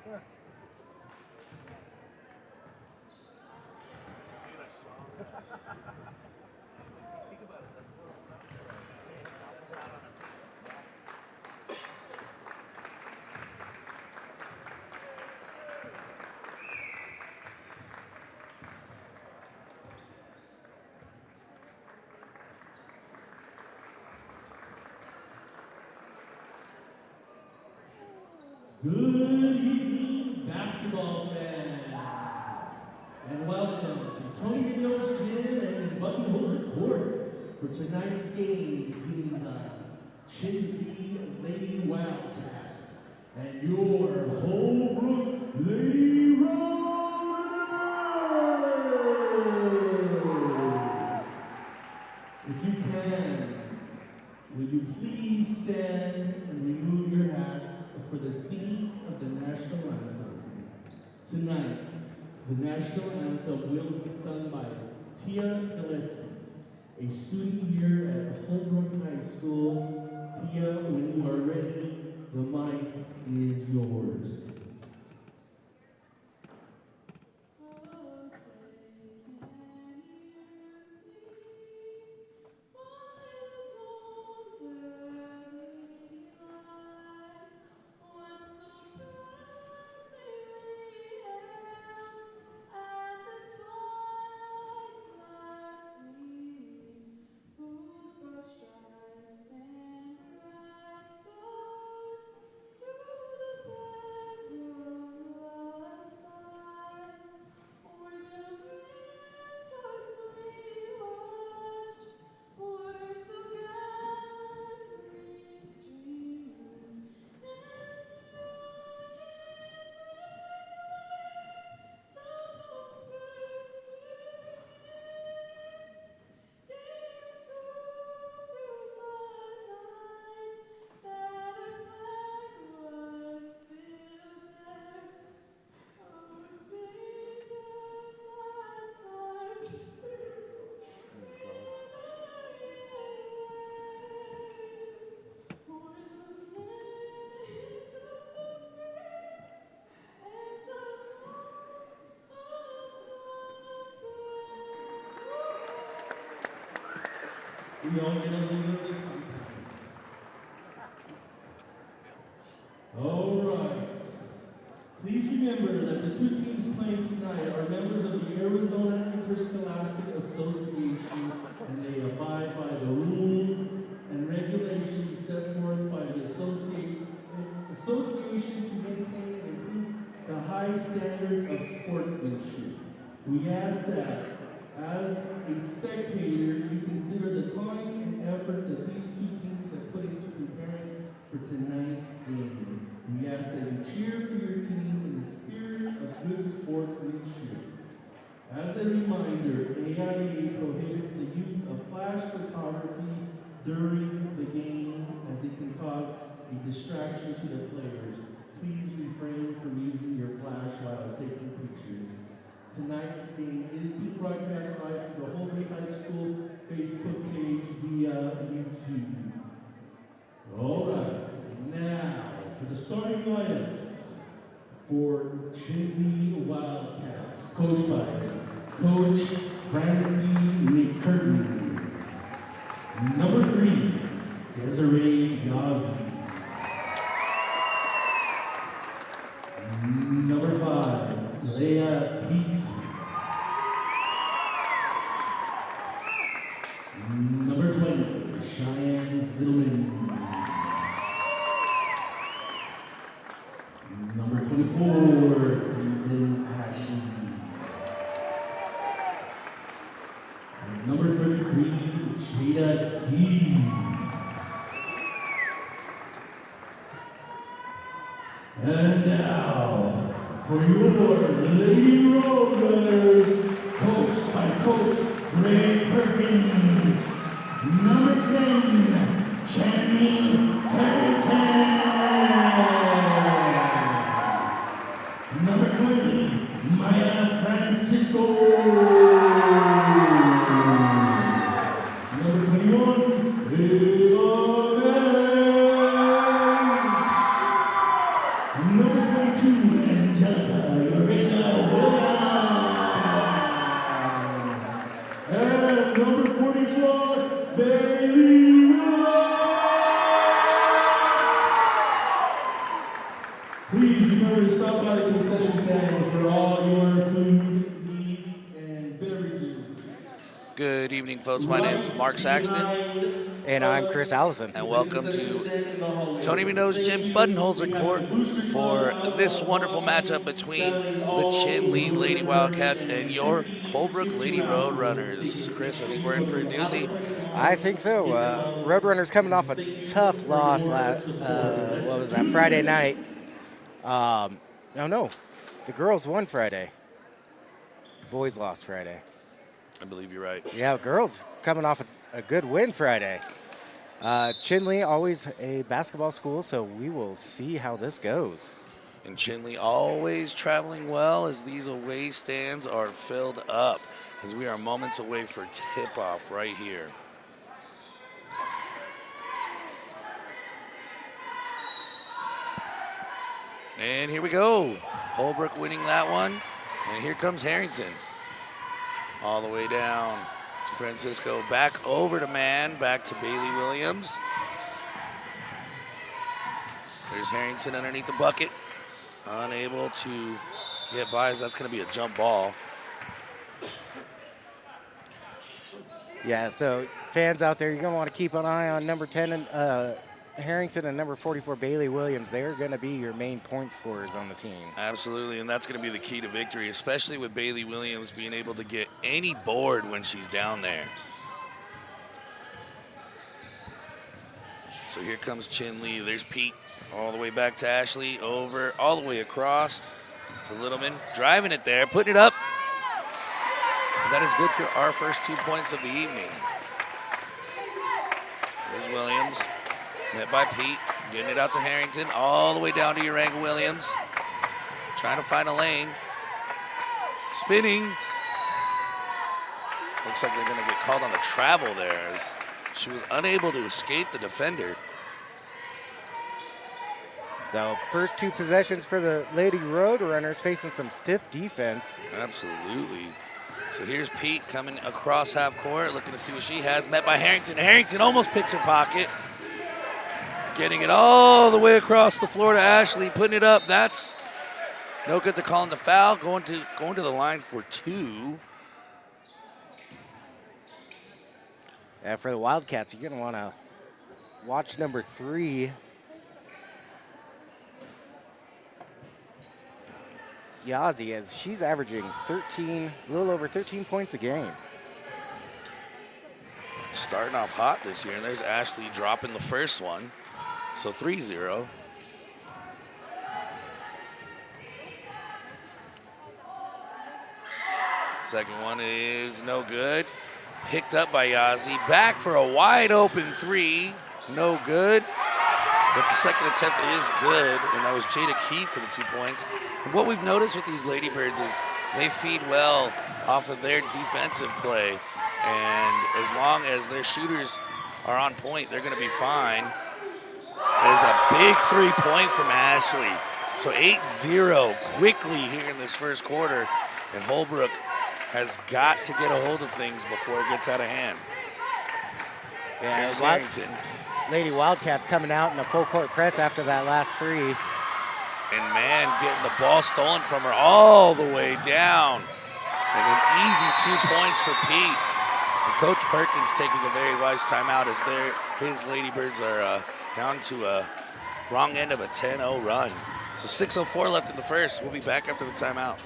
Good evening, basketball fans, and welcome to Tony Munoz Gym and Buttonholzer Court for tonight's game between the Chinle Lady Wildcats and your Holbrook Lady Rollers. If you can, will you please stand and remove your hats for the singing of the national anthem. Tonight, the national anthem will be sung by Tia Gillespie, a student here at Holbrook High School. Tia, when you are ready, the mic is yours. We all get a little of this sometime. All right. Please remember that the two teams playing tonight are members of the Arizona Interscholastic Association, and they abide by the rules and regulations set forth by the association to maintain and improve the high standards of sportsmanship. We ask that, as a spectator, you consider the time and effort that these two teams have put into preparing for tonight's game. We ask that you cheer for your team in the spirit of good sportsmanship. As a reminder, AIA prohibits the use of flash photography during the game, as it can cause a distraction to the players. Please refrain from using your flash while taking pictures. Tonight's game is being broadcast live through the Holbrook High School Facebook page via YouTube. All right, now for the starting lineups for Chinle Wildcats, coached by Coach Francie McCurtain. Number 3, Desiree Yazzie. Number 5, Leah Peet. Number 20, Cheyenne Littleman. Number 24, Caitlin Ashley. And number 33, Jada Key. And now, for your Lady Rollers, coached by Coach Greg Perkins. Number 10, Channing Harrington. Number 20, Maya Francisco. Number 21, Eva Van. Number 22, Angelica, Urena Williams. And number 44, Bailey Williams. Please remember to stop by the concession stand for all your food needs and beverages. Good evening, folks. My name is Mark Saxton. And I'm Chris Allison. And welcome to Tony Mino's Gym Buttonholzer Court for this wonderful matchup between the Chinle Lady Wildcats and your Holbrook Lady Roadrunners. Chris, I think we're in for a doozy. I think so. Roadrunners coming off a tough loss Friday night. No, the girls won Friday. The boys lost Friday. I believe you're right. Yeah, girls coming off a good win Friday. Chinle, always a basketball school, so we will see how this goes. And Chinle always traveling well as these away stands are filled up, as we are moments away for tip-off right here. And here we go. Holbrook winning that one. And here comes Harrington. All the way down to Francisco. Back over to Mann. Back to Bailey Williams. There's Harrington underneath the bucket. Unable to get by, as that's going to be a jump ball. Yeah, so fans out there, you're going to want to keep an eye on number 10 and Harrington and number 44 Bailey Williams. They're going to be your main point scorers on the team. Absolutely, and that's going to be the key to victory, especially with Bailey Williams being able to get any board when she's down there. So here comes Chinle. There's Pete all the way back to Ashley, over, all the way across to Littleman, driving it there, putting it up. And that is good for our first 2 points of the evening. There's Williams. Met by Pete, getting it out to Harrington, all the way down to Uranga Williams. Trying to find a lane. Spinning. Looks like they're going to get called on a travel there, as she was unable to escape the defender. So first two possessions for the Lady Roadrunners, facing some stiff defense. Absolutely. So here's Pete coming across half court, looking to see what she has. Met by Harrington. Harrington almost picks her pocket. Getting it all the way across the floor to Ashley, putting it up. That's no good. They're calling the foul. Going to the line for two. Yeah, for the Wildcats, you're going to want to watch number 3. Yazzie, as she's averaging a little over 13 points a game. Starting off hot this year, and there's Ashley dropping the first one. So 3-0. Second one is no good. Picked up by Yazzie. Back for a wide open 3. No good. But the second attempt is good, and that was Jada Keefe for the 2 points. And what we've noticed with these Ladybirds is they feed well off of their defensive play. And as long as their shooters are on point, they're going to be fine. There's a big 3-point from Ashley. So 8-0 quickly here in this first quarter. And Holbrook has got to get a hold of things before it gets out of hand. Yeah, here's Harrington. Lady Wildcats coming out in a full court press after that last 3. And Mann getting the ball stolen from her all the way down. And an easy 2 points for Pete. And Coach Perkins taking a very wise timeout as his Ladybirds are down to a wrong end of a 10-0 run. So 6:04 left in the first. We'll be back after the timeout.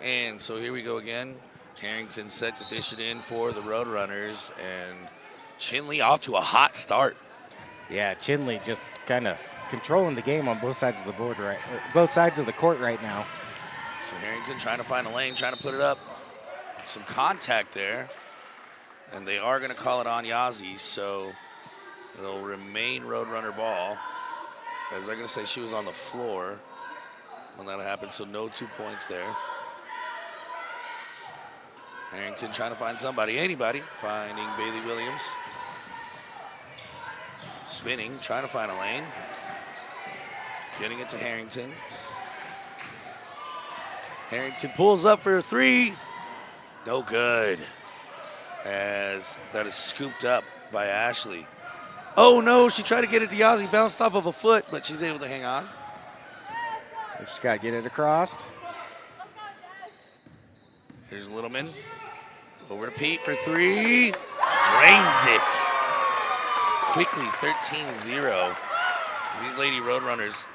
And so here we go again. Harrington set to dish it in for the Roadrunners, and Chinle off to a hot start. Yeah, Chinle just kind of controlling the game on both sides of the board both sides of the court right now. So Harrington trying to find a lane, trying to put it up. Some contact there. And they are going to call it on Yazzie, so it'll remain Roadrunner ball. As they're going to say she was on the floor when that happened, so no 2 points there. Harrington trying to find somebody, anybody, finding Bailey Williams. Spinning, trying to find a lane. Getting it to Harrington. Harrington pulls up for a three. No good. As that is scooped up by Ashley. Oh no, she tried to get it to Yazzie, bounced off of a foot, but she's able to hang on. She's got to get it across. Here's Littleman. Over to Pete for three. Drains it. Quickly 13-0. These Lady Roadrunners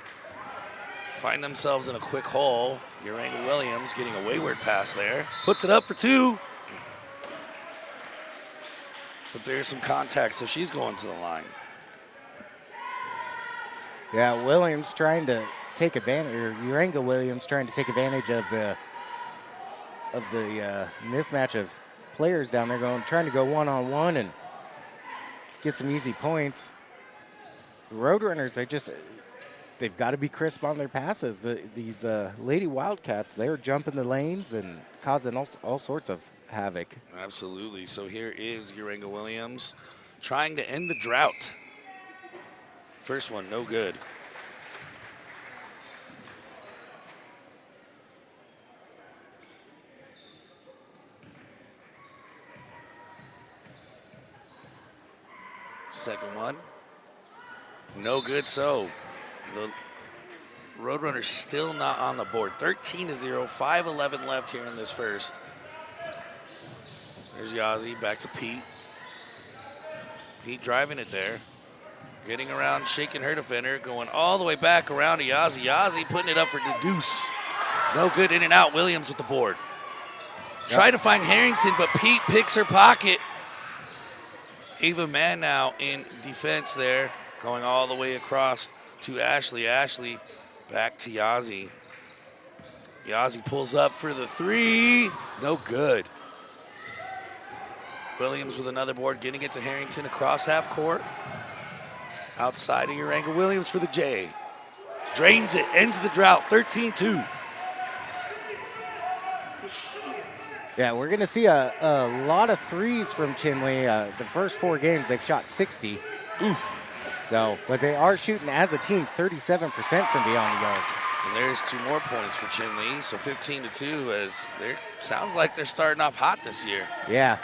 find themselves in a quick hole. Uranga Williams getting a wayward pass there. Puts it up for two. But there's some contact, so she's going to the line. Yeah, Williams trying to take advantage, or Uranga Williams trying to take advantage of the mismatch of players down there trying to go one-on-one and get some easy points. The Roadrunners, they've got to be crisp on their passes. These Lady Wildcats, they're jumping the lanes and causing all sorts of havoc. Absolutely. So here is Uranga Williams trying to end the drought. First one, no good. Second one, no good. So the Roadrunners still not on the board. 13-0, 5:11 left here in this first. There's Yazzie, back to Pete. Pete driving it there. Getting around, shaking her defender, going all the way back around to Yazzie. Yazzie putting it up for the deuce. No good, in and out. Williams with the board. Try to find Harrington, but Pete picks her pocket. Ava Mann now in defense there, going all the way across to Ashley. Ashley back to Yazzie. Yazzie pulls up for the three. No good. Williams with another board, getting it to Harrington across half court. Outside of Uranga Williams for the J. Drains it, ends the drought, 13-2. Yeah, we're going to see a lot of threes from Chinle. The first 4 games, they've shot 60. Oof. So, but they are shooting as a team 37% from beyond the yard. And there's 2 more points for Chinle, so 15-2 as they're, sounds like they're starting off hot this year. Yeah.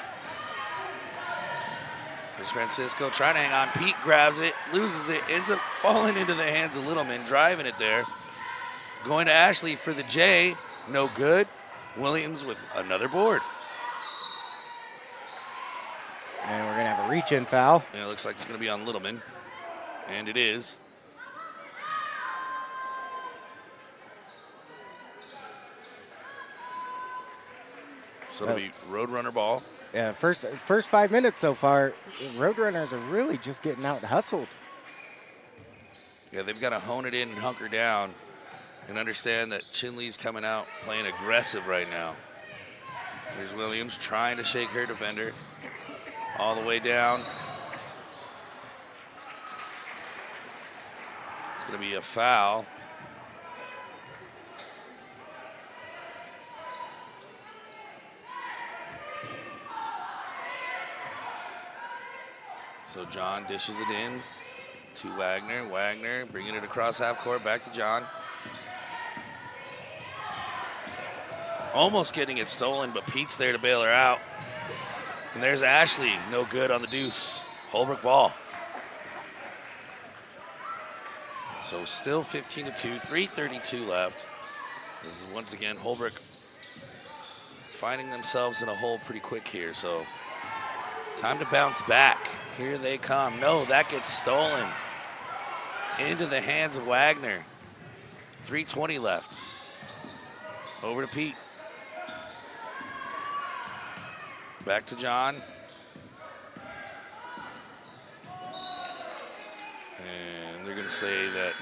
There's Francisco trying to hang on. Pete grabs it, loses it, ends up falling into the hands of Littleman, driving it there. Going to Ashley for the J, no good. Williams with another board. And we're going to have a reach-in foul. And it looks like it's going to be on Littleman. And it is. So it'll be Roadrunner ball. Yeah, first 5 minutes so far, Roadrunners are really just getting out hustled. Yeah, they've got to hone it in and hunker down and understand that Chinle's coming out playing aggressive right now. There's Williams trying to shake her defender all the way down. It's going to be a foul. So John dishes it in to Wagner. Wagner bringing it across half court, back to John. Almost getting it stolen, but Pete's there to bail her out. And there's Ashley, no good on the deuce. Holbrook ball. So still 15-2, 3:32 left. This is once again Holbrook finding themselves in a hole pretty quick here. So time to bounce back. Here they come. No, that gets stolen into the hands of Wagner. 3:20 left. Over to Pete. Back to John. And they're going to say that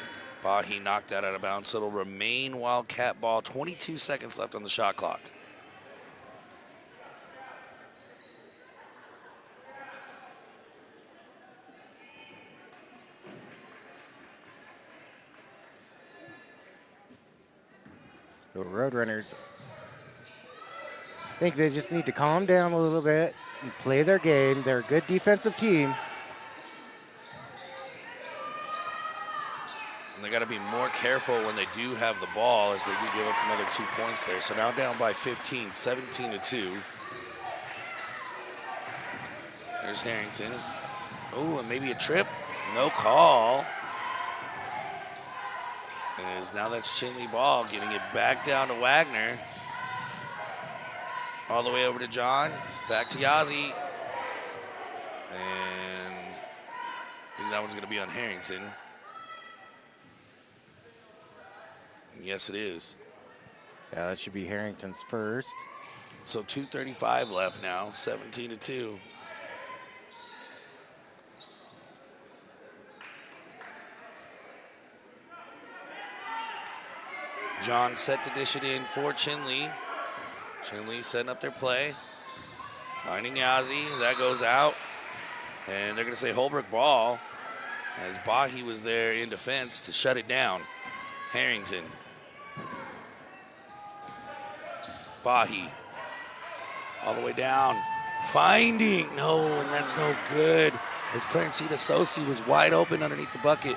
Bahi knocked that out of bounds, so it'll remain Wildcat ball. 22 seconds left on the shot clock. The Roadrunners, I think they just need to calm down a little bit and play their game. They're a good defensive team. And they got to be more careful when they do have the ball, as they do give up another 2 points there. So now down by 15, 17-2. There's Harrington. Oh, and maybe a trip. No call. As now that's Chinle ball, getting it back down to Wagner. All the way over to John. Back to Yazzie. And I think that one's going to be on Harrington. Yes, it is. Yeah, that should be Harrington's first. So 2:35 left now, 17-2. John set to dish it in for Chinle. Chinle setting up their play. Finding Yazzie, that goes out. And they're gonna say Holbrook ball, as Bahi was there in defense to shut it down. Harrington. Bahi, all the way down, finding, no, and that's no good, as Clarencita Sosi was wide open underneath the bucket.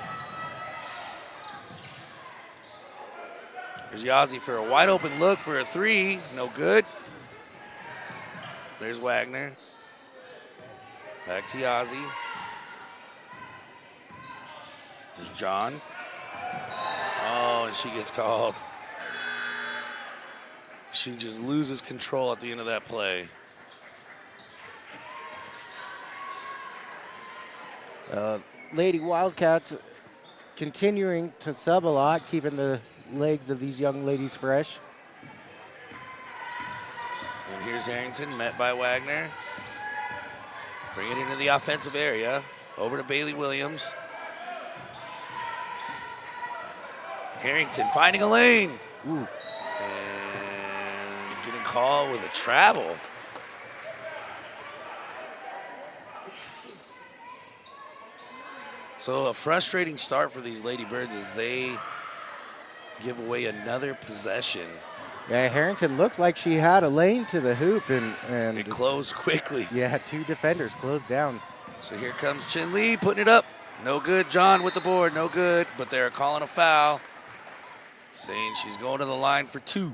There's Yazzie for a wide open look for a three, no good. There's Wagner. Back to Yazzie. There's John. Oh, and she gets called. She just loses control at the end of that play. Lady Wildcats continuing to sub a lot, keeping the legs of these young ladies fresh. And here's Harrington, met by Wagner. Bring it into the offensive area. Over to Bailey Williams. Harrington finding a lane. Ooh. And getting called with a travel. So a frustrating start for these Lady Birds as they give away another possession. Yeah, Harrington looked like she had a lane to the hoop, and It closed quickly. yeah, two defenders closed down. So here comes Chinle putting it up. No good. John with the board. No good. But they're calling a foul, saying she's going to the line for two.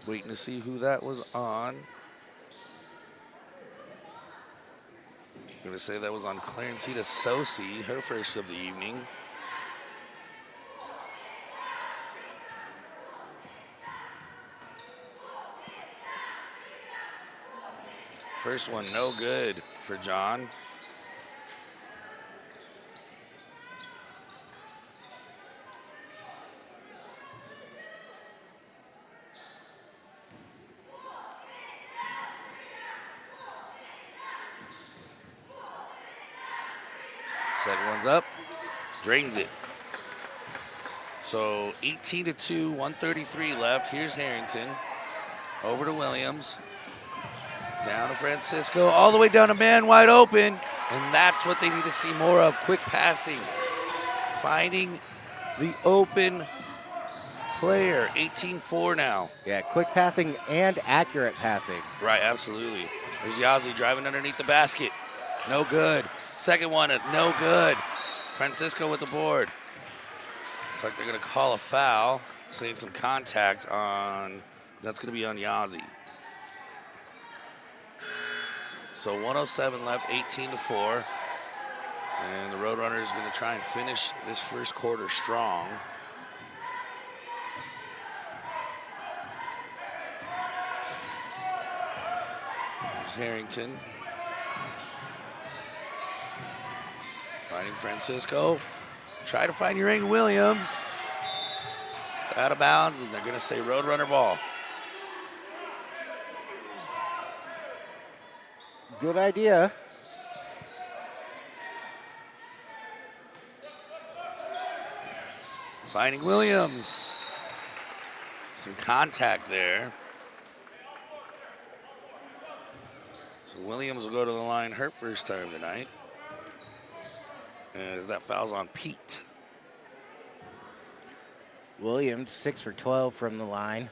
Waiting to see who that was on. I'm going to say that was on Clarencita Sosi, her first of the evening. First one, no good for John. Second one's up, drains it. So 18-2, 133 left. Here's Harrington, over to Williams. Down to Francisco, all the way down to man wide open. And that's what they need to see more of, quick passing. Finding the open player, 18-4 now. Yeah, quick passing and accurate passing. Right, absolutely. There's Yazzie driving underneath the basket. No good. Second one, no good. Francisco with the board. Looks like they're gonna call a foul, saying some contact on, that's gonna be on Yazzie. So 107 left, 18-4. And the Roadrunners is going to try and finish this first quarter strong. There's Harrington. Finding Francisco. Try to find Uranga Williams. It's out of bounds, and they're going to say Roadrunner ball. Good idea. Finding Williams. Some contact there. So Williams will go to the line her first time tonight. As that foul's on Pete. Williams, 6 for 12 from the line,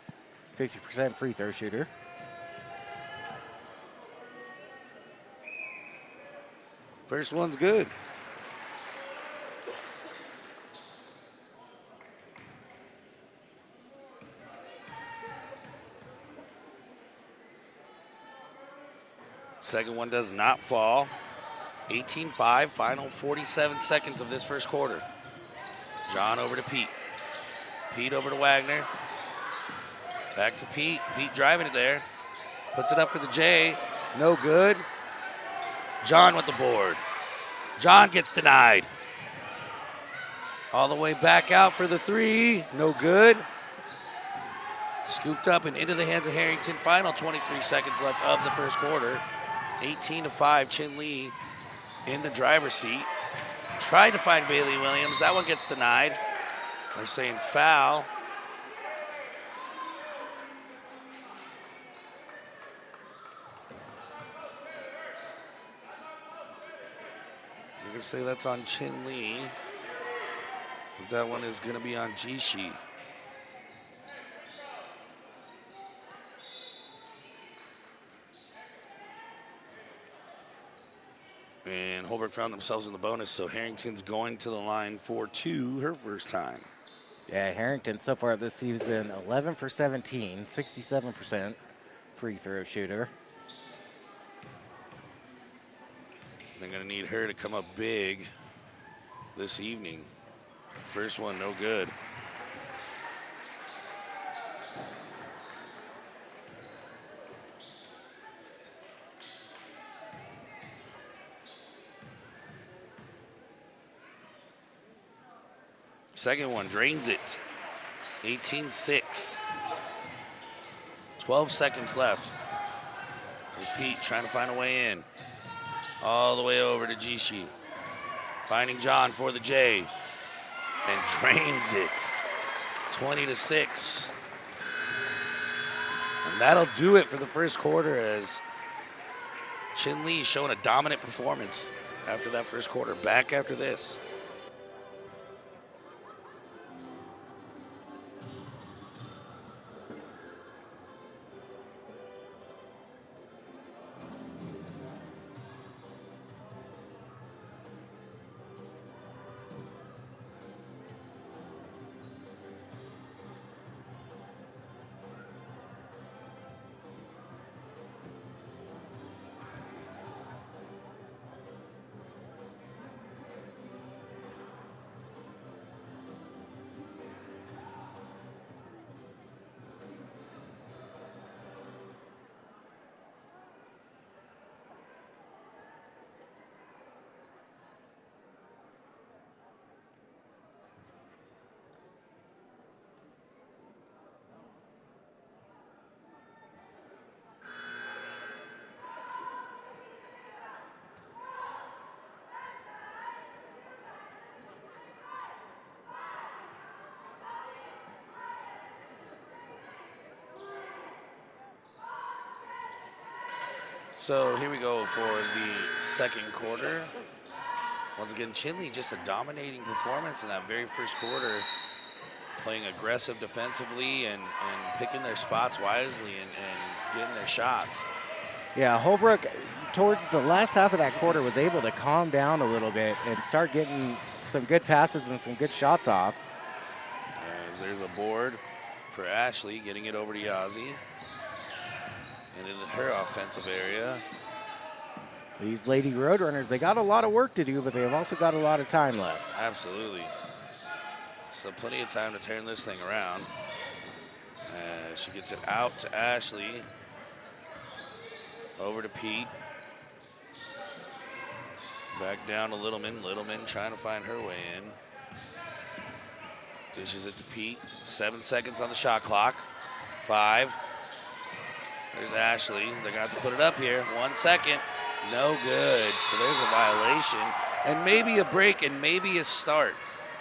50% free throw shooter. First one's good. Second one does not fall. 18-5, final 47 seconds of this first quarter. John over to Pete. Pete over to Wagner. Back to Pete. Pete driving it there. Puts it up for the J. No good. John with the board. John gets denied. All the way back out for the three. No good. Scooped up and into the hands of Harrington. Final 23 seconds left of the first quarter. 18-5, Chinle in the driver's seat. Tried to find Bailey Williams. That one gets denied. They're saying foul. You're going to say that's on Chinle. But that one is going to be on Jishi. And Holbrook found themselves in the bonus, so Harrington's going to the line for two, her first time. Yeah, Harrington so far this season, 11 for 17, 67% free throw shooter. They're going to need her to come up big this evening. First one, no good. Second one drains it. 18-6. 12 seconds left. There's Pete trying to find a way in. All the way over to Jishi. Finding John for the J. And drains it. 20-6. And that'll do it for the first quarter as Chinle showing a dominant performance after that first quarter. Back after this. So here we go for the second quarter. Once again, Chinle just a dominating performance in that very first quarter, playing aggressive defensively and picking their spots wisely and getting their shots. Yeah, Holbrook, towards the last half of that quarter, was able to calm down a little bit and start getting some good passes and some good shots off. As there's a board for Ashley, getting it over to Yazzie. Into her offensive area. These Lady Roadrunners, they got a lot of work to do, but they have also got a lot of time left. Absolutely. So plenty of time to turn this thing around. She gets it out to Ashley. Over to Pete. Back down to Littleman. Littleman trying to find her way in. Dishes it to Pete. 7 seconds on the shot clock. 5. There's Ashley. They're going to have to put it up here. 1 second. No good. So there's a violation. And maybe a break and maybe a start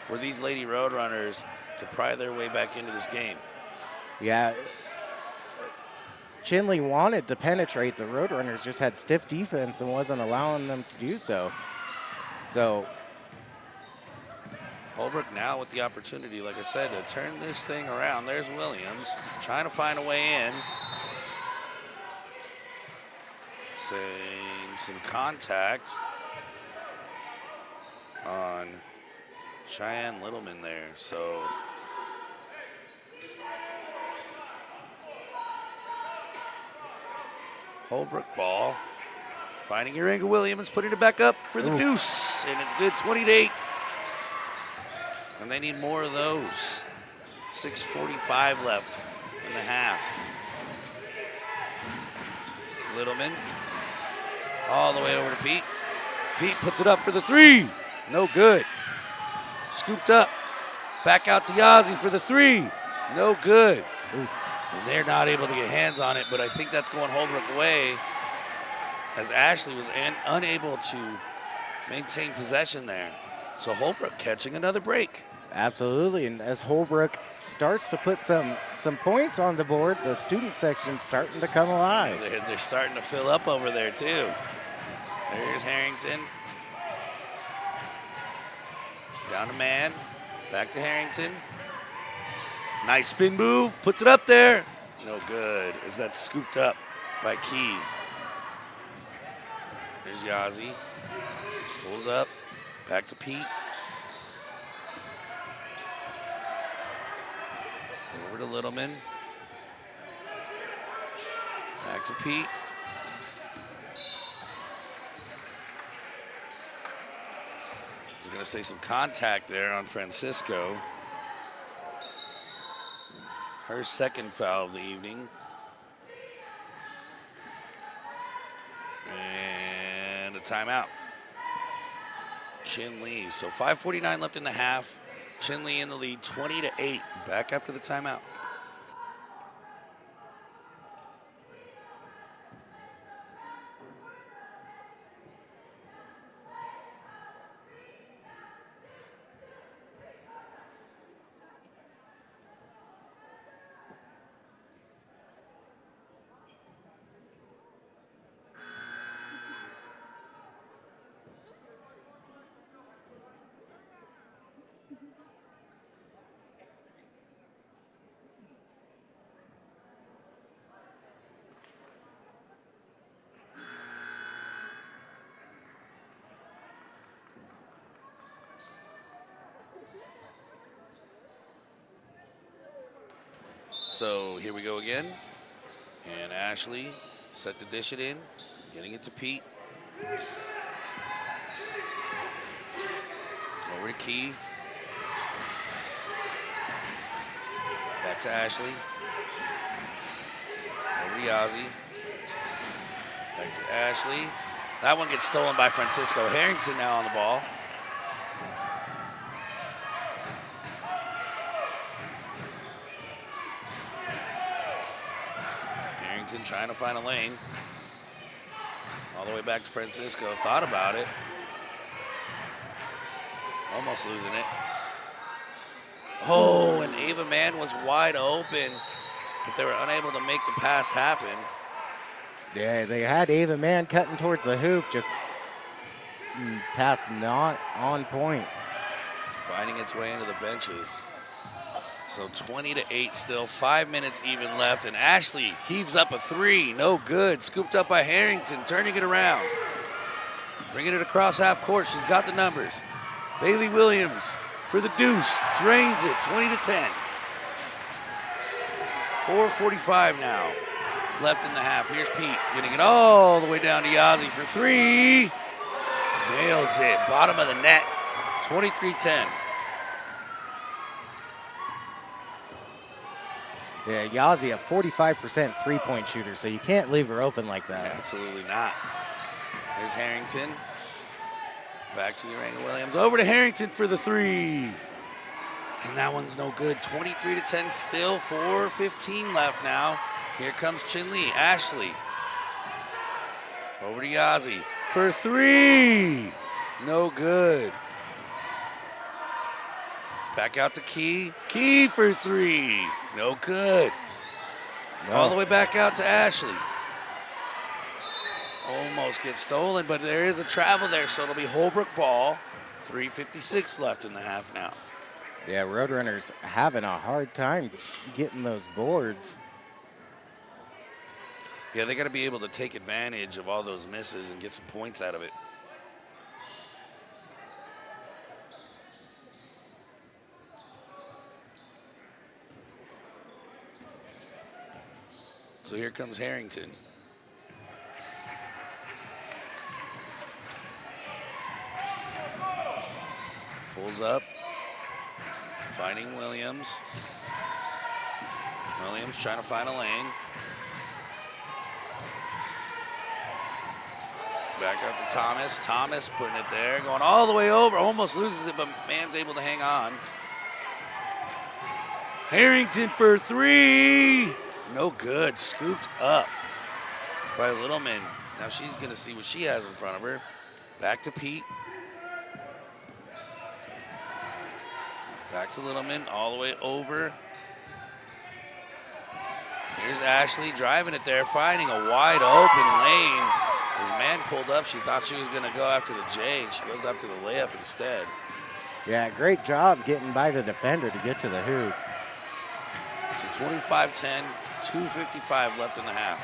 for these Lady Roadrunners to pry their way back into this game. Yeah. Chinle wanted to penetrate. The Roadrunners just had stiff defense and wasn't allowing them to do so. So Holbrook now with the opportunity, like I said, to turn this thing around. There's Williams trying to find a way in. Seeing some contact on Cheyenne Littleman there. So Holbrook ball. Finding your angle, Williams putting it back up for the deuce, and it's good, 20-8. And they need more of those. 6:45 left in the half. Littleman all the way over to Pete. Pete puts it up for the three. No good. Scooped up. Back out to Yazzie for the three. No good. And they're not able to get hands on it, but I think that's going Holbrook away as Ashley was unable to maintain possession there. So Holbrook catching another break. absolutely, and as Holbrook starts to put some points on the board, the student section's starting to come alive. They're starting to fill up over there too. There's Harrington. Down to man. Back to Harrington. Nice spin move. Puts it up there. No good. Is that scooped up by Key. There's Yazzie. Pulls up. Back to Pete. Over to Littleman. Back to Pete. He's going to say some contact there on Francisco. Her second foul of the evening. And a timeout. Chinle. So 5:49 left in the half. Chinle in the lead, 20-8. Back after the timeout. So here we go again. And Ashley set to dish it in, getting it to Pete. Over to Key. Back to Ashley. Over to Yazzie. Back to Ashley. That one gets stolen by Francisco. Harrington now on the ball. Trying to find a lane. All the way back to Francisco. Thought about it. Almost losing it. Oh, and Ava Mann was wide open, but they were unable to make the pass happen. Yeah, they had Ava Mann cutting towards the hoop, just pass not on point. Finding its way into the benches. So 20-8 still, 5 minutes even left, and Ashley heaves up a three, no good. Scooped up by Harrington, turning it around. Bringing it across half court, she's got the numbers. Bailey Williams for the deuce, drains it, 20-10. 4:45 now left in the half. Here's Pete getting it all the way down to Yazzie for three. Nails it, bottom of the net, 23-10. Yeah, Yazzie, a 45% three-point shooter, so you can't leave her open like that. Absolutely not. There's Harrington. Back to Uranga Williams. Over to Harrington for the three. And that one's no good. 23-10 still, 4:15 left now. Here comes Chinle. Ashley. Over to Yazzie for three. No good. Back out to Key. Key for three. No good. No. All the way back out to Ashley. Almost gets stolen, but there is a travel there, so it'll be Holbrook ball. 3:56 left in the half now. Yeah, Roadrunners having a hard time getting those boards. Yeah, they got to be able to take advantage of all those misses and get some points out of it. So here comes Harrington. Pulls up, finding Williams. Williams trying to find a lane. Back out to Thomas. Thomas putting it there, going all the way over. Almost loses it, but man's able to hang on. Harrington for three. No good. Scooped up by Littleman. Now she's going to see what she has in front of her. Back to Pete. Back to Littleman, all the way over. Here's Ashley driving it there, finding a wide open lane. As man pulled up, she thought she was going to go after the J, and she goes after the layup instead. Yeah, great job getting by the defender to get to the hoop. So 25-10, 2:55 left in the half.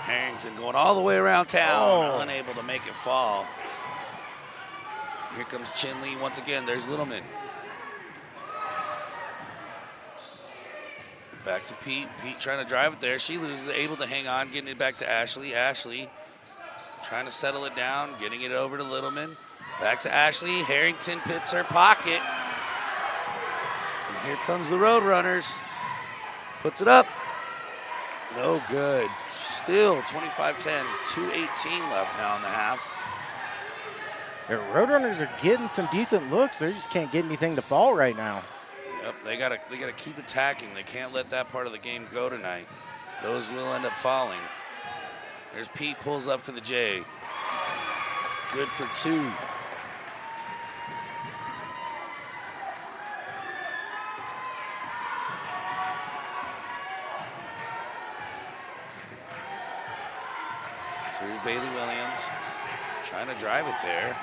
Harrington going all the way around town, unable to make it fall. Here comes Chinle once again. There's Littleman. Back to Pete. Pete trying to drive it there. She loses, able to hang on, getting it back to Ashley. Ashley trying to settle it down, getting it over to Littleman. Back to Ashley. Harrington pits her pocket. And here comes the Roadrunners. Puts it up. No good. Still 25-10, 2:18 left now in the half. The Roadrunners are getting some decent looks. They just can't get anything to fall right now. Yep, they gotta keep attacking. They can't let that part of the game go tonight. Those will end up falling. There's Pete, pulls up for the J. Good for two. So here's Bailey Williams trying to drive it there.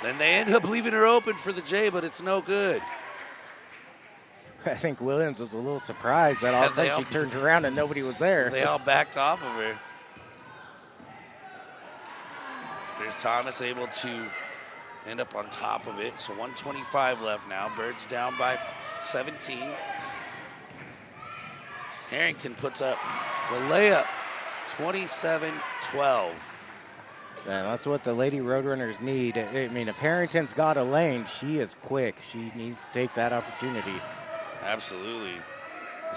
Then they end up leaving her open for the J, but it's no good. I think Williams was a little surprised that all of a sudden she turned around and nobody was there. They all backed off of her. There's Thomas able to end up on top of it. So 1:25 left now. Birds down by 17. Harrington puts up the layup, 27-12. Yeah, that's what the Lady Roadrunners need. I mean, if Harrington's got a lane, she is quick. She needs to take that opportunity. Absolutely.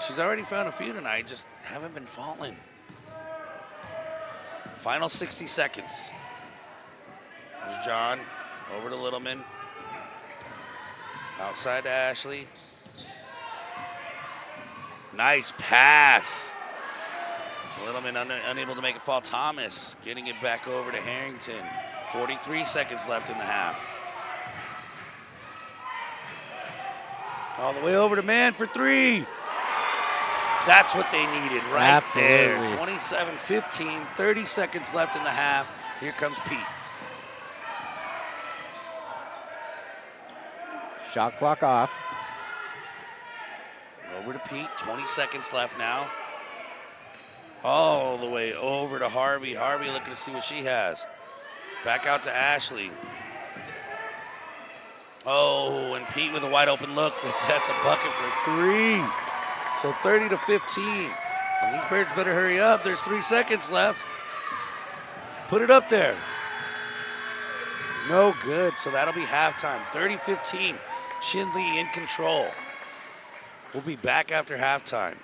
She's already found a few tonight, just haven't been falling. Final 60 seconds. There's John, over to Littleman. Outside to Ashley. Nice pass. Littleman unable to make it fall. Thomas getting it back over to Harrington. 43 seconds left in the half. All the way over to man for three. That's what they needed right there. 27-15, 30 seconds left in the half. Here comes Pete. Shot clock off. Over to Pete, 20 seconds left now. All the way over to Harvey. Harvey looking to see what she has. Back out to Ashley. Oh, and Pete with a wide open look at the bucket for three. So 30-15. And these Birds better hurry up. There's 3 seconds left. Put it up there. No good. So that'll be halftime. 30-15. Chinle in control. We'll be back after halftime.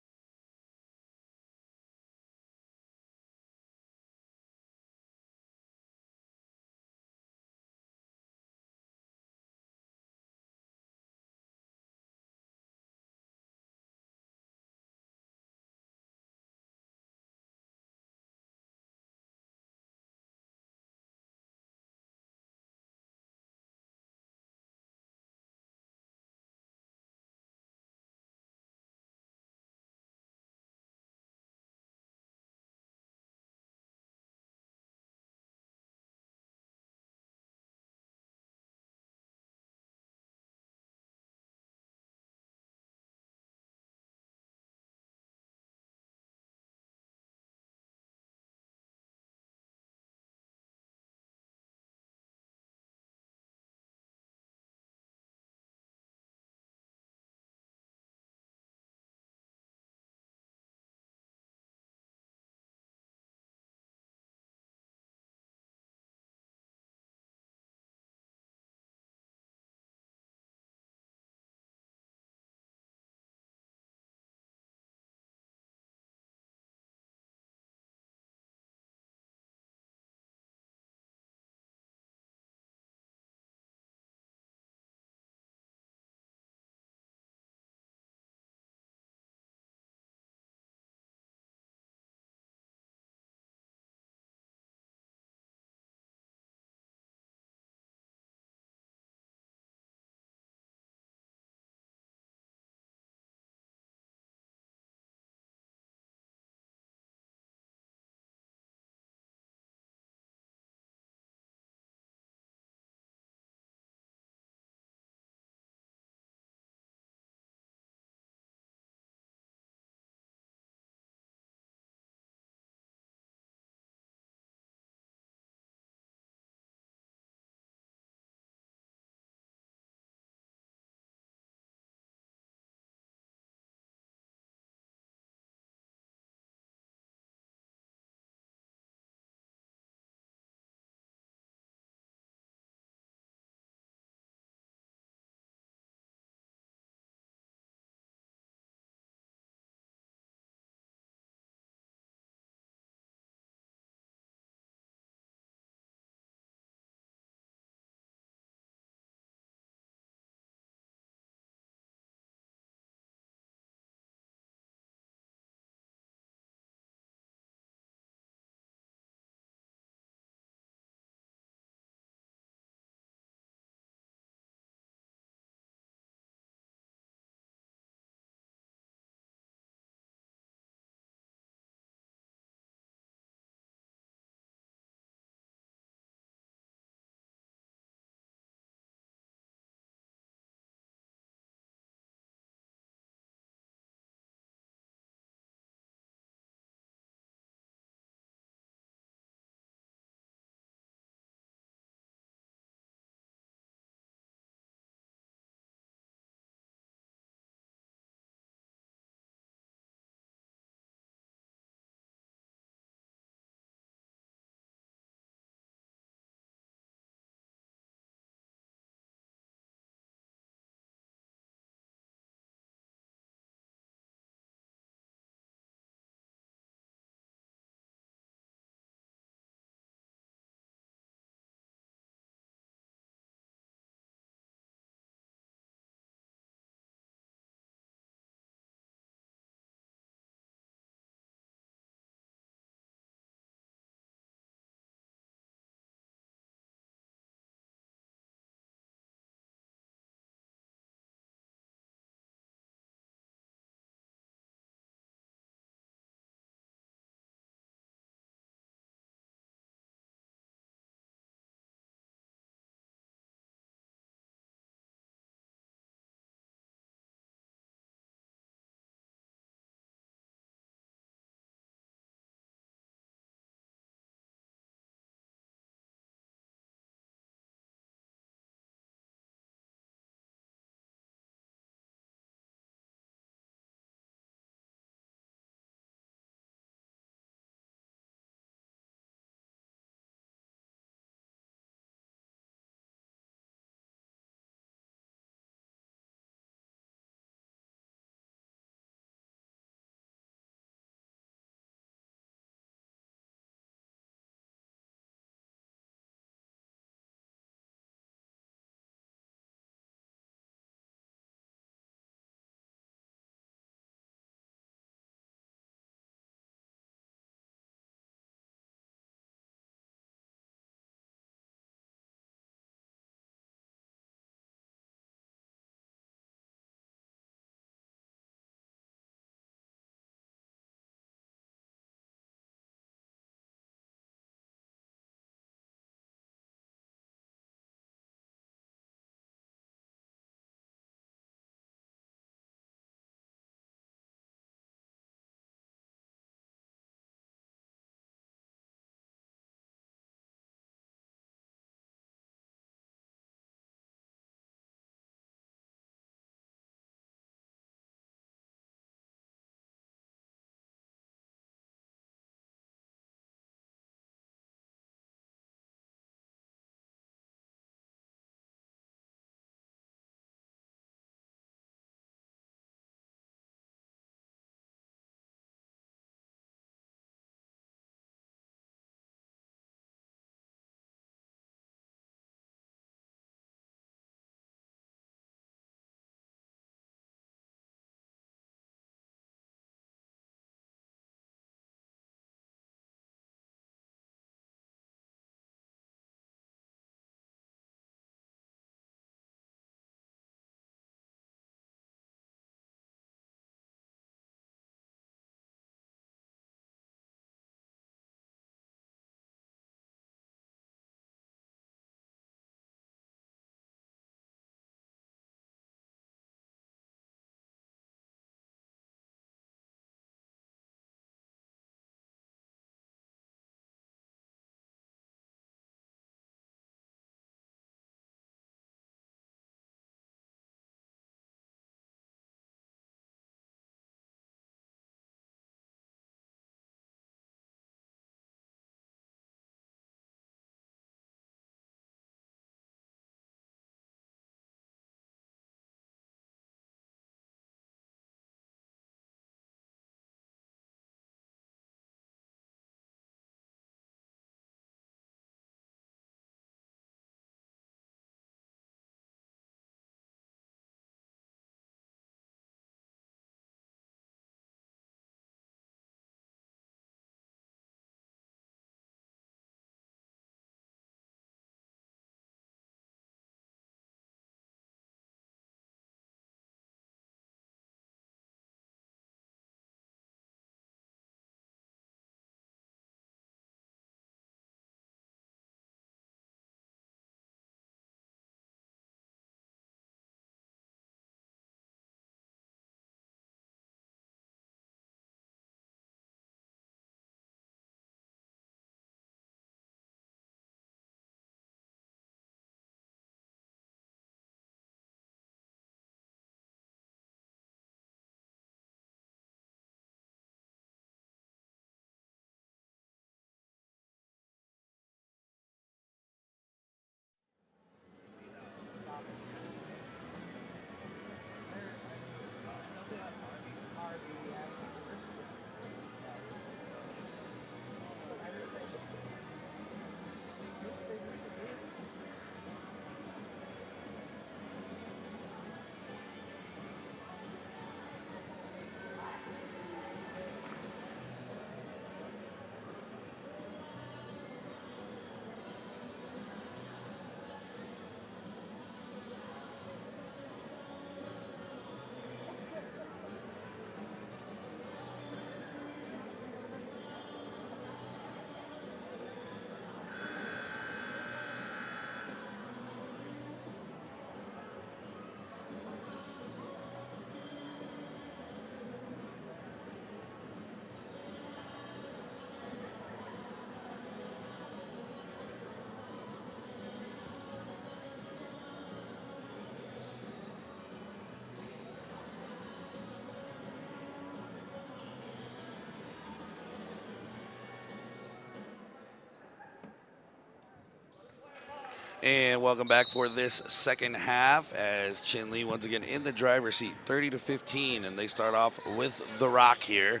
And welcome back for this second half as Chinle once again in the driver's seat, 30-15, and they start off with the rock here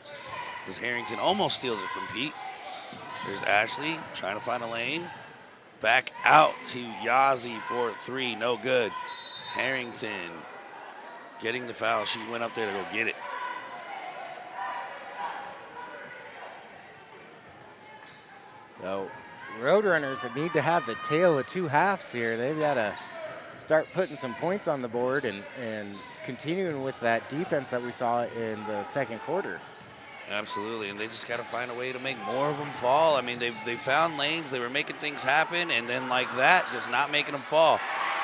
as Harrington almost steals it from Pete. There's Ashley trying to find a lane. Back out to Yazzie for 3, no good. Harrington getting the foul. She went up there to go get it. So, Roadrunners that need to have the tale of two halves here. They've got to start putting some points on the board and continuing with that defense that we saw in the second quarter. Absolutely, and they just got to find a way to make more of them fall. I mean, they found lanes, they were making things happen, and then like that, just not making them fall.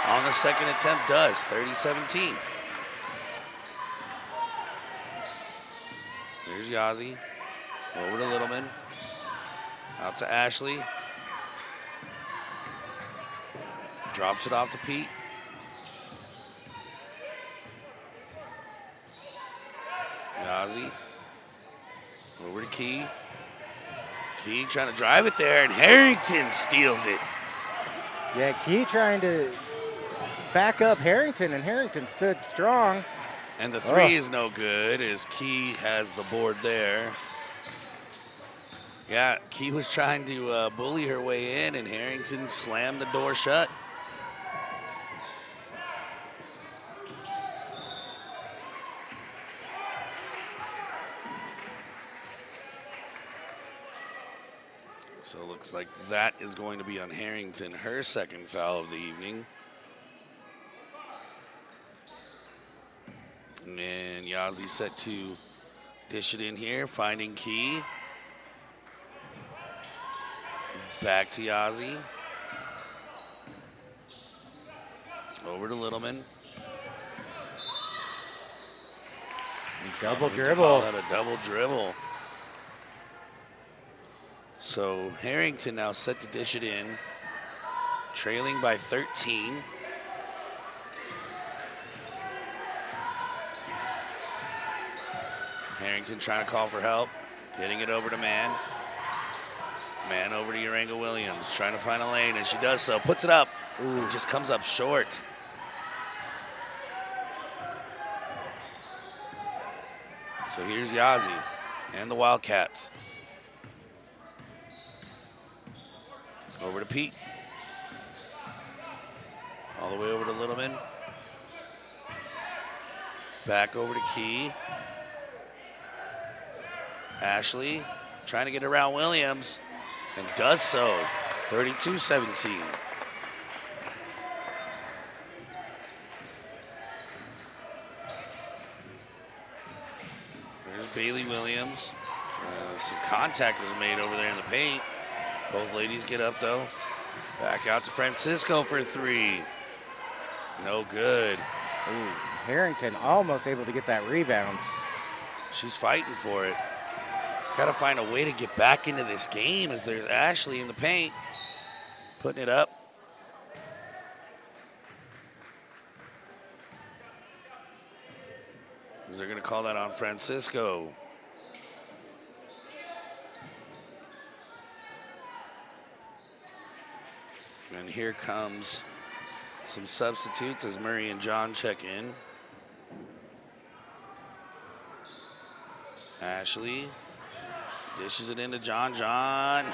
On the second attempt does, 30-17. There's Yazzie, over to Littleman, out to Ashley. Drops it off to Pete. Yazzie. Over to Key. Key trying to drive it there, and Harrington steals it. Yeah, Key trying to back up Harrington, and Harrington stood strong. And the 3 is no good as Key has the board there. Yeah, Key was trying to bully her way in, and Harrington slammed the door shut. So it looks like that is going to be on Harrington, her second foul of the evening. And then Yazzie set to dish it in here, finding Key. Back to Yazzie. Over to Littleman. Double We can dribble. call that a double dribble. So Harrington now set to dish it in, trailing by 13. Harrington trying to call for help, getting it over to Man. Man over to Uranga Williams, trying to find a lane, and she does so. Puts it up. Ooh, just comes up short. So here's Yazzie and the Wildcats. Over to Pete. All the way over to Littleman. Back over to Key. Ashley trying to get around Williams and does so. 32-17. There's Bailey Williams. Some contact was made over there in the paint. Both ladies get up though. Back out to Francisco for 3. No good. Ooh, Harrington almost able to get that rebound. She's fighting for it. Got to find a way to get back into this game as there's Ashley in the paint. Putting it up. They're going to call that on Francisco. And here comes some substitutes as Murray and John check in. Ashley dishes it into John. John.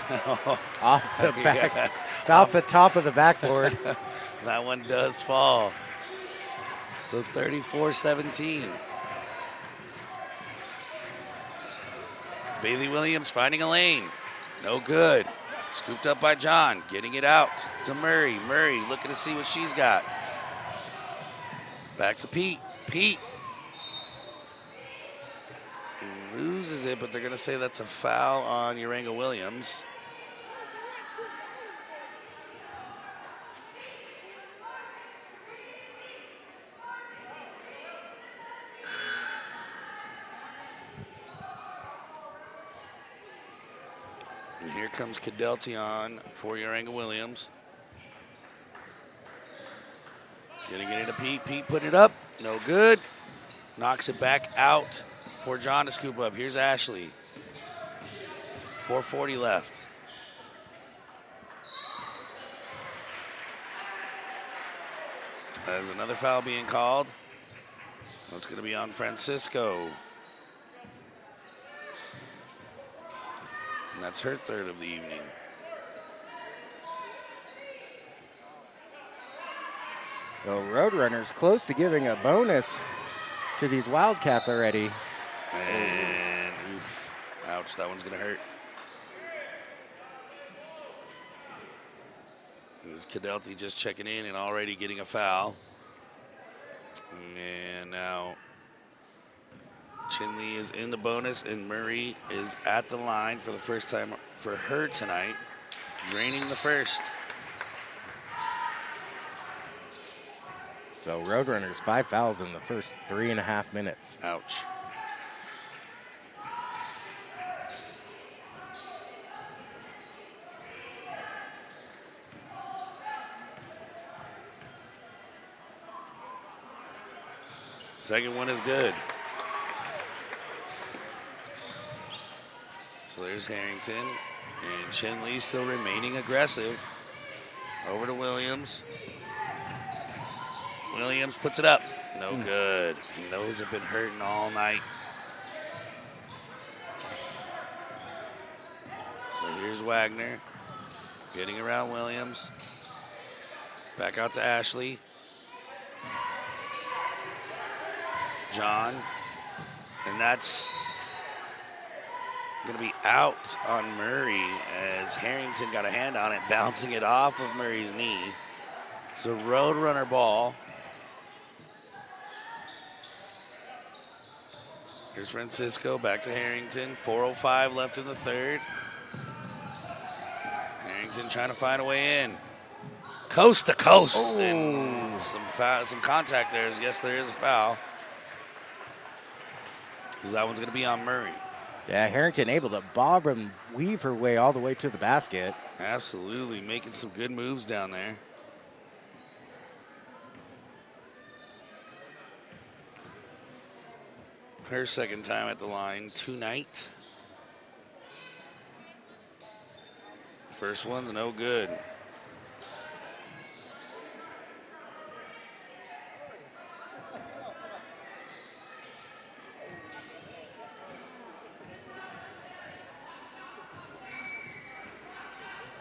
Off the back, off the top of the backboard. That one does fall. So 34-17. Bailey Williams finding a lane. No good. Scooped up by John, getting it out to Murray. Murray looking to see what she's got. Back to Pete. Pete loses it, but they're going to say that's a foul on Uranga Williams. And here comes Cadeltion for Uranga Williams. Getting it into Pete. Pete putting it up. No good. Knocks it back out for John to scoop up. Here's Ashley. 4:40 left. There's another foul being called. It's going to be on Francisco. And that's her third of the evening. The Roadrunners close to giving a bonus to these Wildcats already. And oof, ouch, that one's going to hurt. This is Cadelty just checking in and already getting a foul. And now Chinle is in the bonus, and Murray is at the line for the first time for her tonight, draining the first. So Roadrunners 5 fouls in the first 3.5 minutes. Ouch. Second one is good. So there's Harrington, and Chinle still remaining aggressive. Over to Williams. Williams puts it up. No good. And those have been hurting all night. So here's Wagner getting around Williams. Back out to Ashley. John. And that's going to be out on Murray as Harrington got a hand on it, bouncing it off of Murray's knee. So Roadrunner ball. Here's Francisco, back to Harrington. 4:05 left in the third. Harrington trying to find a way in. Coast to coast. Oh. And some contact there. Yes, there is a foul. Because that one's going to be on Murray. Yeah, Harrington able to bob and weave her way all the way to the basket. Absolutely, making some good moves down there. Her second time at the line tonight. First one's no good.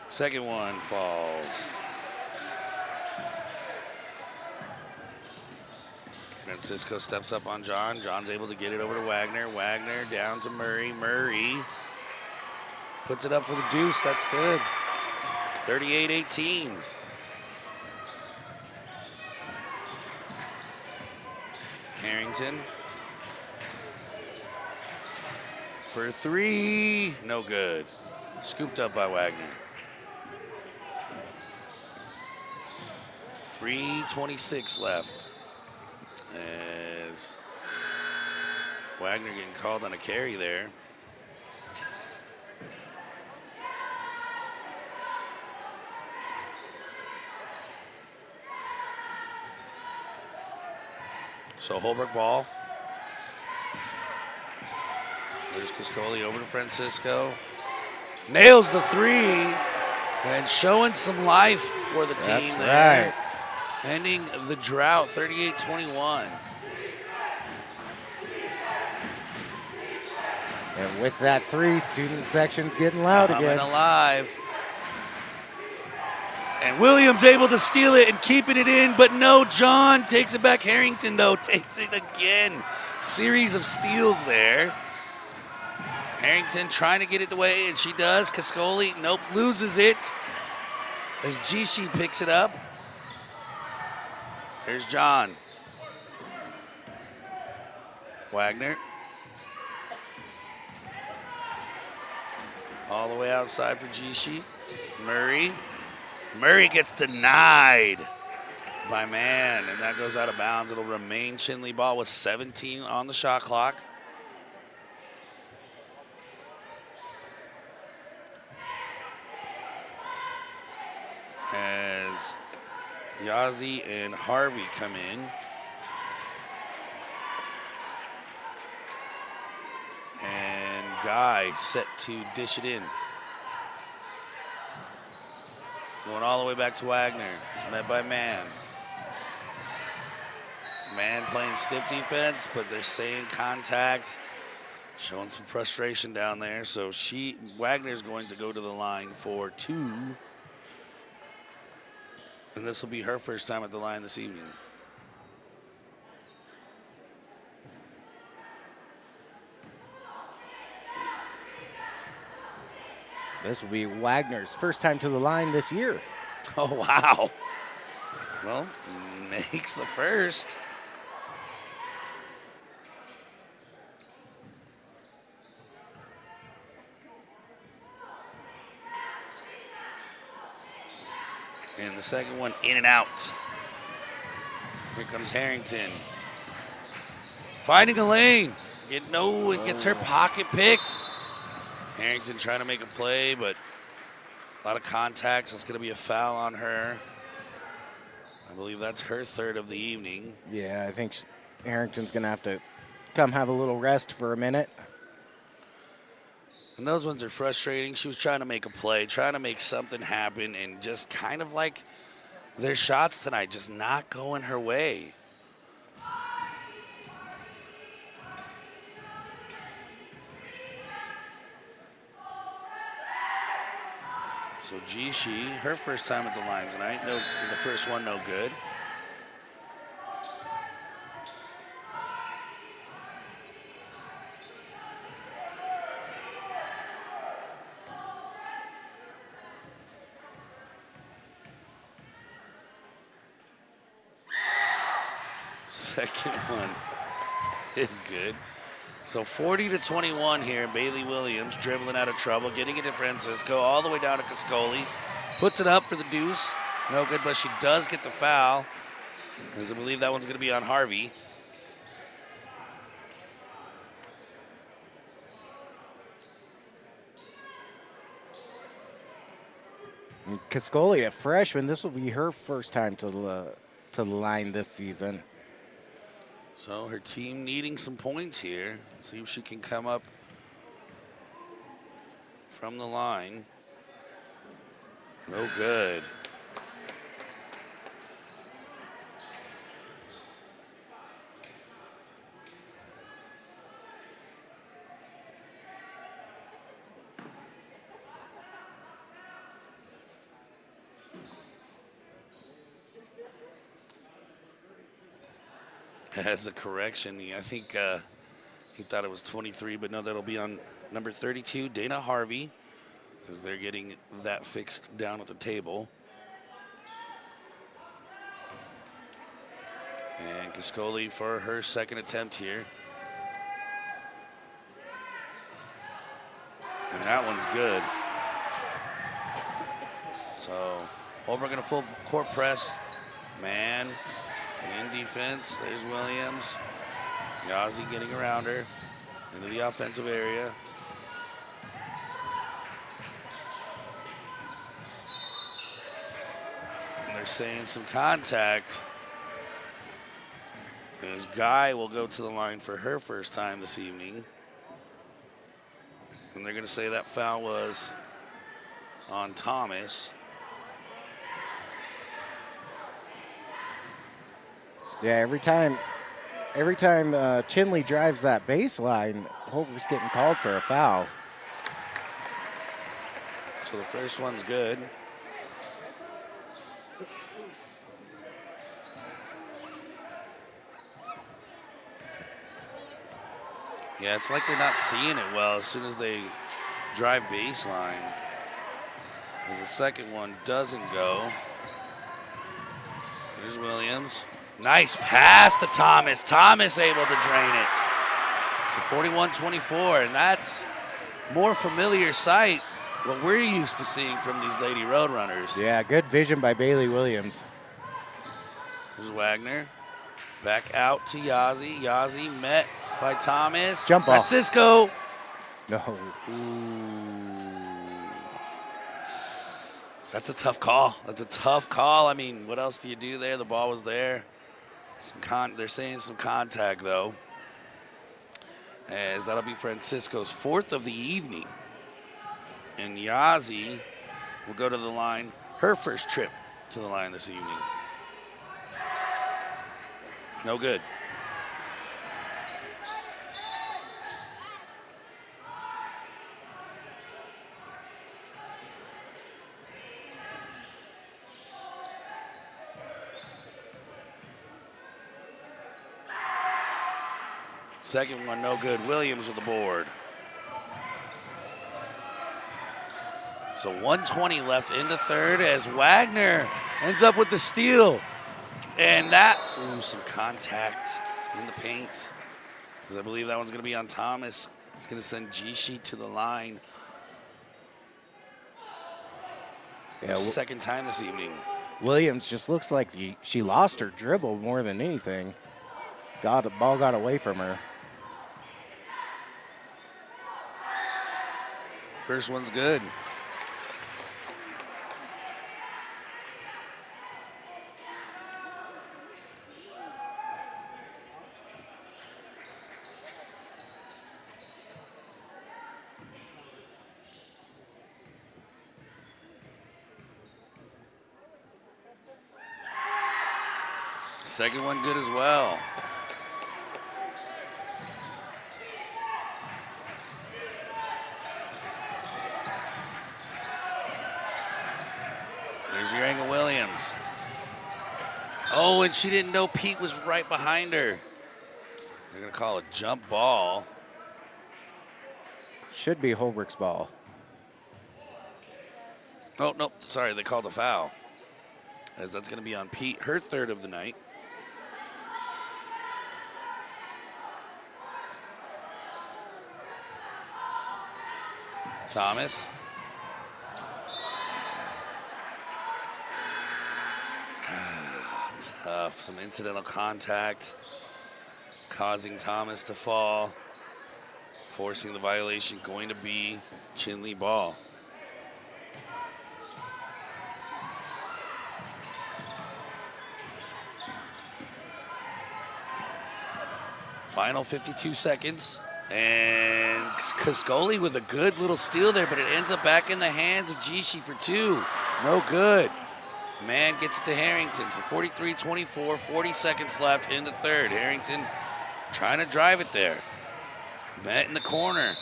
Second one falls. Francisco steps up on John. John's able to get it over to Wagner. Wagner down to Murray. Murray puts it up for the deuce. That's good. 38-18. Harrington for three. No good. Scooped up by Wagner. 3:26 left. As Wagner getting called on a carry there. So Holbrook ball. There's Cascoli over to Francisco. Nails the three and showing some life for the team there. Right. Ending the drought, 38-21. And with that three, student section's getting loud Coming again. alive. And Williams able to steal it and keeping it in, but no, John takes it back. Harrington, though, takes it again. Series of steals there. Harrington trying to get it away, and she does. Cascoli, nope, loses it. As Gishi picks it up. There's John. Wagner. All the way outside for Gishi. Murray. Murray gets denied by man, and that goes out of bounds. It'll remain Chinle ball with 17 on the shot clock. As Yazzie and Harvey come in. And Guy set to dish it in. Going all the way back to Wagner. He's met by man. Man playing stiff defense, but they're saying contact. Showing some frustration down there. So Wagner's going to go to the line for 2. And this will be her first time at the line this evening. This will be Wagner's first time to the line this year. Oh, wow. Well, makes the first. And the second one in and out. Here comes Harrington. Finding a lane. It gets her pocket picked. Harrington trying to make a play, but a lot of contact, so it's going to be a foul on her. I believe that's her 3rd of the evening. Yeah, I think Harrington's going to have to come have a little rest for a minute. And those ones are frustrating. She was trying to make a play, trying to make something happen, and just kind of like their shots tonight, just not going her way. So Jishi, her first time at the line tonight. No, the first one, no good. Second one is good. So 40-21 here. Bailey Williams dribbling out of trouble, getting it to Francisco, all the way down to Cascoli. Puts it up for the deuce. No good, but she does get the foul. As I believe that one's going to be on Harvey. Cascoli, a freshman, this will be her first time to the line this season. So her team needing some points here. See if she can come up from the line. No good. As a correction, I think he thought it was 23, but no, that'll be on number 32, Dana Harvey, as they're getting that fixed down at the table. And Cascoli for her second attempt here. And that one's good. So Holbrook in a full court press. Man. In defense, there's Williams. Yazzie getting around her into the offensive area. And they're saying some contact. As Guy will go to the line for her first time this evening. And they're going to say that foul was on Thomas. Yeah, every time Chinle drives that baseline, Holbrook's getting called for a foul. So the first one's good. Yeah, it's like they're not seeing it well as soon as they drive baseline. The second one doesn't go. Here's Williams. Nice pass to Thomas. Thomas able to drain it. So 41-24, and that's more familiar sight, what we're used to seeing from these Lady Roadrunners. Yeah, good vision by Bailey Williams. Here's Wagner. Back out to Yazzie. Yazzie met by Thomas. Jump ball. Francisco. No. That's a tough call. That's a tough call. I mean, what else do you do there? The ball was there. They're saying some contact, though. As that'll be Francisco's fourth of the evening. And Yazzie will go to the line, her first trip to the line this evening. No good. Second one, no good. Williams with the board. So 1:20 left in the third as Wagner ends up with the steal. And that, some contact in the paint. Because I believe that one's going to be on Thomas. It's going to send G-Sheet to the line. Yeah, second time this evening. Williams just looks like she lost her dribble more than anything. The ball got away from her. First one's good. Second one good as well. There's your angle, Williams. Oh, and she didn't know Pete was right behind her. They're going to call a jump ball. Should be Holbrook's ball. Oh, no, sorry, they called a foul. As that's going to be on Pete, her third of the night. Thomas. Tough. Some incidental contact causing Thomas to fall, forcing the violation going to be Chinle ball. Final 52 seconds. And Cascoli with a good little steal there, but it ends up back in the hands of G-Sheet for two. No good. Man gets it to Harrington. So 43-24, 40 seconds left in the third. Harrington trying to drive it there. Met in the corner.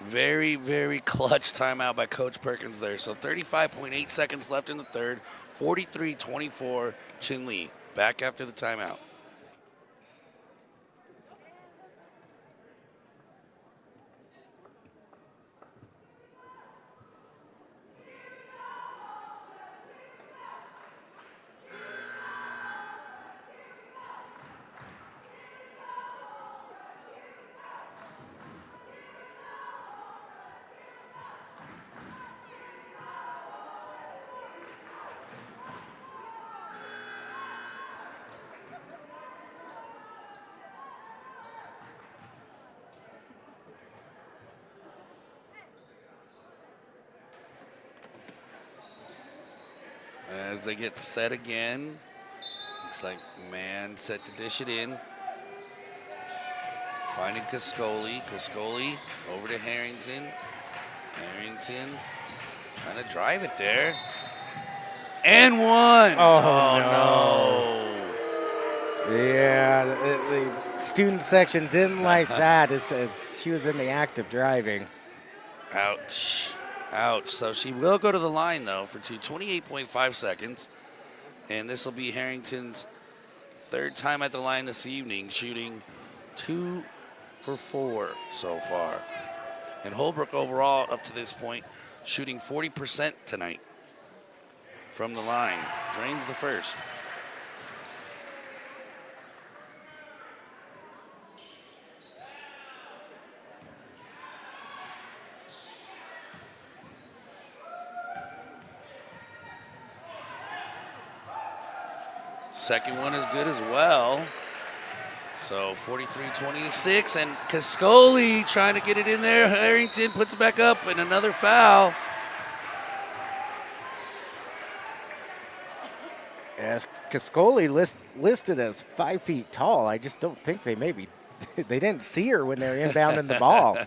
Very, very clutch timeout by Coach Perkins there. So 35.8 seconds left in the third. 43-24, Chinle back after the timeout. As they get set again, looks like Man set to dish it in. Finding Cascoli. Cascoli over to Harrington. Harrington trying to drive it there. And one. Oh, no. Yeah, the student section didn't like that as she was in the act of driving. Ouch. Ouch. So she will go to the line, though, for 28.5 seconds. And this will be Harrington's third time at the line this evening, shooting 2 for 4 so far. And Holbrook overall, up to this point, shooting 40% tonight from the line. Drains the first. Second one is good as well. So 43-26, and Cascoli trying to get it in there. Harrington puts it back up, and another foul. As Cascoli listed as 5 feet tall, I just don't think they they didn't see her when they're inbounding the ball.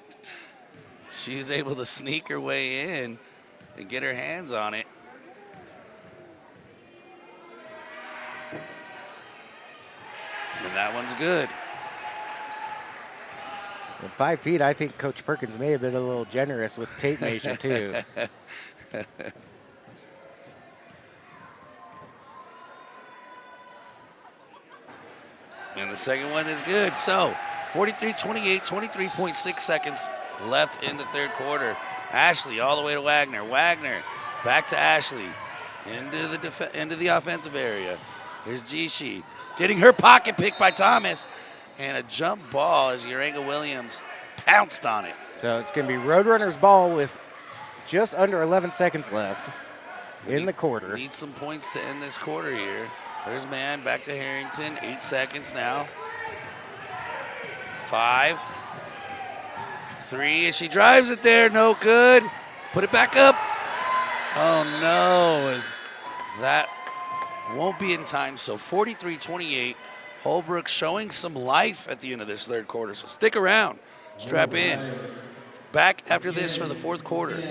She was able to sneak her way in and get her hands on it. that one's good. At 5 feet, I think Coach Perkins may have been a little generous with tape measure, too. And the second one is good. So 43-28, 23.6 seconds left in the third quarter. Ashley all the way to Wagner. Wagner back to Ashley into the offensive area. Here's Jishi getting her pocket picked by Thomas. And a jump ball as Uranga Williams pounced on it. So it's going to be Roadrunners ball with just under 11 seconds left in the quarter. Need some points to end this quarter here. There's man back to Harrington. 8 seconds now. 5, 3, and she drives it there. No good. Put it back up. Oh no, as that won't be in time. So 43-28. Holbrook showing some life at the end of this third quarter. So stick around. Strap in. Back after this for the fourth quarter.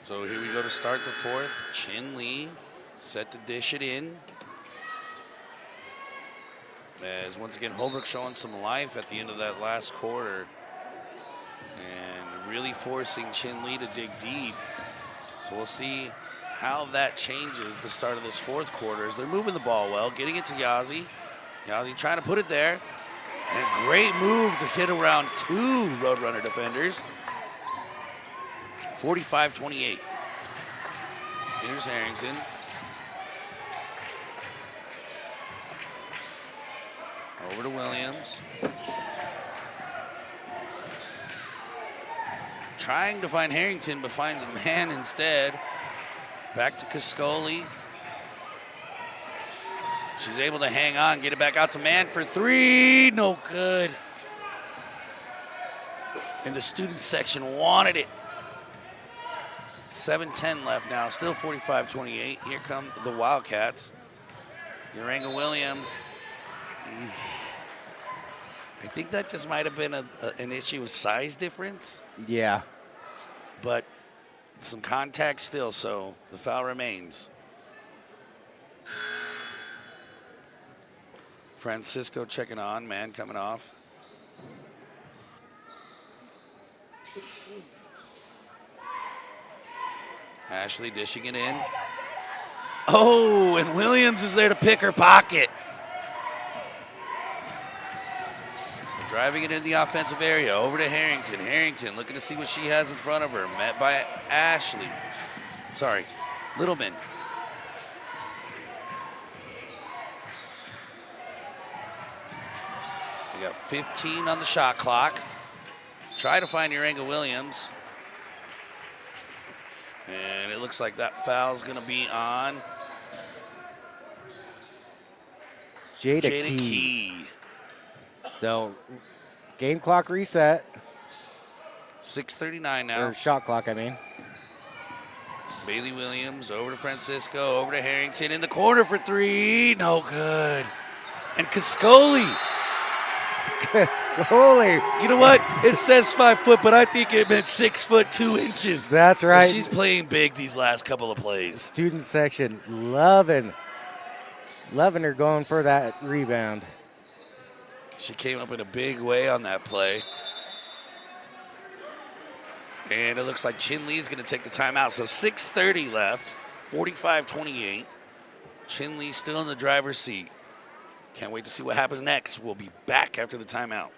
So here we go to start the fourth. Chinle set to dish it in. As once again, Holbrook showing some life at the end of that last quarter. And really forcing Chinle to dig deep. So we'll see how that changes the start of this fourth quarter as they're moving the ball well, getting it to Yazi. Yazi trying to put it there. And great move to get around 2 Roadrunner defenders. 45-28. Here's Harrington. Over to Williams. Trying to find Harrington, but finds a man instead. Back to Cascoli. She's able to hang on, get it back out to man for 3. No good. And the student section wanted it. 7:10 left now, still 45-28. Here come the Wildcats. Uranga Williams. I think that just might have been an issue of size difference. Yeah. But some contact still, so the foul remains. Francisco checking on, man coming off. Ashley dishing it in. Oh, and Williams is there to pick her pocket. So driving it in the offensive area, over to Harrington. Harrington looking to see what she has in front of her. Met by Ashley. Sorry, Littleman. We got 15 on the shot clock. Try to find Uranga Williams. And it looks like that foul's going to be on Jada Key. So, game clock reset. 6:39 now. Or shot clock, I mean. Bailey Williams over to Francisco, over to Harrington in the corner for 3. No good. And Cascoli Cascoli. You know what? It says 5 foot, but I think it meant 6 foot 2 inches. That's right. She's playing big these last couple of plays. Student section loving her going for that rebound. She came up in a big way on that play. And it looks like Chinle is going to take the timeout. So 6:30 left, 45-28. Chinle still in the driver's seat. Can't wait to see what happens next. We'll be back after the timeout.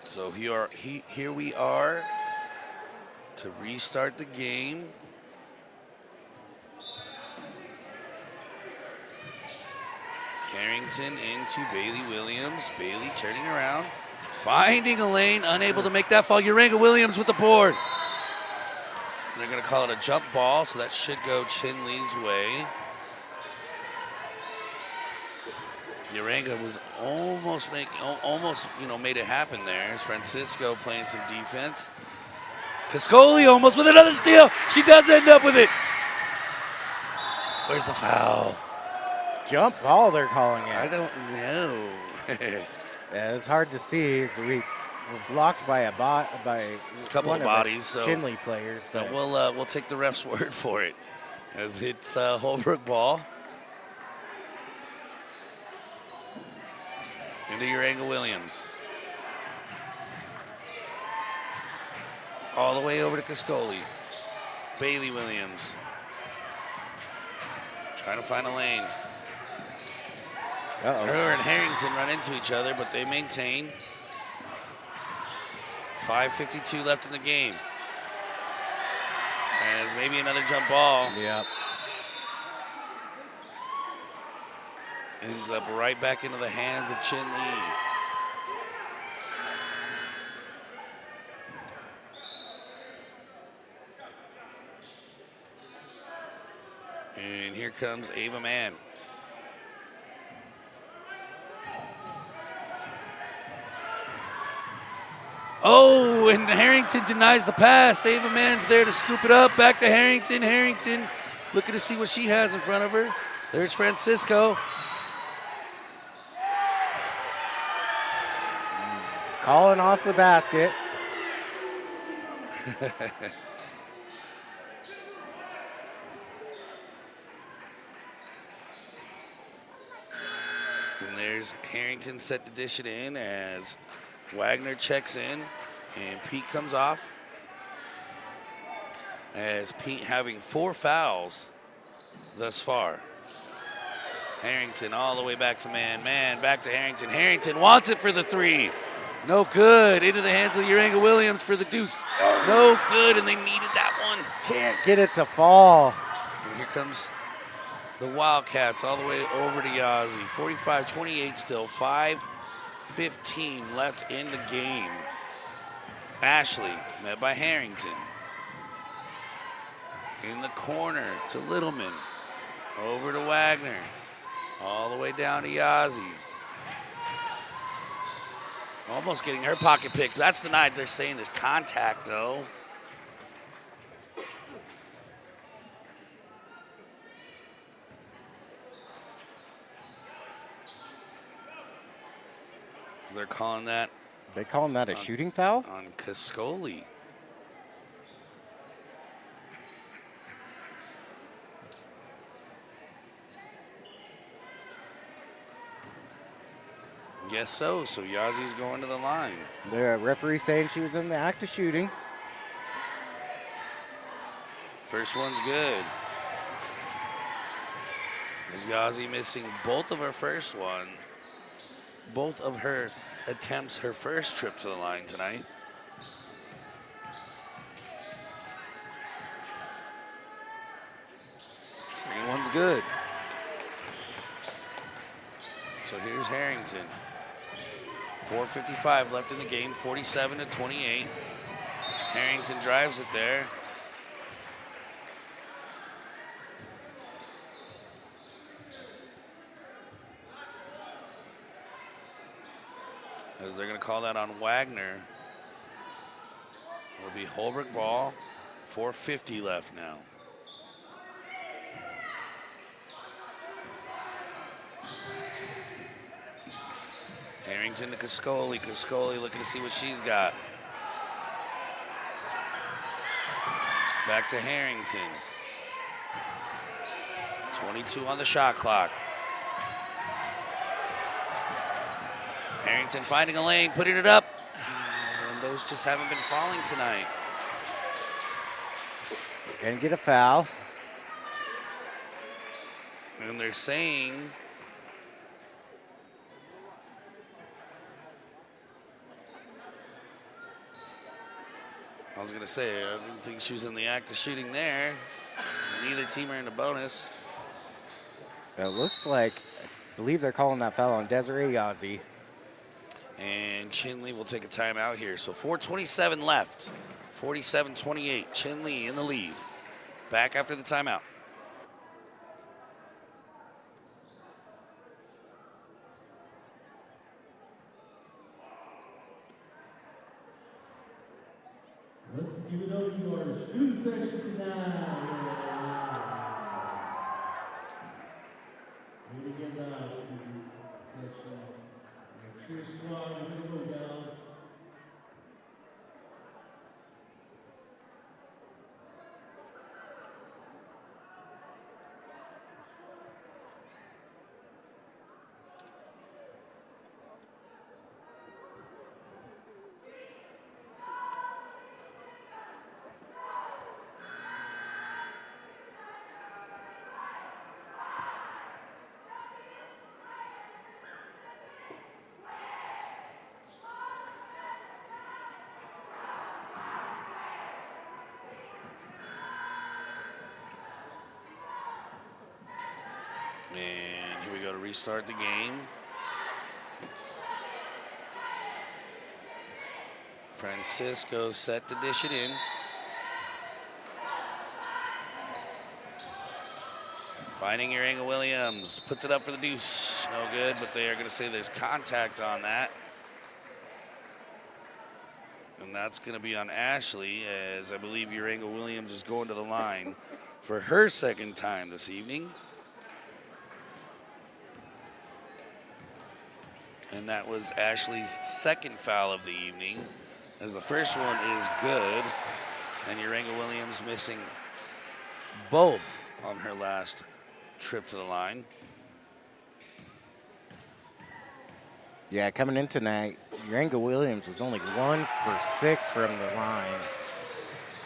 So here we are to restart the game. Harrington into Bailey Williams. Bailey turning around, finding a lane, unable to make that fall. Uranga Williams with the board. They're going to call it a jump ball, so that should go Chinle's way. Uranga was almost made it happen there. It's Francisco playing some defense. Cascoli almost with another steal. She does end up with it. Where's the foul? Jump ball, they're calling it. I don't know. Yeah, it's hard to see. We're blocked by a Couple one of bodies. So Chinle players. But we'll take the ref's word for it, as it's Holbrook ball. Into Uranga Williams. All the way over to Cascoli. Bailey Williams. Trying to find a lane. Uh-oh. Her and Harrington run into each other, but they maintain. 5:52 left in the game. As maybe another jump ball. Yep. Ends up right back into the hands of Chinle. And here comes Ava Mann. Oh, and Harrington denies the pass. Ava Mann's there to scoop it up. Back to Harrington. Harrington looking to see what she has in front of her. There's Francisco. Calling off the basket. And there's Harrington set to dish it in as Wagner checks in and Pete comes off. As Pete having 4 fouls thus far. Harrington all the way back to Mann. Mann back to Harrington. Harrington wants it for the 3. No good. Into the hands of Uranga Williams for the deuce. No good, and they needed that one. Can't get it to fall. And here comes the Wildcats all the way over to Yazzie. 45-28 still. 5:15 left in the game. Ashley met by Harrington. In the corner to Littleman. Over to Wagner. All the way down to Yazzie. Almost getting her pocket picked. That's the night they're saying there's contact, though. They're calling that. They calling that a shooting foul? On Cascoli. Guess so. So Yazzie's going to the line. The referee saying she was in the act of shooting. First one's good. Is Yazzie missing both of her attempts her first trip to the line tonight. Second one's good. So here's Harrington. 4:55 left in the game, 47-28. Harrington drives it there. As they're going to call that on Wagner. It'll be Holbrook ball. 4:50 left now. Harrington to Cascoli. Cascoli looking to see what she's got. Back to Harrington. 22 on the shot clock. Harrington finding a lane, putting it up. And those just haven't been falling tonight. Gonna get a foul. And they're saying I was gonna say, I didn't think she was in the act of shooting there. Neither team are in a bonus. It looks like, I believe they're calling that foul on Desiree Yazzie. And Chinle will take a timeout here. So 4:27 left, 47-28. Chinle in the lead. Back after the timeout. Let's give it up to our student section tonight. Way to get that, student section. Our cheer squad, way to go, gals. And here we go to restart the game. Francisco set to dish it in. Finding Uranga Williams, puts it up for the deuce. No good, but they are going to say there's contact on that. And that's going to be on Ashley, as I believe Uranga Williams is going to the line for her second time this evening. And that was Ashley's second foul of the evening, as the first one is good. And Uranga Williams missing both on her last trip to the line. Yeah, coming in tonight, Uranga Williams was only 1 for 6 from the line.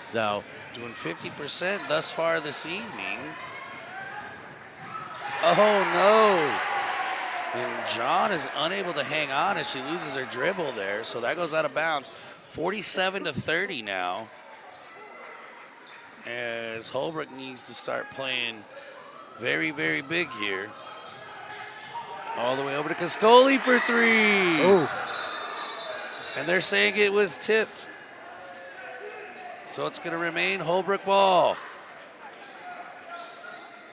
So Doing 50% thus far this evening. Oh no! And John is unable to hang on as she loses her dribble there, so that goes out of bounds. 47-30 now, as Holbrook needs to start playing very, very big here. All the way over to Cascoli for 3. oh, And they're saying it was tipped. So it's going to remain Holbrook ball.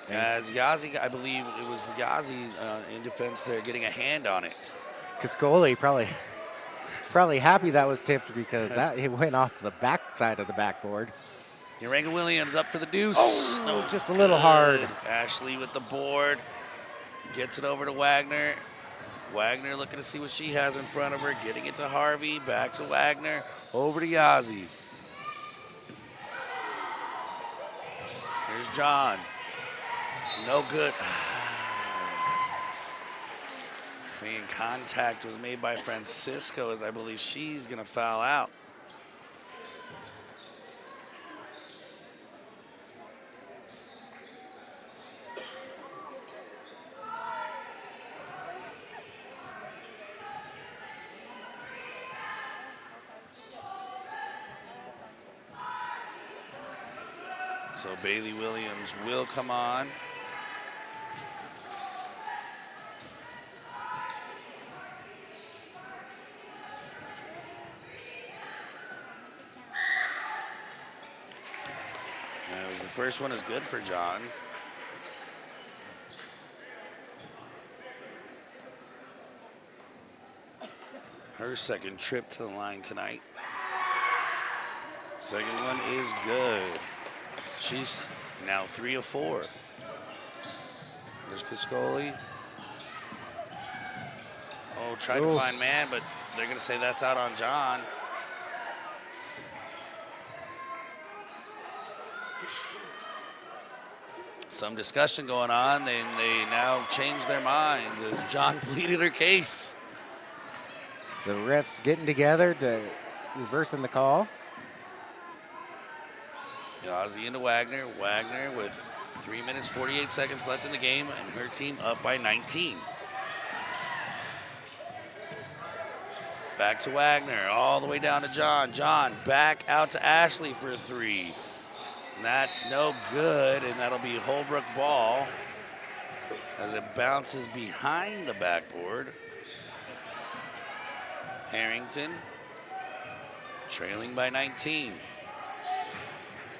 As Yazzie, I believe it was Yazzie in defense there getting a hand on it. Cascoli probably happy that was tipped because it went off the back side of the backboard. Uranga Williams up for the deuce. Oh, just a little hard. Ashley with the board. Gets it over to Wagner. Wagner looking to see what she has in front of her. Getting it to Harvey. Back to Wagner. Over to Yazzie. Here's John. No good. Saying contact was made by Francisco, as I believe she's going to foul out. So Bailey Williams will come on. The first one is good for John. Her second trip to the line tonight. Second one is good. She's now 3 of 4. There's Cascoli. Oh, tried to find man, but they're going to say that's out on John. Some discussion going on, and they now changed their minds as John pleaded her case. The refs getting together to reversing the call. Ozzy into Wagner. Wagner with 3 minutes, 48 seconds left in the game, and her team up by 19. Back to Wagner, all the way down to John. John back out to Ashley for a 3. That's no good, and that'll be Holbrook ball as it bounces behind the backboard. Harrington trailing by 19.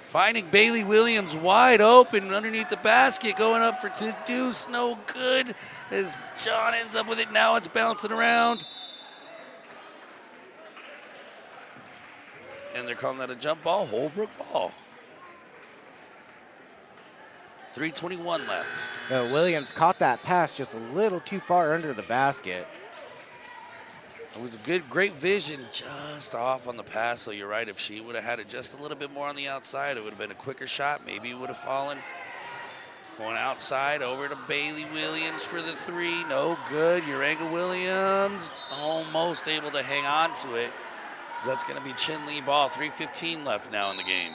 Finding Bailey Williams wide open underneath the basket, going up for the deuce, no good as John ends up with it. Now it's bouncing around. And they're calling that a jump ball, Holbrook ball. 3:21 left. Williams caught that pass just a little too far under the basket. It was a great vision, just off on the pass. So you're right, if she would have had it just a little bit more on the outside, it would have been a quicker shot. Maybe it would have fallen. Going outside over to Bailey Williams for the 3. No good. Uranga Williams almost able to hang on to it. So that's going to be Chinle ball. 3:15 left now in the game.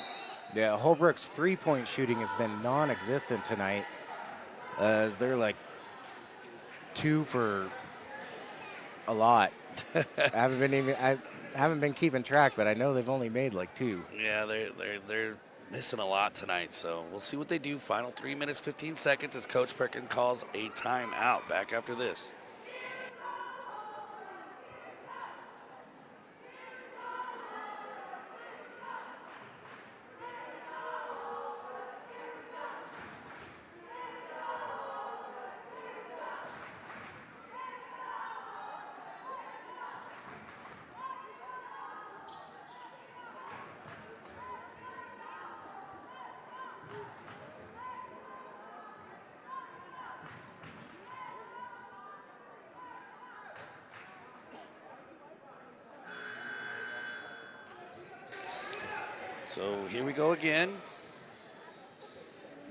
Yeah, Holbrook's three-point shooting has been non-existent tonight, as they're like 2 for a lot. I haven't been keeping track, but I know they've only made like 2. Yeah, they're missing a lot tonight. So we'll see what they do. Final 3 minutes, 15 seconds as Coach Perkin calls a timeout. Back after this. So here we go again.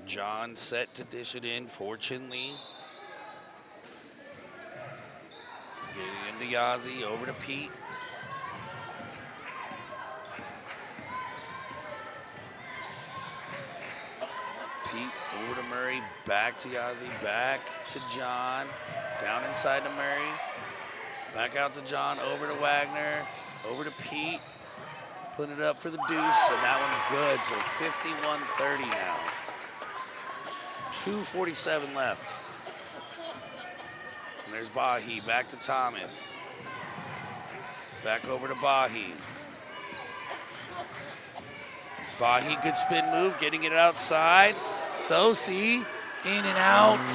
John set to dish it in for Chinle. Getting into Yazzie, over to Pete. Pete over to Murray, back to Yazzie, back to John. Down inside to Murray. Back out to John, over to Wagner, over to Pete. Putting it up for the deuce, and that one's good. So 51-30 now. 2:47 left. And there's Bahi, back to Thomas. Back over to Bahi. Bahi, good spin move, getting it outside. Sosi, in and out.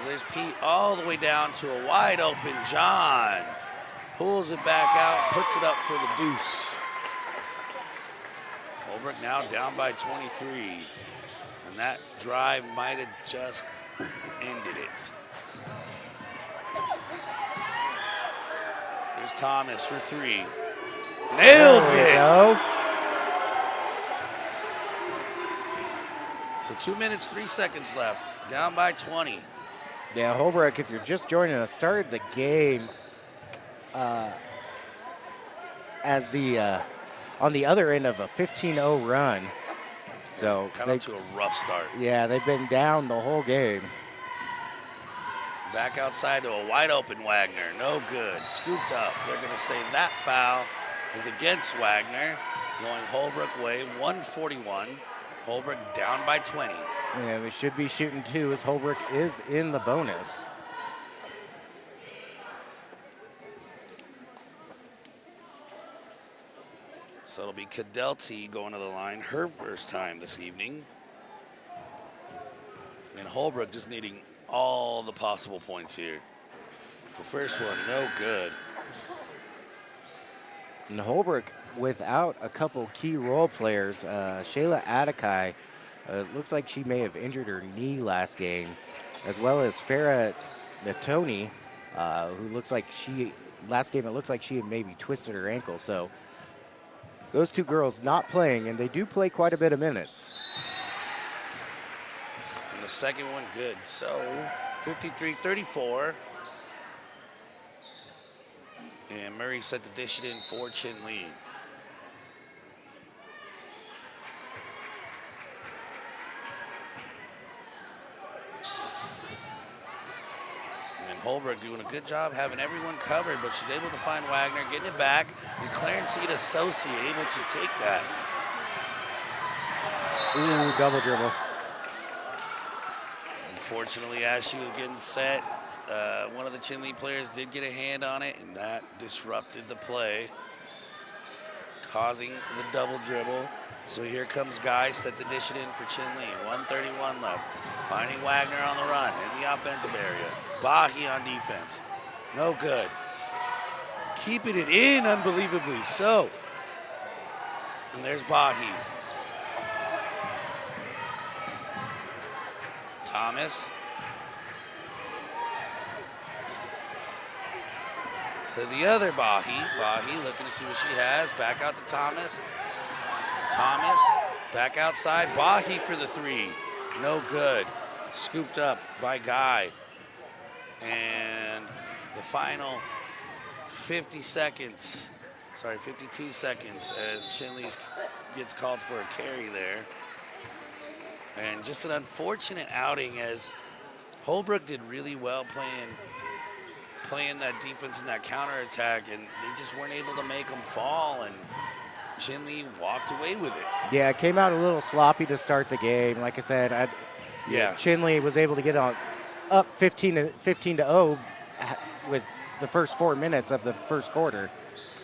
There's Pete all the way down to a wide open John. Pulls it back out, puts it up for the deuce. Holbrook now down by 23. And that drive might have just ended it. There's Thomas for 3. Nails it! Go. So 2 minutes, 3 seconds left. Down by 20. Yeah, Holbrook, if you're just joining us, started the game as the on the other end of a 15-0 run. So Got up to a rough start. Yeah, they've been down the whole game. Back outside to a wide open Wagner. No good. Scooped up. They're going to say that foul is against Wagner. going Holbrook way, 141. Holbrook down by 20. Yeah, we should be shooting 2 as Holbrook is in the bonus. So it'll be Cadelty going to the line, her first time this evening. And Holbrook just needing all the possible points here. The first one, no good. And Holbrook, without a couple key role players, Shayla Atakai, looks like she may have injured her knee last game, as well as Farah Natoni, who looks like last game it looked like she had maybe twisted her ankle. So those 2 girls not playing, and they do play quite a bit of minutes. And the second one, good. So 53-34. And Murray set to dish it in for Chinle. And Holbrook doing a good job having everyone covered, but she's able to find Wagner, getting it back, and Clarence Associate able to take that. Ooh, double dribble. Unfortunately, as she was getting set, one of the Chinle players did get a hand on it, and that disrupted the play, causing the double dribble. So here comes Guy, set to dish it in for Chinle. 1:31 left. Finding Wagner on the run in the offensive area. Bahi on defense. No good. Keeping it in unbelievably so. And there's Bahi. Thomas. To the other Bahi. Bahi looking to see what she has. Back out to Thomas. Thomas back outside. Bahi for the 3. No good. Scooped up by Guy. And the final 52 seconds as Chinle gets called for a carry there. And just an unfortunate outing as Holbrook did really well playing that defense and that counterattack, and they just weren't able to make them fall, and Chinle walked away with it. Yeah, it came out a little sloppy to start the game. Like I said, Chinle was able to get up 15-0 with the first 4 minutes of the first quarter.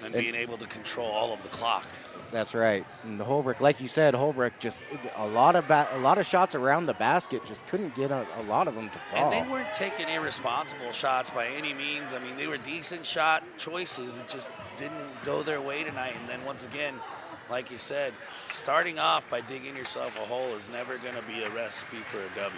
And being able to control all of the clock. That's right. And the Holbrook, like you said, Holbrook just a lot of shots around the basket, just couldn't get a lot of them to fall. And they weren't taking irresponsible shots by any means. I mean, they were decent shot choices. It just didn't go their way tonight. And then once again, like you said, starting off by digging yourself a hole is never going to be a recipe for a W.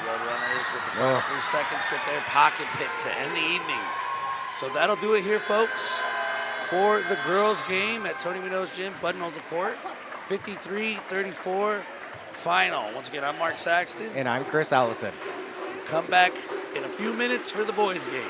Roadrunners with the final 3 seconds get their pocket pick to end the evening. So that'll do it here, folks, for the girls' game at Tony Munoz Gym, Buttonholes Court. 53-34 final. Once again, I'm Mark Saxton. And I'm Chris Allison. Come back in a few minutes for the boys' game.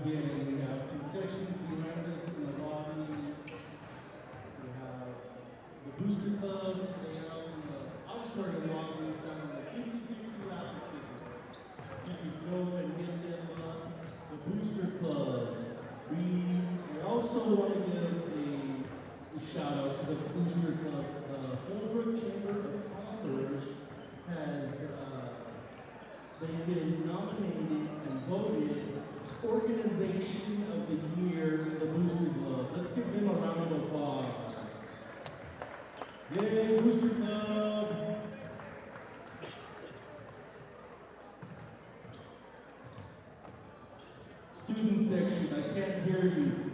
again, we have concessions behind us in the lobby. We have the booster clubs, they are out in the auditorium lobby, down in the 50-50 laboratories. You can go and get them the booster club. I also want to give a shout out to the booster club. Holbrook Chamber of Commerce has they've been nominated and voted Organization of the Year, the Booster Club. Let's give them a round of applause. Yay, Booster Club! Student section, I can't hear you.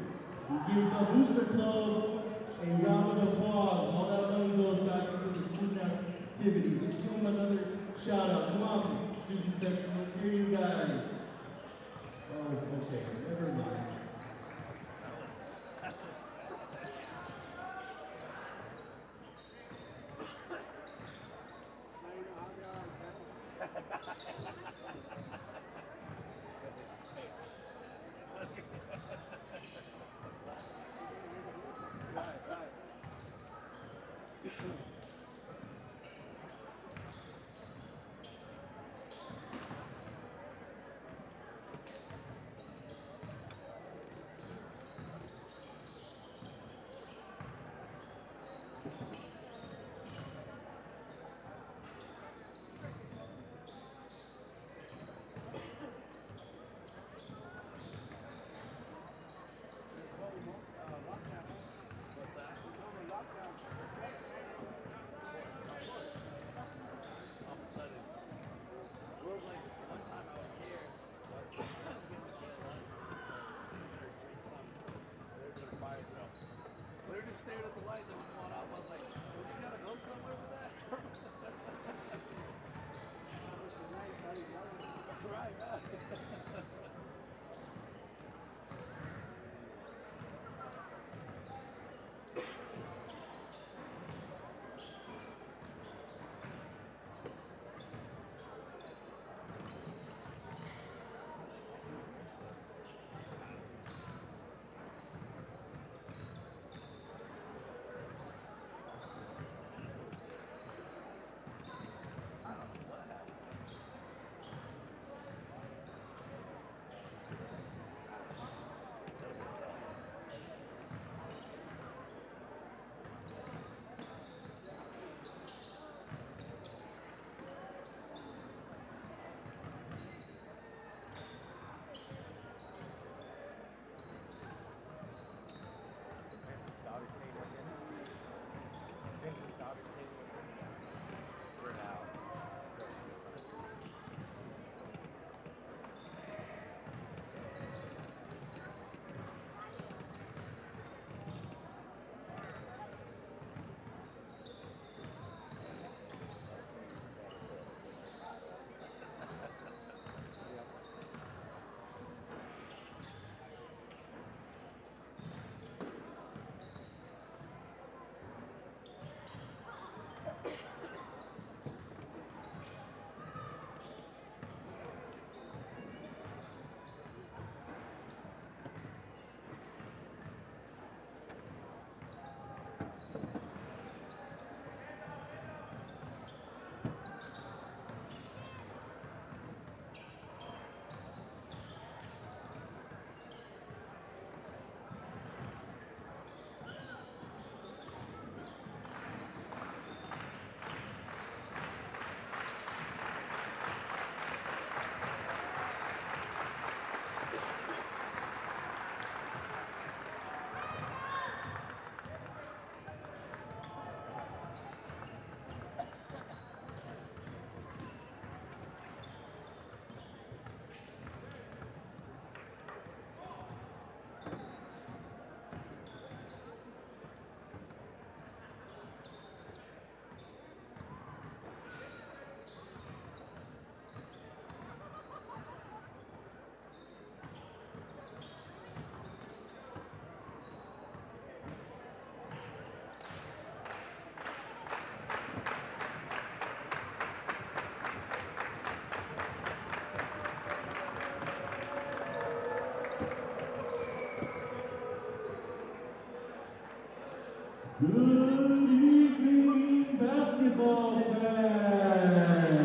We give the Booster Club a round of applause. All that money goes back into the student activities. Let's give them another shout out. Come on, student section, let's hear you guys. Oh, okay, never mind. Good evening, basketball fans.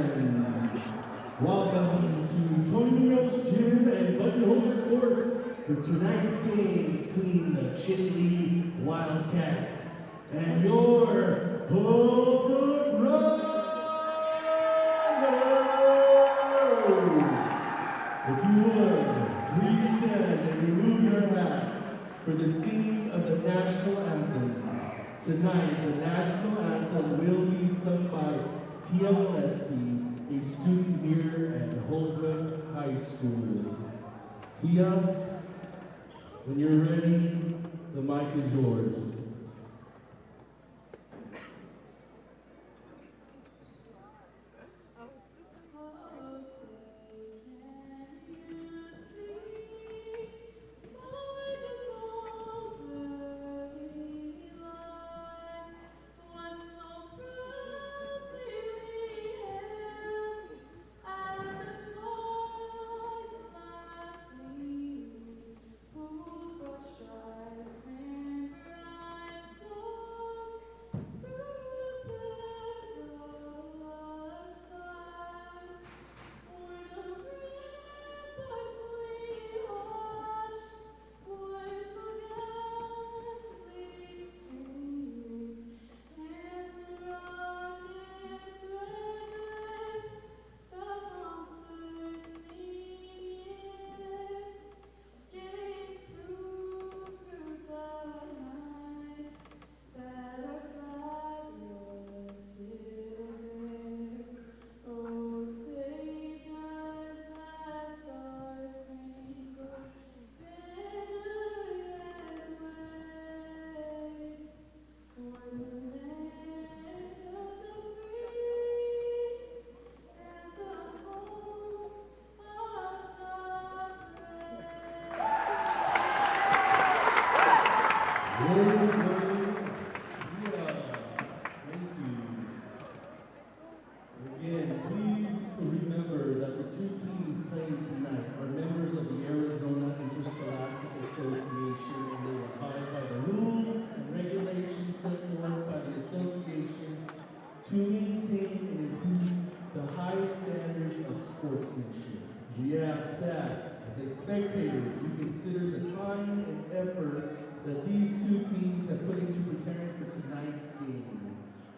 Welcome to Tony Munoz Gym and Buttonholzer Court for tonight's game between the Chinle Wildcats and your Holbrook Rovers. If you would, please stand and remove your hats for the singing of the national anthem. Tonight, the national anthem will be sung by Tia Gillespie, a student here at Holbrook High School. Tia, when you're ready, the mic is yours.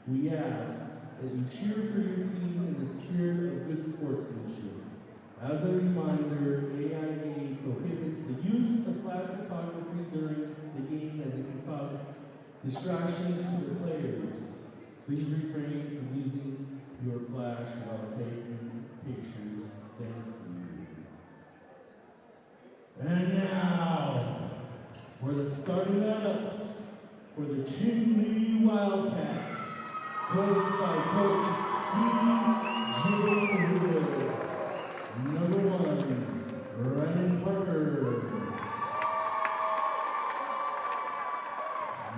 We ask that you cheer for your team in the spirit of good sportsmanship. As a reminder, AIA prohibits the use of flash photography during the game as it can cause distractions to the players. Please refrain from using your flash while taking pictures. Thank you. And now, for the starting lineups for the Chinle Wildcats. Coached by Coach C.J. Lewis. Number 1, Brandon Parker.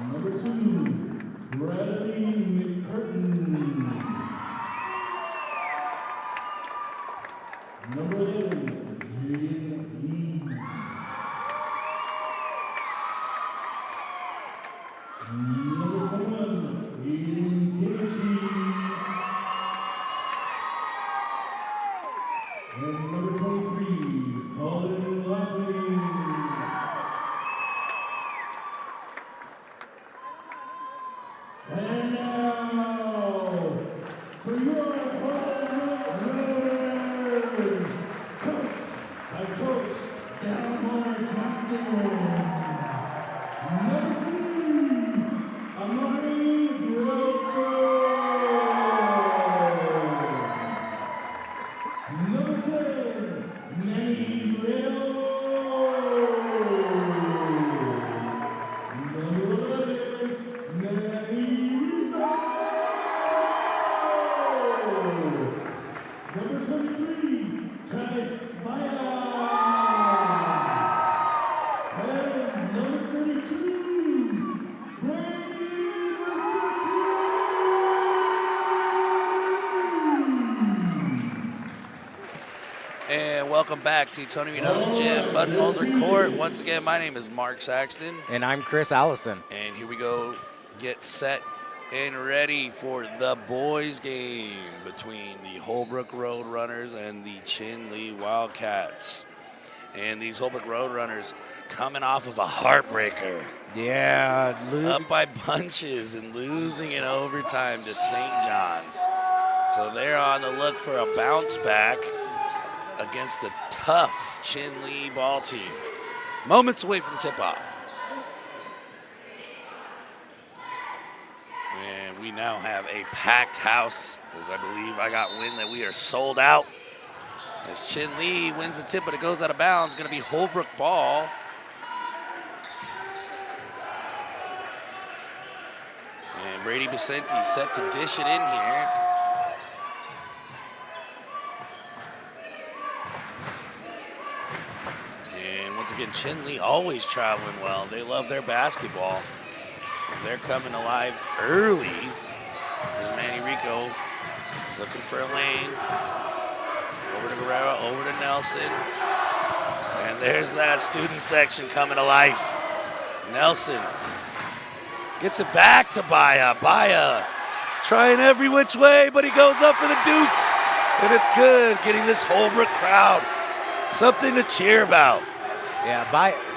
Number 2, Bradley McCurtain. Number 11, Jaden Lee. Number 21, Aiden Kenichi. And number 23, Colin Laughlin. And now, for your Holbrook Rovers, coached by Coach Delmar Johnson. Number 3, Amari Grosso. Number 10, Manny Guerrero. Number 11, Manny Rivera. Number 23, Travis Maya. And number 32, Brady Varsity. And welcome back to Tony Munoz Gym, Buttonholzer Court. Once again, my name is Mark Saxton. And I'm Chris Allison. And here we go. get set and ready for the boys game between the Holbrook Roadrunners and the Chinle Wildcats. And these Holbrook Roadrunners coming off of a heartbreaker. Yeah. Up by bunches and losing in overtime to St. John's. So they're on the look for a bounce back against a tough Chinle ball team. Moments away from tip-off. And we now have a packed house, as I believe I got wind that we are sold out. As Chinle wins the tip, but it goes out of bounds. Going to be Holbrook ball. And Brady Vicente set to dish it in here. And once again, Chinle always traveling well. They love their basketball. They're coming alive early. There's Manny Rico looking for a lane. Over to Guerrero, over to Nelson. And there's that student section coming to life. Nelson gets it back to Baya. Baya trying every which way, but he goes up for the deuce. And it's good, getting this Holbrook crowd something to cheer about. Yeah,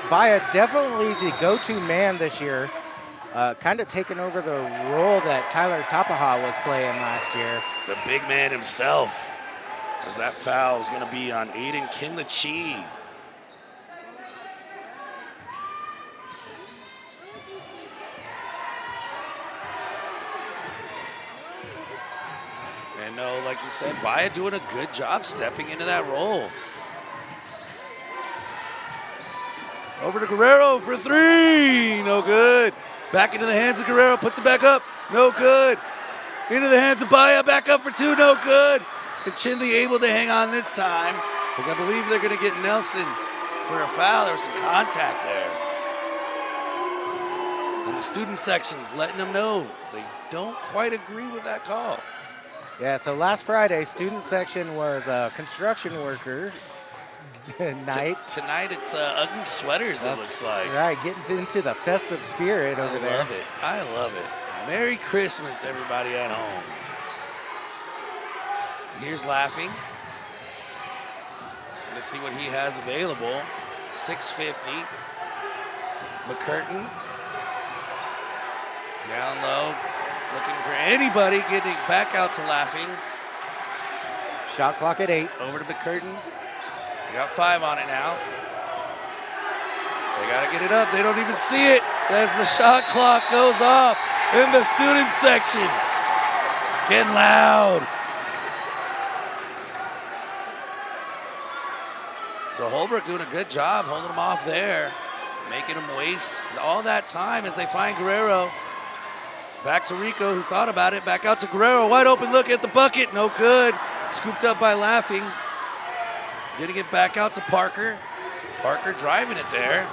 Baya definitely the go-to man this year. Kind of taking over the role that Tyler Tapaha was playing last year. The big man himself. As that foul is going to be on Aiden Kinlachi. And no, like you said, Baya doing a good job stepping into that role. Over to Guerrero for three, no good. Back into the hands of Guerrero, puts it back up, no good. Into the hands of Baya, back up for two, no good. And Chinle able to hang on this time, because I believe they're going to get Nelson for a foul. There was some contact there. And the student section's letting them know they don't quite agree with that call. Yeah, so last Friday, student section was a construction worker night. Tonight it's ugly sweaters, it looks like. Right, getting into the festive spirit over there. I love it. I love it. Merry Christmas to everybody at home. Here's Laughing. Let's see what he has available. 650. McCurtain. Down low. Looking for anybody, getting back out to Laughing. Shot clock at 8. Over to McCurtain. They got 5 on it now. They got to get it up. They don't even see it as the shot clock goes off in the student section. Getting loud. So Holbrook doing a good job holding them off there, making them waste all that time as they find Guerrero. Back to Rico, who thought about it. Back out to Guerrero, wide open look at the bucket, no good. Scooped up by Laughing. Getting it back out to Parker. Parker driving it there.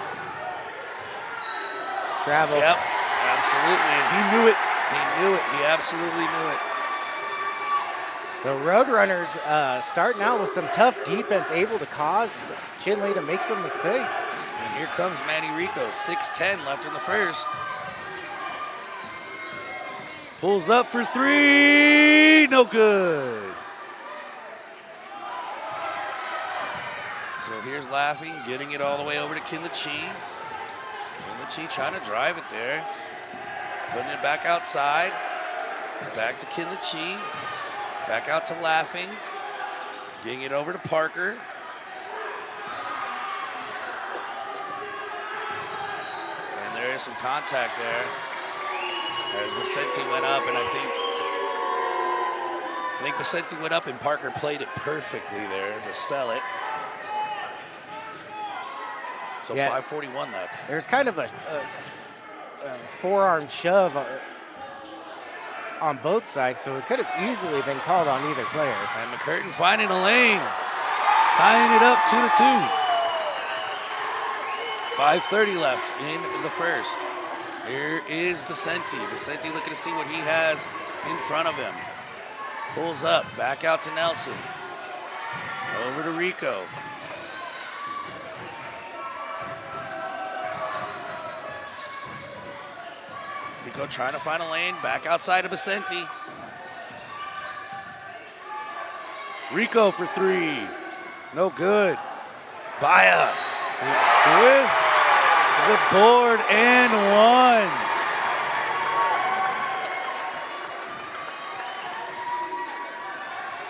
Travel. Yep, absolutely, and he knew it. He knew it, he absolutely knew it. The Roadrunners starting out with some tough defense, able to cause Chinle to make some mistakes. And here comes Manny Rico, 6:10 left in the first. Pulls up for three, no good. So here's Laughing, getting it all the way over to Kinlachi. Kinlachi trying to drive it there. Putting it back outside. Back to Kinlachi. Back out to Laughing. Getting it over to Parker. And there is some contact there. As Vicente went up, and I think Vicente went up and Parker played it perfectly there to sell it. So Yeah. 5:41 left. There's kind of a forearm shove on both sides, so it could have easily been called on either player. And McCurtain finding a lane, tying it up 2-2. 5:30 left in the first. Here is Vicente. Vicente looking to see what he has in front of him. Pulls up, back out to Nelson. Over to Rico. Rico Rico trying to find a lane, back outside of Vicente. Rico for three, no good. Baya with the board and one.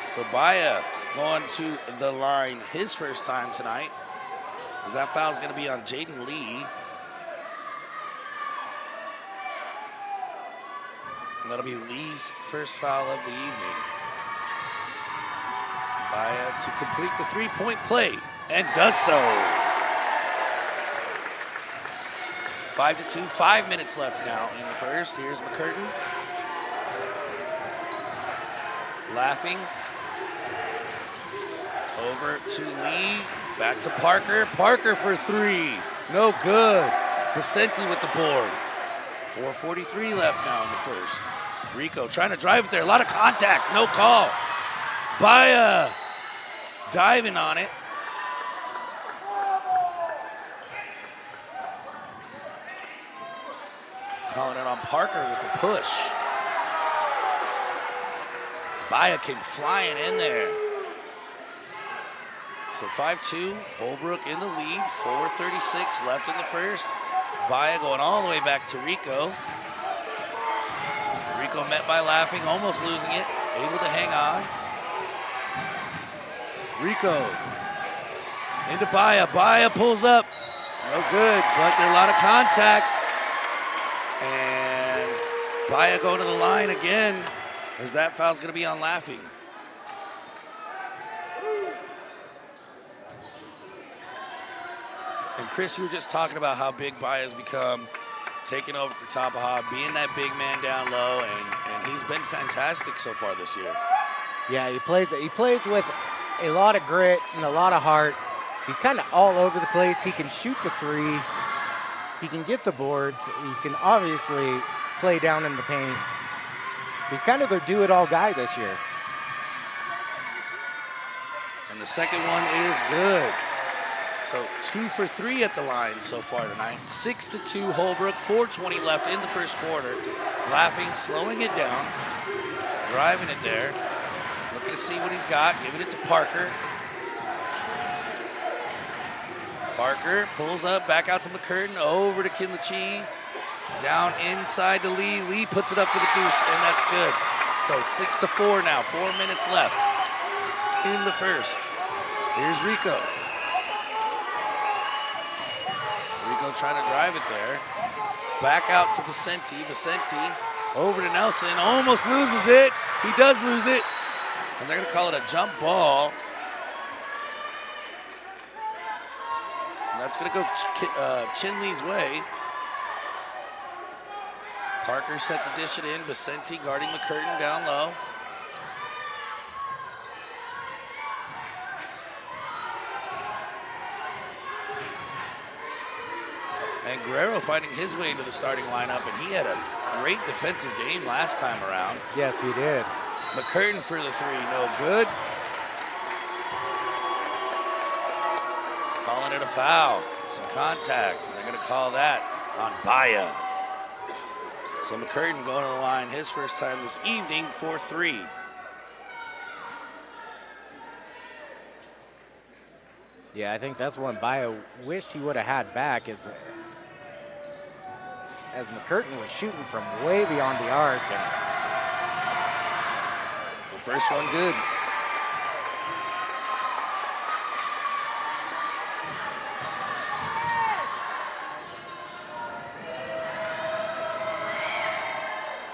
So Baya going to the line his first time tonight, as that foul is going to be on Jaden Lee. And that'll be Lee's first foul of the evening. Baya to complete the three-point play, and does so. 5-2, 5 minutes left now in the first. Here's McCurtain. Laughing. Over to Lee, back to Parker. Parker for three, no good. Vicente with the board. 4:43 left now in the first. Rico trying to drive it there, a lot of contact, no call. Baya diving on it. Calling it on Parker with the push. Baya came flying in there. So 5-2, Holbrook in the lead, 4:36 left in the first. Baya going all the way back to Rico. Rico met by Laughing, almost losing it, able to hang on. Rico into Baya. Baya pulls up, no good, but there's a lot of contact. And Baya going to the line again, as that foul's going to be on Laughing. And Chris, you were just talking about how big Baya has become, taking over for Tapaha, being that big man down low, and he's been fantastic so far this year. Yeah, he plays with a lot of grit and a lot of heart. He's kind of all over the place. He can shoot the three. He can get the boards. He can obviously play down in the paint. He's kind of the do-it-all guy this year. And the second one is good. So 2 for 3 at the line so far tonight. 6-2 Holbrook, 4:20 left in the first quarter. Laughing, slowing it down, driving it there. Looking to see what he's got, giving it to Parker. Parker pulls up, back out to McCurtain, over to Kinlachi. Down inside to Lee. Lee puts it up for the deuce, and that's good. So 6-4 now, 4 minutes left in the first. Here's Rico. Rico trying to drive it there. Back out to Vicente. Vicente over to Nelson, almost loses it. He does lose it, and they're gonna call it a jump ball. And that's gonna go Chinle's way. Parker set to dish it in. Vicente guarding McCurtain down low. And Guerrero finding his way into the starting lineup, and he had a great defensive game last time around. Yes, he did. McCurtain for the three, no good. Calling it a foul, some contact, and they're gonna call that on Baya. So McCurtain going to the line his first time this evening for 3. Yeah, I think that's one Baya wished he would have had back, as McCurtain was shooting from way beyond the arc. And the first one good.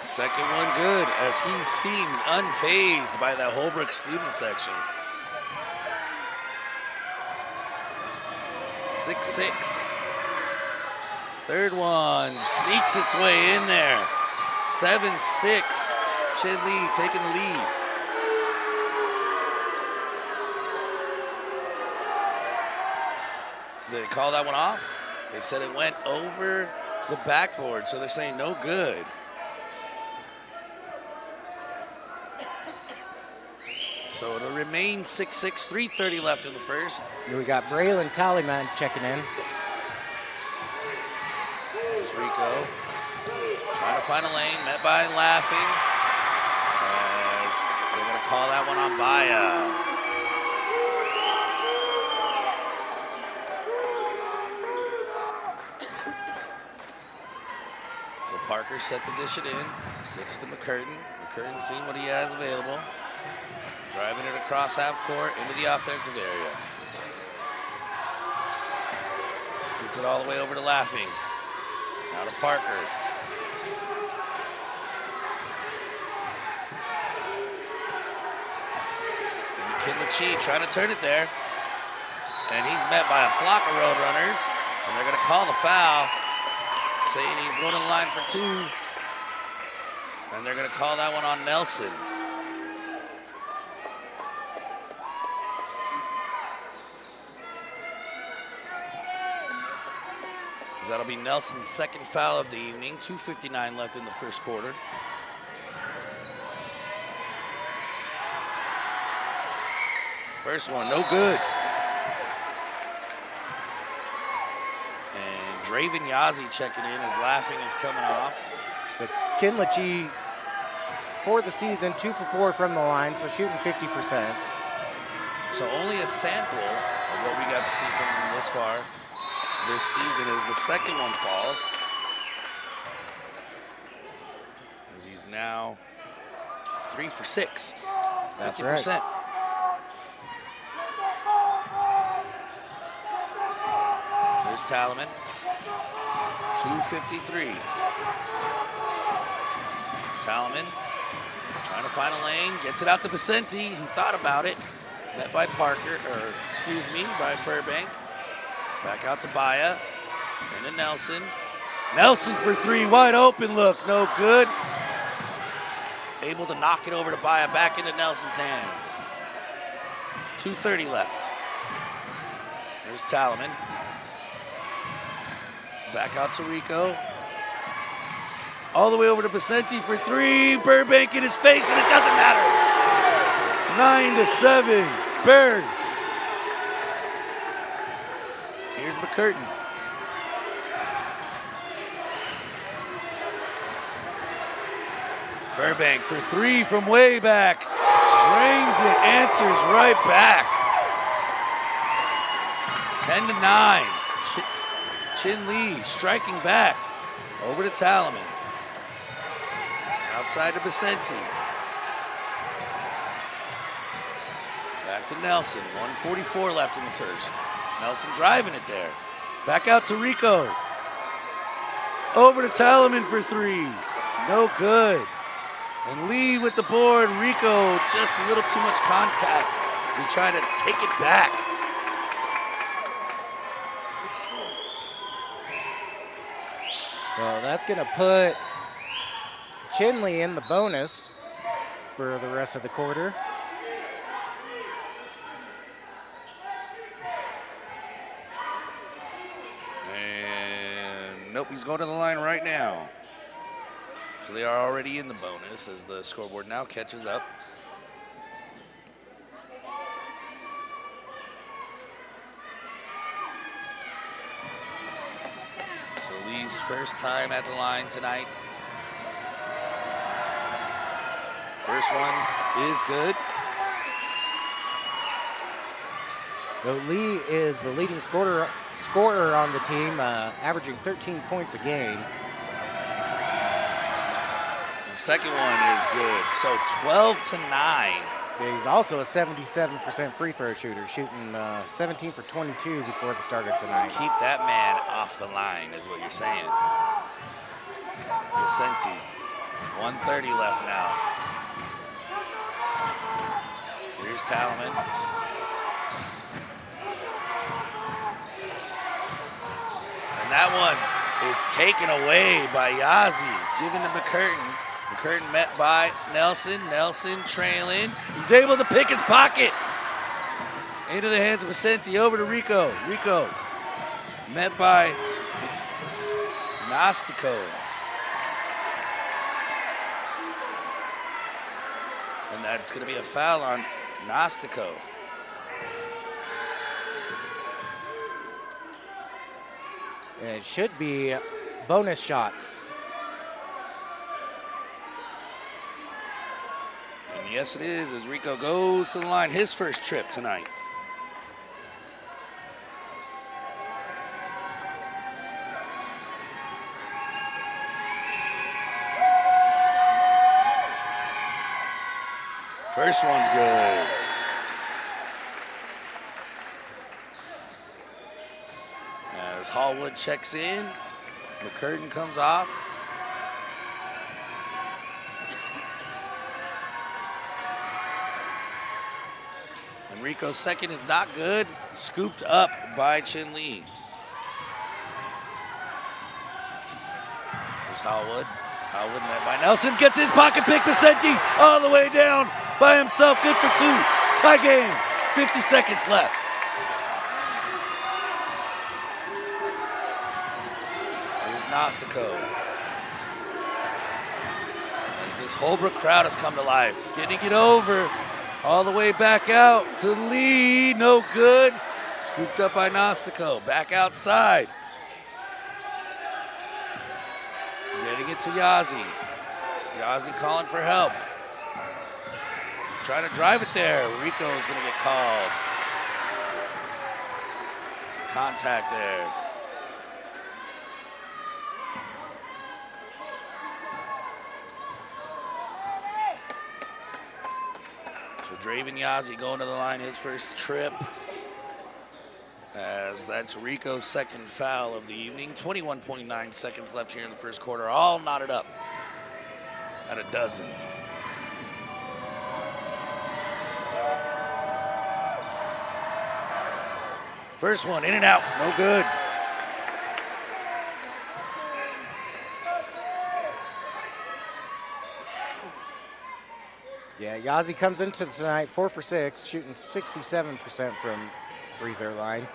Second one good, as he seems unfazed by that Holbrook student section. 6-6. Third one sneaks its way in there. 7-6. Chinle taking the lead. Did they call that one off? They said it went over the backboard, so they're saying no good. So it'll remain 6-6, 3:30 left in the first. we got Braylon Tallyman checking in. There's Rico trying to find a lane, met by Laughing. As they're going to call that one on Baya. So Parker set to dish it in, gets to McCurtain. McCurtain seeing what he has available. Driving it across half court into the offensive area. Gets it all the way over to Laughing. Now to Parker. Chinle trying to turn it there. And he's met by a flock of Roadrunners. And they're going to call the foul, saying he's going to the line for 2. And they're going to call that one on Nelson. That'll be Nelson's second foul of the evening. 2:59 left in the first quarter. First one, no good. And Draven Yazzie checking in as Laughing is coming off. So Chinle for the season, 2 for 4 from the line, so shooting 50%. So only a sample of what we got to see from him this far this season as the second one falls. As he's now 3 for 6. That's 50%. right. Here's Talaman. 2:53. Talaman trying to find a lane, gets it out to Vicente, who thought about it. Met by Parker, or excuse me, by Burbank. Back out to Baya, and to Nelson. Nelson for 3, wide open look, no good. Able to knock it over to Baya, back into Nelson's hands. 2:30 left. There's Talaman. Back out to Rico. All the way over to Vicente for 3. Burbank in his face, and it doesn't matter. 9-7, Birds. Here's McCurtain. Burbank for 3 from way back. Drains it, answers right back. 10-9. Chinle striking back. Over to Talaman. Outside to Vicente. Back to Nelson. 1:44 left in the first. Nelson driving it there. Back out to Rico. Over to Talaman for 3. No good. And Lee with the board. Rico just a little too much contact as he tried to take it back. Well, that's going to put Chinle in the bonus for the rest of the quarter. And nope, he's going to the line right now. So they are already in the bonus as the scoreboard now catches up. So Lee's first time at the line tonight. First one is good. So Lee is the leading scorer on the team, averaging 13 points a game. The second one is good. So 12-9. Yeah, he's also a 77% free throw shooter, shooting 17 for 22 before the start of tonight. Keep that man off the line is what you're saying. Vicente, 1:30 left now. Here's Talaman. And that one is taken away by Yazzie, given to McCurtain. McCurtain met by Nelson. Nelson trailing. He's able to pick his pocket. Into the hands of Vicente. Over to Rico. Rico met by Nostico. And that's going to be a foul on Nostico. And it should be bonus shots. Yes, it is, as Rico goes to the line, his first trip tonight. First one's good. As Hallwood checks in, the curtain comes off. And Rico's second is not good, scooped up by Chinle. There's Hallwood. Hallwood met by Nelson, gets his pocket pick, Vicente all the way down by himself, good for two. Tie game, 50 seconds left. Here's Nastico. As this Holbrook crowd has come to life, getting it over, all the way back out to the lead, no good. Scooped up by Nastico, back outside. Getting it to Yazzie. Yazzie calling for help. Trying to drive it there. Rico is going to get called. Some contact there. So Draven Yazzie going to the line, his first trip. As that's Rico's second foul of the evening. 21.9 seconds left here in the first quarter. All knotted up at a dozen. First one in and out, no good. Yeah, Yazzie comes into tonight 4 for 6, shooting 67% from free throw line.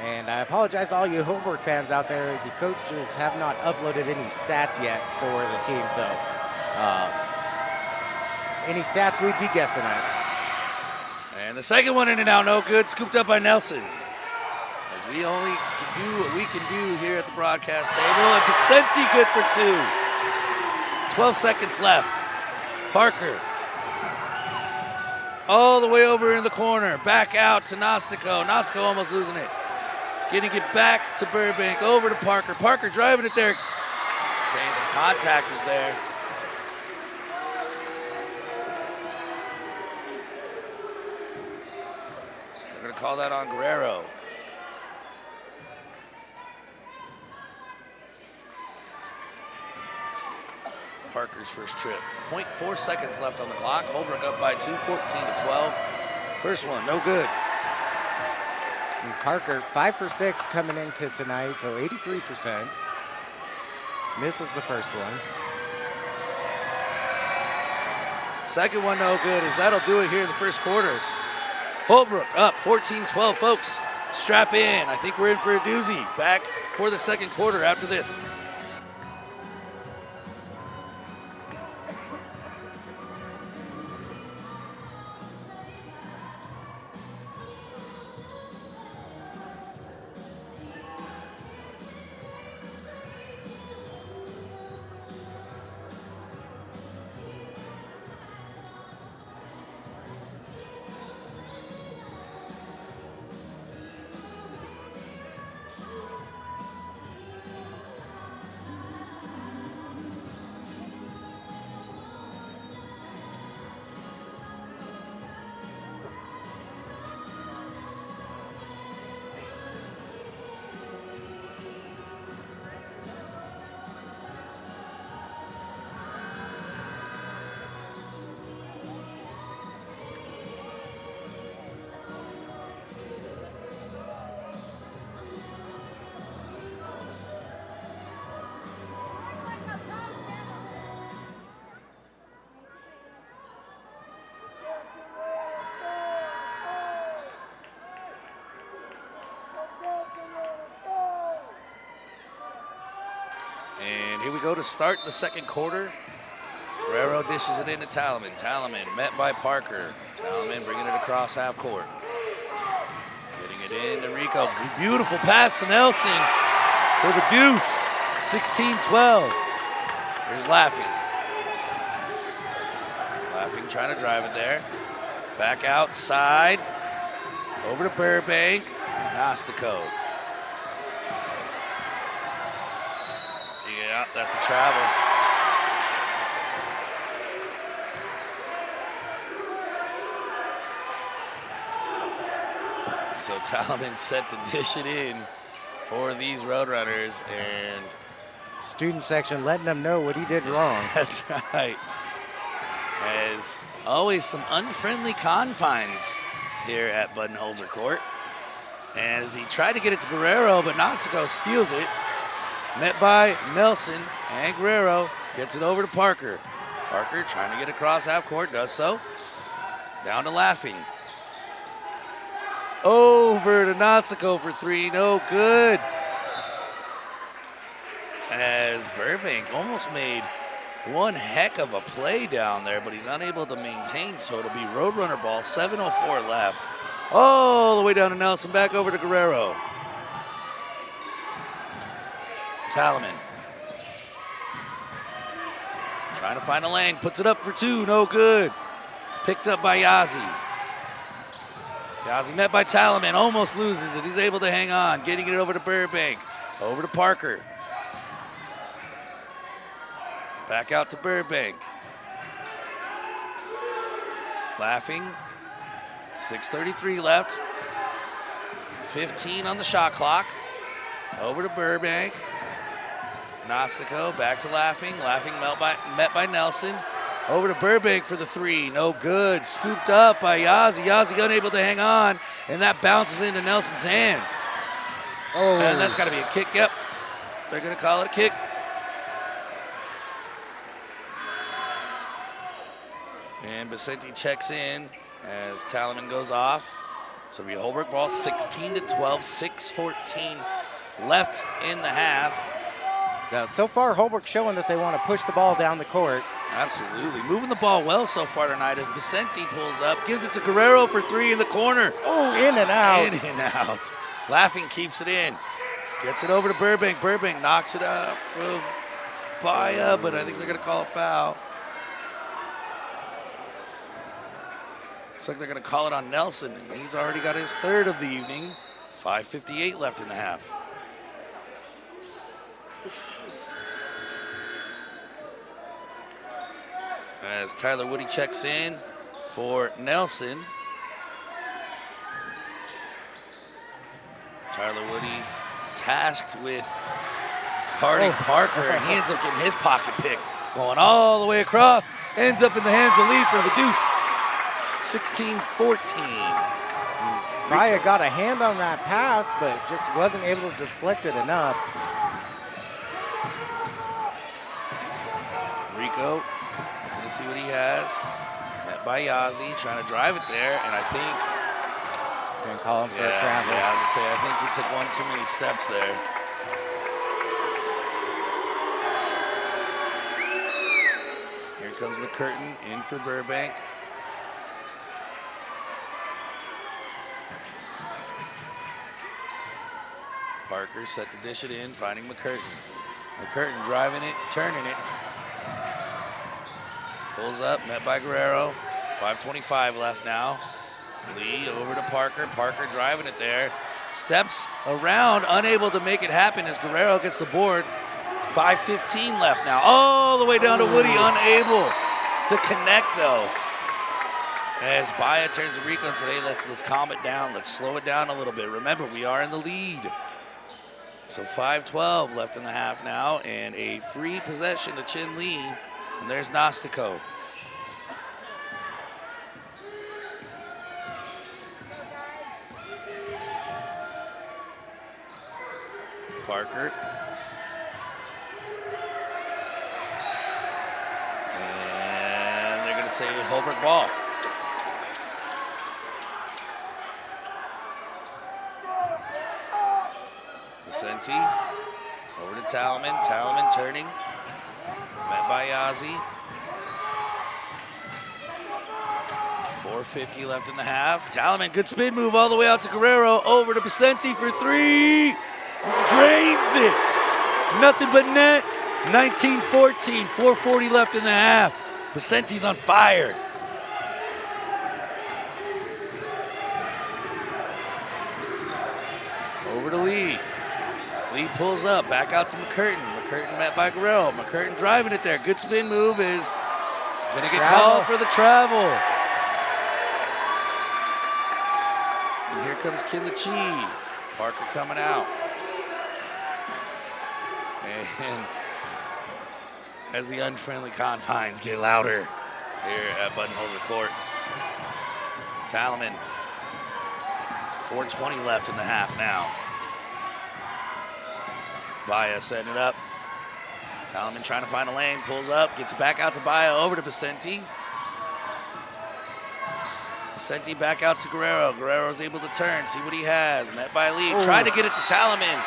And I apologize to all you Holbrook fans out there. The coaches have not uploaded any stats yet for the team, so any stats we'd be guessing at. And the second one in and out, no good, scooped up by Nelson. As we only can do what we can do here at the broadcast table. And Vicente good for two. 12 seconds left. Parker. All the way over in the corner. Back out to Nastico. Nastico almost losing it. Getting it back to Burbank. Over to Parker. Parker driving it there. Saying some contact was there. They're going to call that on Guerrero. Parker's first trip. 0.4 seconds left on the clock. Holbrook up by 2, 14-12. First one, no good. And Parker, 5 for 6 coming into tonight, so 83%. Misses the first one. Second one, no good, as that'll do it here in the first quarter. Holbrook up 14-12, folks. Strap in. I think we're in for a doozy. Back for the second quarter after this. And here we go to start the second quarter. Guerrero dishes it into Talaman. Talaman met by Parker. Talaman bringing it across half court. Getting it into Rico. Beautiful pass to Nelson for the deuce. 16-12. Here's Laughing. Laughing Talman trying to drive it there. Back outside. Over to Burbank. Nostico. Yeah, that's a travel. So Talman set to dish it in for these Roadrunners, and Student section letting them know what he did wrong. that's right. As always, some unfriendly confines here at Budenholzer Court. And as he tried to get it to Guerrero, but Nostico steals it. Met by Nelson, and Guerrero gets it over to Parker. Parker trying to get across half court, does so. Down to Laughing. Over to Nostico for three, no good. As Burbank almost made one heck of a play down there, but he's unable to maintain, so it'll be Roadrunner ball, 7:04 left. All the way down to Nelson, back over to Guerrero. Talman. Trying to find a lane, puts it up for two, no good. It's picked up by Yazzie. Yazzie met by Talman, almost loses it. He's able to hang on, getting it over to Burbank. Over to Parker. Back out to Burbank. Laughing. 6:33 left. 15 on the shot clock. Over to Burbank. Nostico back to Laughing. Laughing met by Nelson. Over to Burbank for the three. No good. Scooped up by Yazzie. Yazzie unable to hang on. And that bounces into Nelson's hands. Oh. And that's got to be a kick. Yep. They're going to call it a kick. And Vicente checks in as Talman goes off. So it'll be a Holbrook ball, 16-12, 6:14 left in the half. So far, Holbrook showing that they want to push the ball down the court. Absolutely. Moving the ball well so far tonight as Vicente pulls up, gives it to Guerrero for three in the corner. Oh, in and out. In and out. Laughing keeps it in. Gets it over to Burbank. Burbank knocks it up. Baya, but I think they're going to call a foul. Looks like they're going to call it on Nelson. And he's already got his third of the evening. 5:58 left in the half. As Tyler Woody checks in for Nelson. Tyler Woody tasked with guarding Parker, and he ends up getting his pocket picked. Going all the way across, ends up in the hands of Lee for the deuce. 16-14. Maya got a hand on that pass, but just wasn't able to deflect it enough. Rico, gonna see what he has. Met by Yazzie, trying to drive it there, and I think Gonna call him for a travel. Yeah, I was gonna say, I think he took one too many steps there. Here comes McCurtain in for Burbank. Parker set to dish it in, finding McCurtain. McCurtain driving it, turning it. Pulls up, met by Guerrero. 5:25 left now. Lee over to Parker. Parker driving it there. Steps around, unable to make it happen as Guerrero gets the board. 5:15 left now. All the way down to Woody, unable to connect though. As Baya turns to Rico and says, hey, let's calm it down. Let's slow it down a little bit. Remember, we are in the lead. So 5:12 left in the half now, and a free possession to Chinle. And there's Nostico. Parker. And they're going to say Holbrook ball. Vicente over to Talman. Talman turning. Met by Yazzie. 4:50 left in the half. Talman, good spin move all the way out to Guerrero. Over to Vicente for three. Drains it. Nothing but net. 19-14. 4:40 left in the half. Vicente's on fire. Over to Lee. Lee pulls up, back out to McCurtain. McCurtain met by Guerrero. McCurtain driving it there. Good spin move is gonna get called for the travel. And here comes Chinle. Parker coming out. And as the unfriendly confines get louder here at Buttonholzer Court. Talaman, 4:20 left in the half now. Baya setting it up. Talaman trying to find a lane, pulls up, gets it back out to Baya, over to Vicente. Vicente back out to Guerrero. Guerrero's able to turn, see what he has. Met by Lee, trying to get it to Talaman.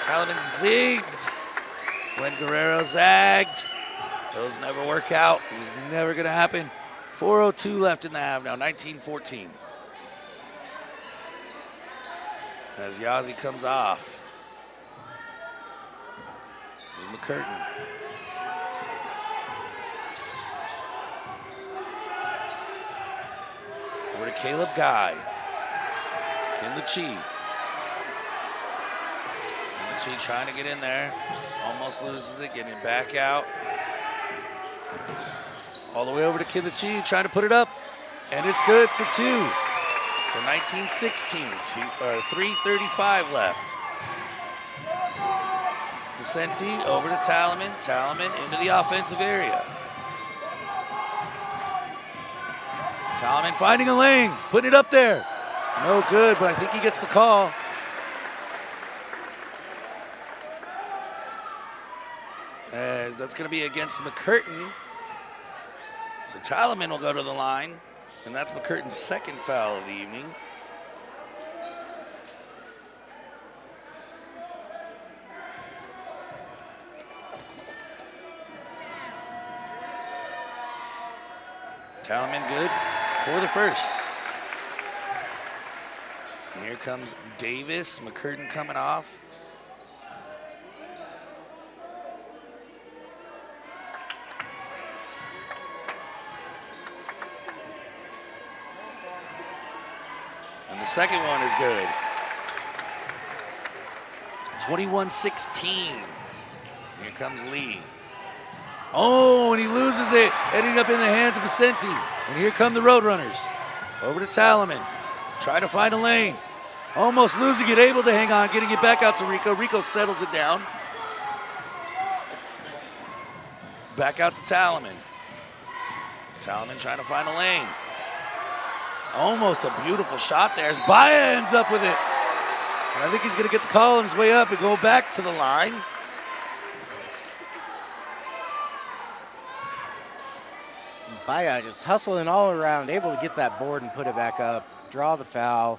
Talaman zigged when Guerrero zagged. Those never work out. It was never gonna happen. 4:02 left in the half now, 19-14. As Yazzie comes off. There's McCurtain. Over to Caleb Guy. Chinle. Chinle trying to get in there. Almost loses it, getting it back out. All the way over to Chinle, trying to put it up. And it's good for two. So 19-16, 3:35 left. Vicente over to Talaman. Talaman into the offensive area. Talaman finding a lane, putting it up there. No good, but I think he gets the call. As that's going to be against McCurtain. So Talaman will go to the line, and that's McCurtain's second foul of the evening. Talaman good for the first. And here comes Davis. McCurtain coming off. And the second one is good. 21-16. Here comes Lee. Oh, and he loses it, ending up in the hands of Vicente. And here come the Roadrunners. Over to Talaman. Try to find a lane. Almost losing it, able to hang on, getting it back out to Rico. Rico settles it down. Back out to Talaman. Talaman trying to find a lane. Almost a beautiful shot there as Baya ends up with it. And I think he's gonna get the call on his way up and go back to the line. Baya just hustling all around, able to get that board and put it back up, draw the foul.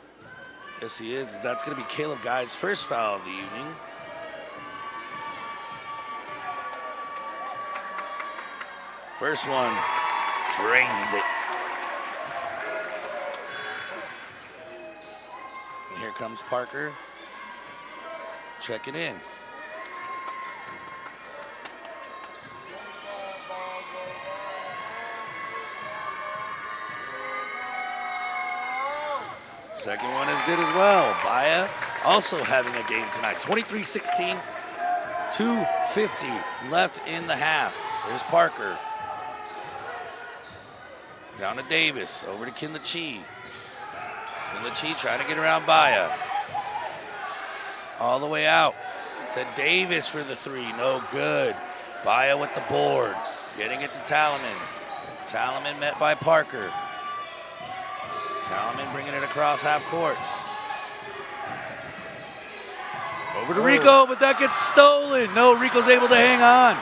Yes, he is. That's going to be Caleb Guy's first foul of the evening. First one, drains it. And here comes Parker, checking in. Second one is good as well. Baya also having a game tonight. 23-16, 2:50 left in the half. There's Parker. Down to Davis, over to Chinle. Chinle trying to get around Baya. All the way out to Davis for the three, no good. Baya with the board, getting it to Talaman. Talaman met by Parker. Talaman bringing it across half court. Over to Rico, but that gets stolen. No, Rico's able to hang on.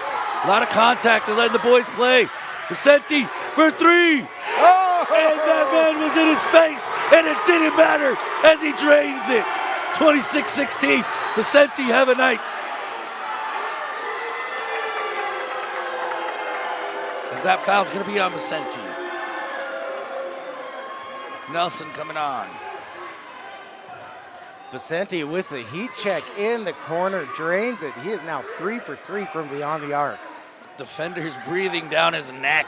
A lot of contact. They're letting the boys play. Vicente for three. And that man was in his face, and it didn't matter as he drains it. 26-16. Vicente, have a night. As that foul's going to be on Vicente. Nelson coming on. Vicente with the heat check in the corner, drains it. He is now 3 for 3 from beyond the arc. Defender's breathing down his neck.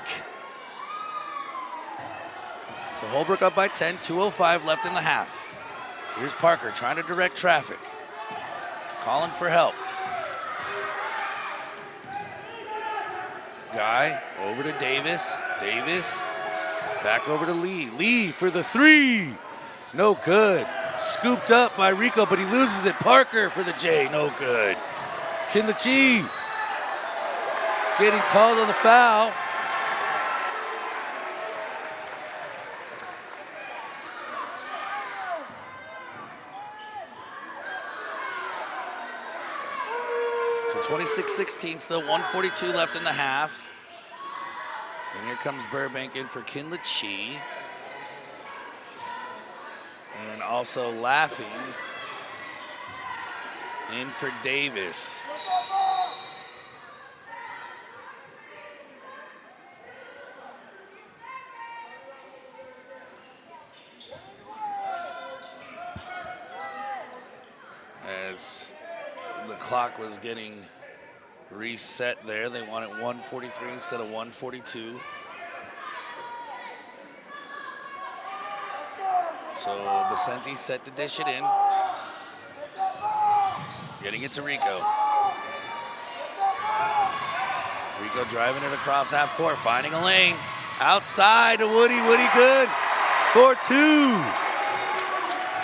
So Holbrook up by 10, 2:05 left in the half. Here's Parker trying to direct traffic. Calling for help. Guy over to Davis. Davis back over to Lee. Lee for the three. No good. Scooped up by Rico, but he loses it. Parker for the J. No good. Chinle getting called on the foul. So 26-16, still 1:42 left in the half. And here comes Burbank in for Chinle. And also Laughing in for Davis. As the clock was getting reset there, they wanted 1:43 instead of 1:42. So Vicente set to dish it in. Getting it to Rico. Rico driving it across half court, finding a lane. Outside to Woody. Woody good for two.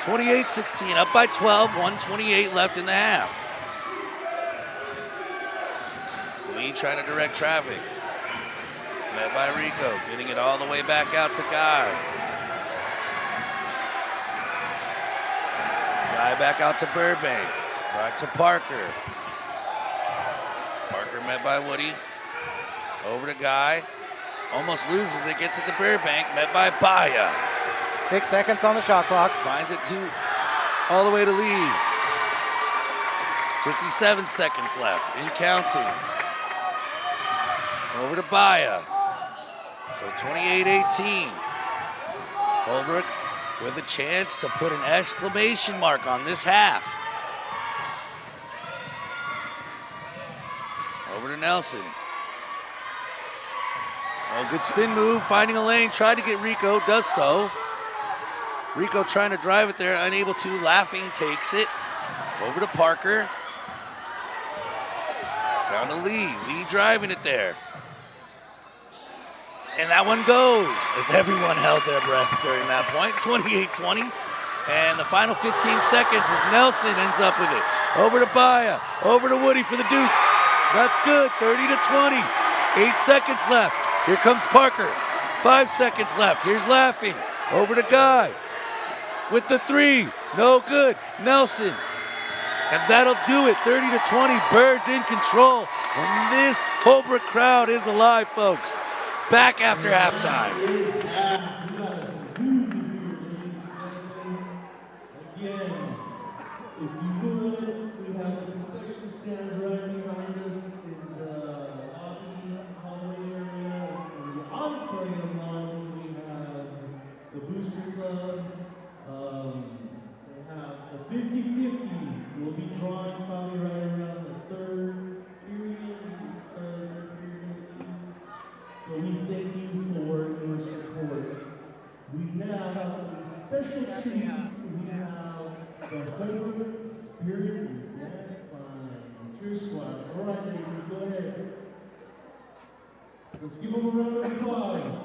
28-16, up by 12, 1:28 left in the half. Lee trying to direct traffic. Met by Rico, getting it all the way back out to Guy. Guy back out to Burbank. Back to Parker. Parker met by Woody. Over to Guy. Almost loses it, gets it to Burbank. Met by Baya. 6 seconds on the shot clock. Finds it to all the way to Lee. 57 seconds left in counting. Over to Baya. So 28-18. Holbrook with a chance to put an exclamation mark on this half. Over to Nelson. Oh, good spin move, finding a lane, tried to get Rico, does so. Rico trying to drive it there, unable to. Laughing takes it. Over to Parker. Down to Lee. Lee driving it there. And that one goes as everyone held their breath during that point. 28-20. And the final 15 seconds as Nelson ends up with it. Over to Baya. Over to Woody for the deuce. That's good. 30-20. 8 seconds left. Here comes Parker. 5 seconds left. Here's Laughing. Over to Guy. With the three. No good. Nelson. And that'll do it. 30-20. Birds in control. And this Holbrook crowd is alive, folks. Back after halftime. Again, if you would, we have the concession stands right behind us in the lobby, hallway area. In the auditorium lobby, we have the Booster Club. They have the 50-50. We'll be drawing probably right around the third period. So we thank you for your support. We now have a special treat. We have the Holbrook Spirit Dance Line Cheer Squad. All right, ladies, go ahead. Let's give them a round of applause.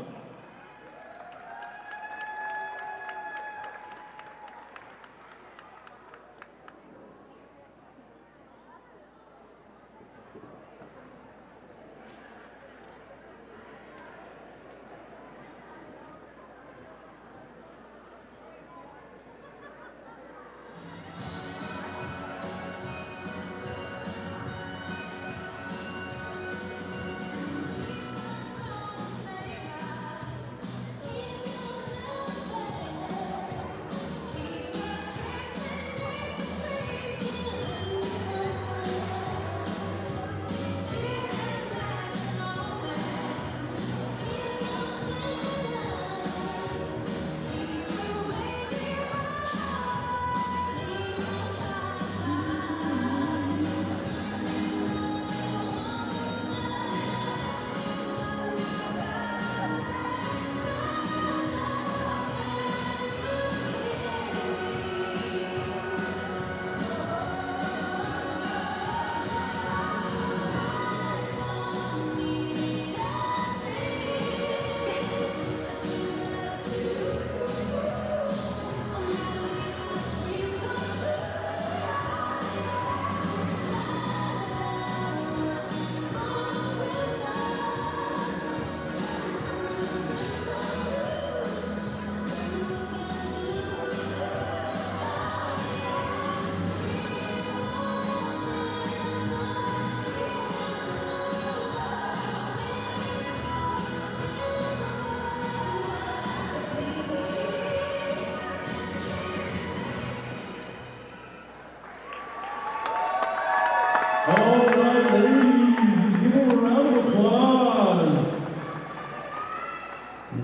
All right, ladies, give them a round of applause.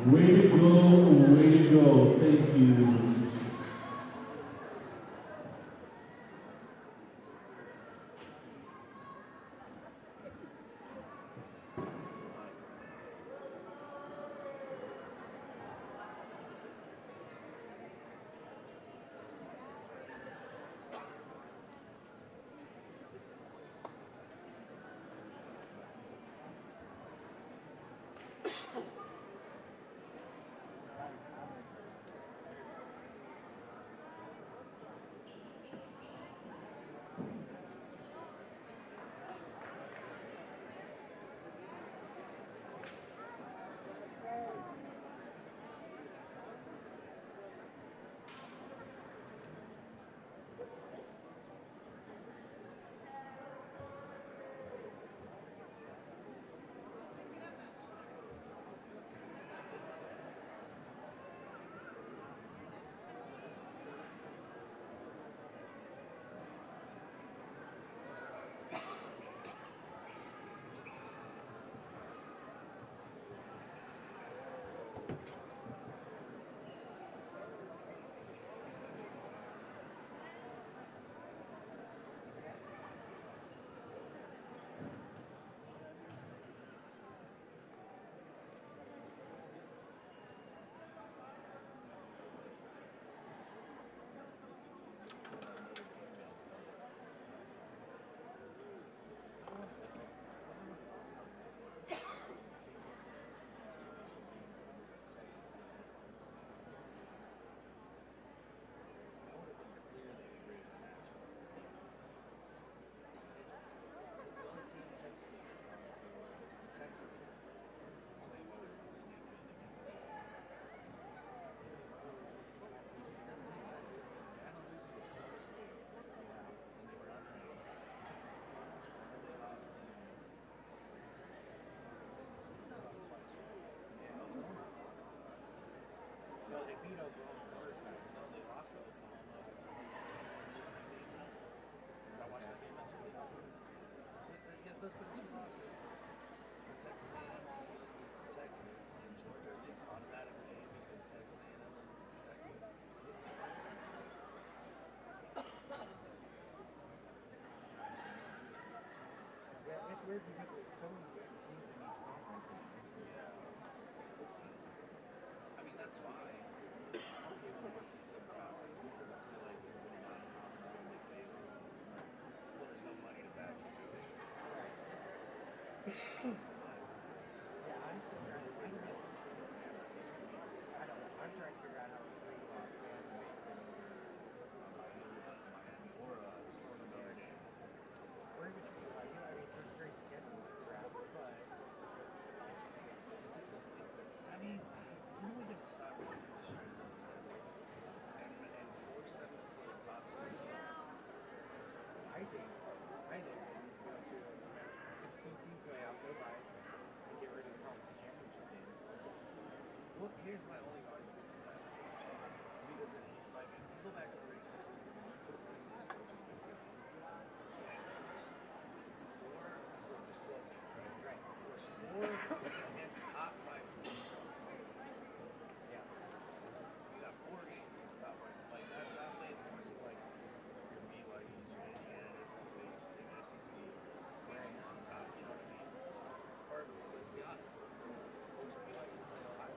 Way to go, way to go. Thank you. Weird because there's so many good teams in each conference. Yeah. I mean, that's fine. I'm okay with more teams in the conference because I feel like winning out of conference is going to be favorable. Well, there's no money to back you doing it. Yeah, I'm still trying to figure out. I don't know. I'm trying to figure out how to play Las Vegas and Miami or Notre Dame. we're going to be like, I mean, their straight schedules crap, but It just doesn't make sense. I mean, when are we going to stop going through the strength of the schedule and force them to play the top two teams? I think go to a 16-team playoff, no bias, and get rid of conference championship games. Well, here's my only argument to that. Because, like, if you go back to the regular season, look what these coaches been doing. And first, so there's 12 games, right? Right. First four against top 5 teams. Yeah. You got 4 games against top 5. Like, that play forces, like, your BYU's, your Indiana's to face an SEC top, you know what I mean? Or, let's be honest, force BYU to play Ohio.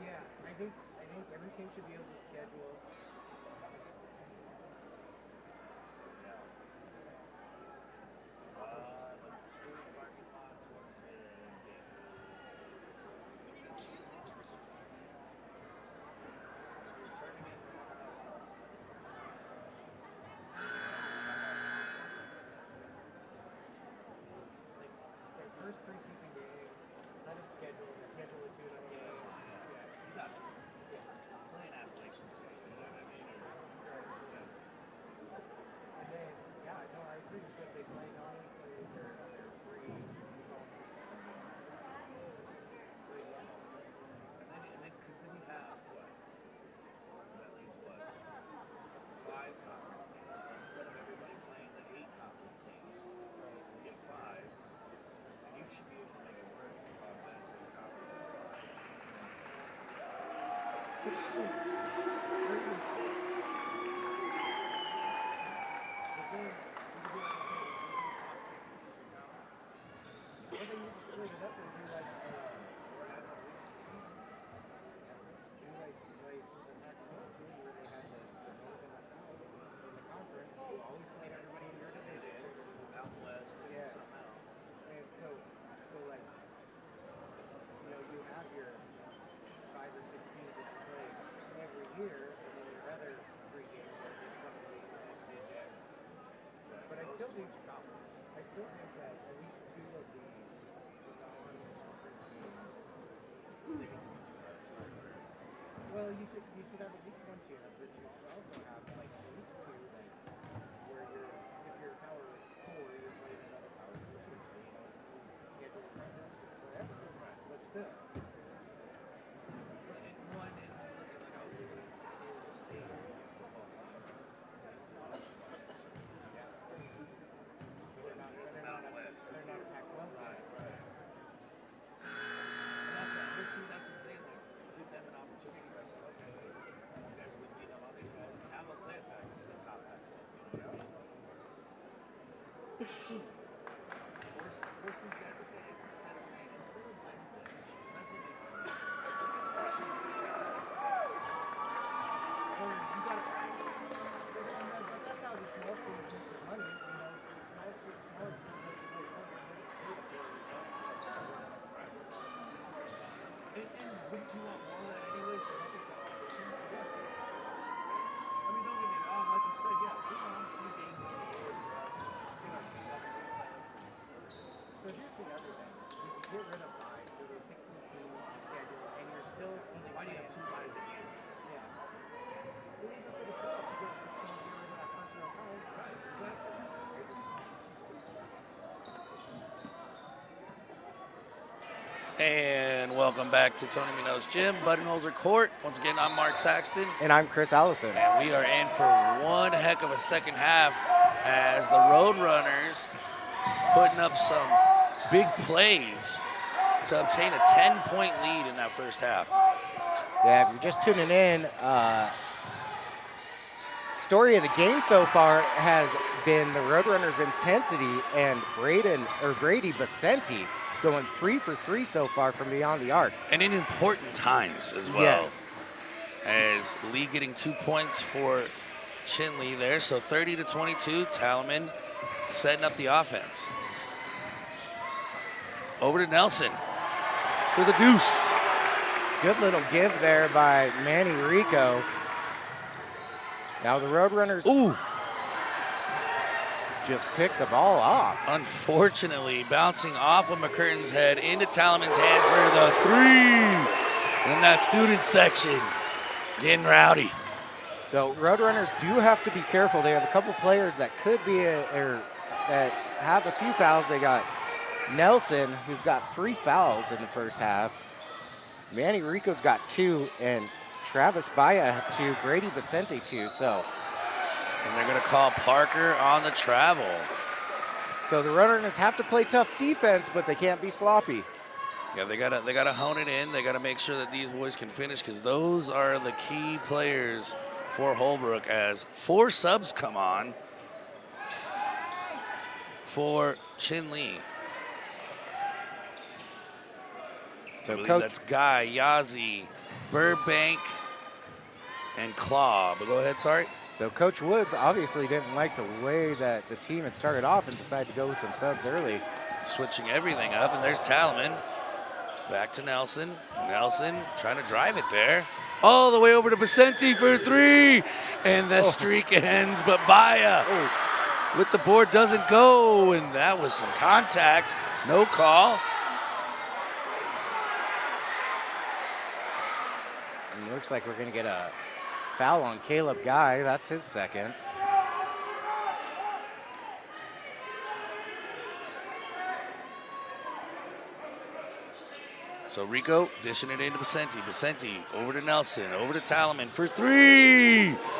Yeah, I think every team should be able to schedule. Student parking lot towards the game. Returning in from our house on Like their first preseason game, let them schedule a tune-up game. You got to. Yeah. Playing Appalachian still think that at least two of the non-conference games. They get to be 2 reps. Well, you should have at least one tune up, but you should also have like at least two that where if you're power 4, you're playing another power 4 too. So, schedule preference, whatever. Right. But still. Wouldn't you want more of that anyways to help your competition? Yeah. I mean, don't get me wrong, like you said, yeah, we won a few games in the year for us. Get our feet up and play this. So here's the other thing. You can get rid of buys for the 16-team schedule, and you're still only. Why do you have 2 buys a year? Yeah. Well, even for the playoffs, you get a 16 and get rid of that first round bye. Right, exactly. And welcome back to Tony Minot's Gym, Buttonholzer Court. Once again, I'm Mark Saxton. And I'm Chris Allison. And we are in for one heck of a second half as the Roadrunners putting up some big plays to obtain a 10-point lead in that first half. Yeah, if you're just tuning in, story of the game so far has been the Roadrunners' intensity and Brady Basenti going 3 for 3 so far from beyond the arc. And in important times as well. Yes. As Lee getting 2 points for Chinle there. So 30-22, Talaman setting up the offense. Over to Nelson for the deuce. Good little give there by Manny Rico. Now the Roadrunners just picked the ball off. Unfortunately, bouncing off of McCurtain's head into Talaman's hand for the 3. In that student section, getting rowdy. So Roadrunners do have to be careful. They have a couple players that could be that have a few fouls. They got Nelson, who's got 3 fouls in the first half. Manny Rico's got 2, and Travis Baya 2, Brady Basenti 2. So. And they're going to call Parker on the travel. So the Roadrunners have to play tough defense, but they can't be sloppy. Yeah, they gotta hone it in. They gotta make sure that these boys can finish, because those are the key players for Holbrook as 4 subs come on for Chinle. So I believe that's Guy, Yazzie, Burbank, and Claw. But go ahead, sorry. So Coach Woods obviously didn't like the way that the team had started off and decided to go with some subs early. Switching everything up, and there's Talaman. Back to Nelson. Nelson trying to drive it there. All the way over to Basenti for 3. And the streak ends, but Baya with the board doesn't go, and that was some contact. No call. And it looks like we're going to get a foul on Caleb Guy. That's his second. So Rico dishing it into Basenti. Basenti over to Nelson, over to Talaman for 3.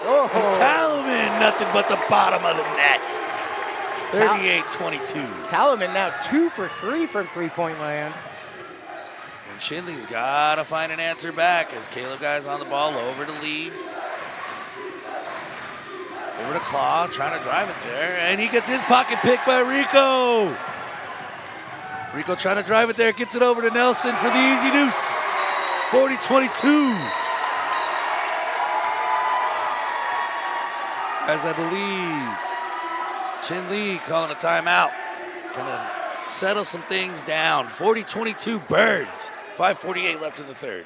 Oh. And Talaman, nothing but the bottom of the net. 38-22. Talaman now 2 for 3 from three-point land. And Chinle's got to find an answer back as Caleb Guy's on the ball. Over to Lee. Over to Claw, trying to drive it there. And he gets his pocket picked by Rico. Rico trying to drive it there, gets it over to Nelson for the easy deuce. 40-22. As I believe Chinle calling a timeout. Gonna settle some things down. 40-22 Birds. 5:48 left in the third.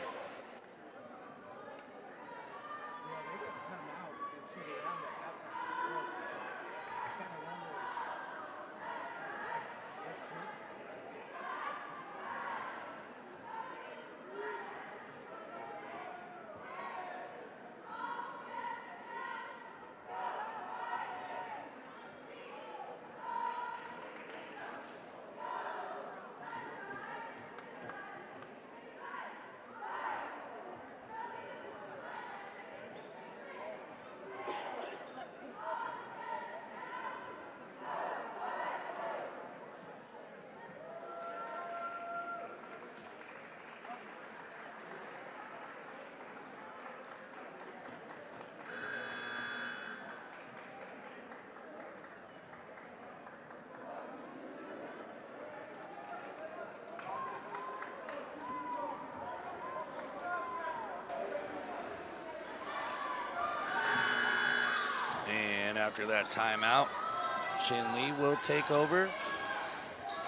And after that timeout, Chinle will take over.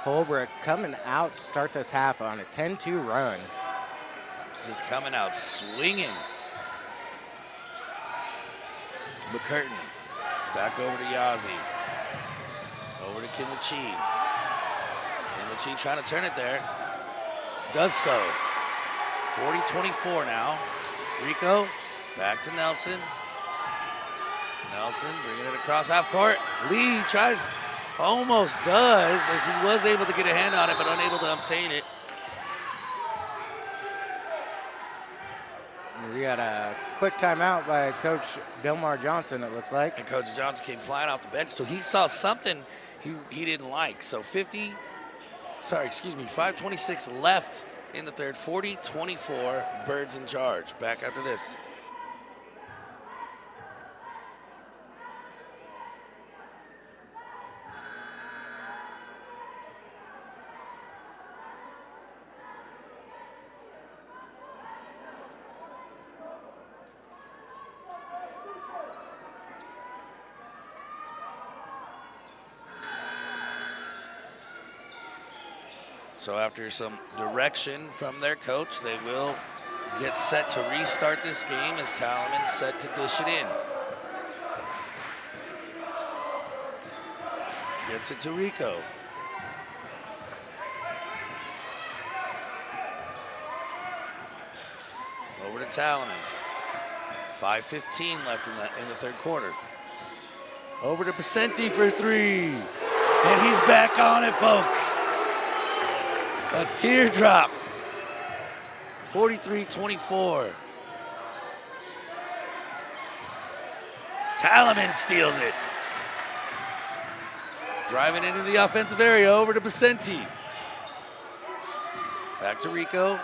Holbrook coming out to start this half on a 10-2 run. Just coming out swinging. McCurtain. Back over to Yazzie. Over to Chinle. Chinle trying to turn it there. Does so. 40-24 now. Rico back to Nelson. Nelson bringing it across half court. Lee tries, almost does, as he was able to get a hand on it, but unable to obtain it. We got a quick timeout by Coach Delmar Johnson, it looks like. And Coach Johnson came flying off the bench, so he saw something he didn't like. So 5:26 left in the third, 40-24, Birds in charge. Back after this. So after some direction from their coach, they will get set to restart this game as Talaman's set to dish it in. Gets it to Rico. Over to Talaman. 5:15 left in the third quarter. Over to Pacenti for three. And he's back on it, folks. A teardrop. 43-24. Talaman steals it. Driving into the offensive area, over to Pacenti. Back to Rico.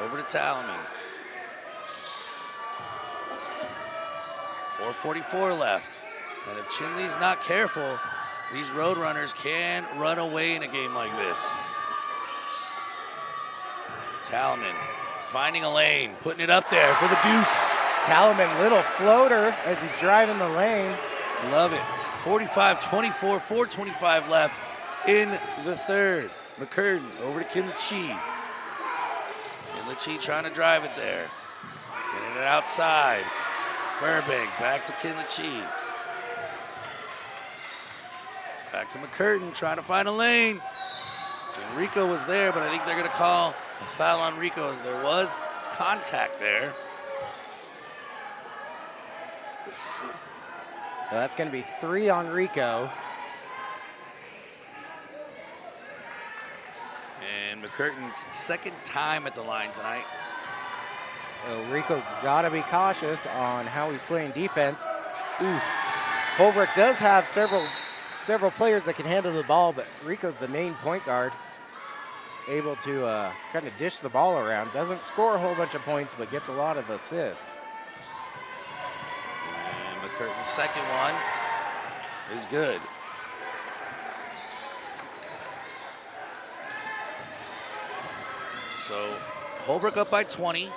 Over to Talaman. 4:44 left. And if Chinle's not careful, these Roadrunners can run away in a game like this. Talaman finding a lane, putting it up there for the deuce. Talaman, little floater as he's driving the lane. Love it. 45-24, 4:25 left in the third. McCurtain over to Chinle. Chinle trying to drive it there. Getting it outside. Burbank back to Chinle. Back to McCurtain trying to find a lane. And Rico was there, but I think they're going to call a foul on Rico as there was contact there. Well, that's going to be 3 on Rico. And McCurtain's second time at the line tonight. Well, Rico's got to be cautious on how he's playing defense. Ooh. Holbrook does have several players that can handle the ball, but Rico's the main point guard, able to kind of dish the ball around. Doesn't score a whole bunch of points, but gets a lot of assists. And McCurtain's second one is good. So Holbrook up by 20.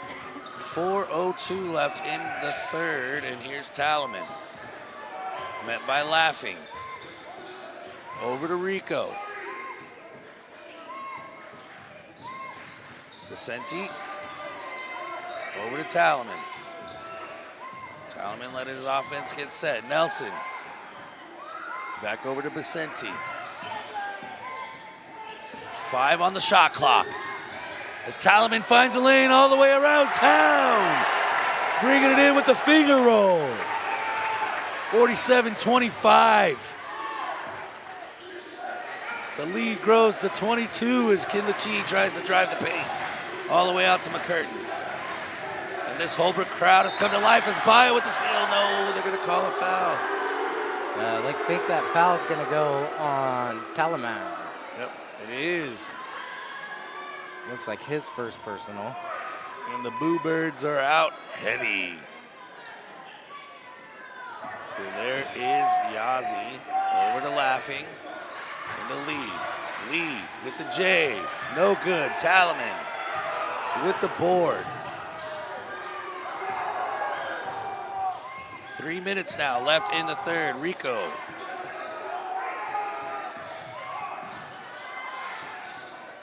4:02 left in the third, and here's Talaman. Met by Laughing. Over to Rico. Pacenti. Over to Talaman. Talaman let his offense get set. Nelson. Back over to Pacenti. 5 on the shot clock. As Talaman finds a lane all the way around town. Bringing it in with the finger roll. 47-25. The lead grows to 22 as Chinle tries to drive the paint all the way out to McCurtain. And this Holbrook crowd has come to life as Bayo with the steal. No, they're going to call a foul. I think that foul's going to go on Talaman. Yep, it is. Looks like his first personal. And the Boo Birds are out heavy. And there is Yazzie over to Laughing. And the lead. Lee with the J. No good. Talaman with the board. 3 minutes now left in the third. Rico.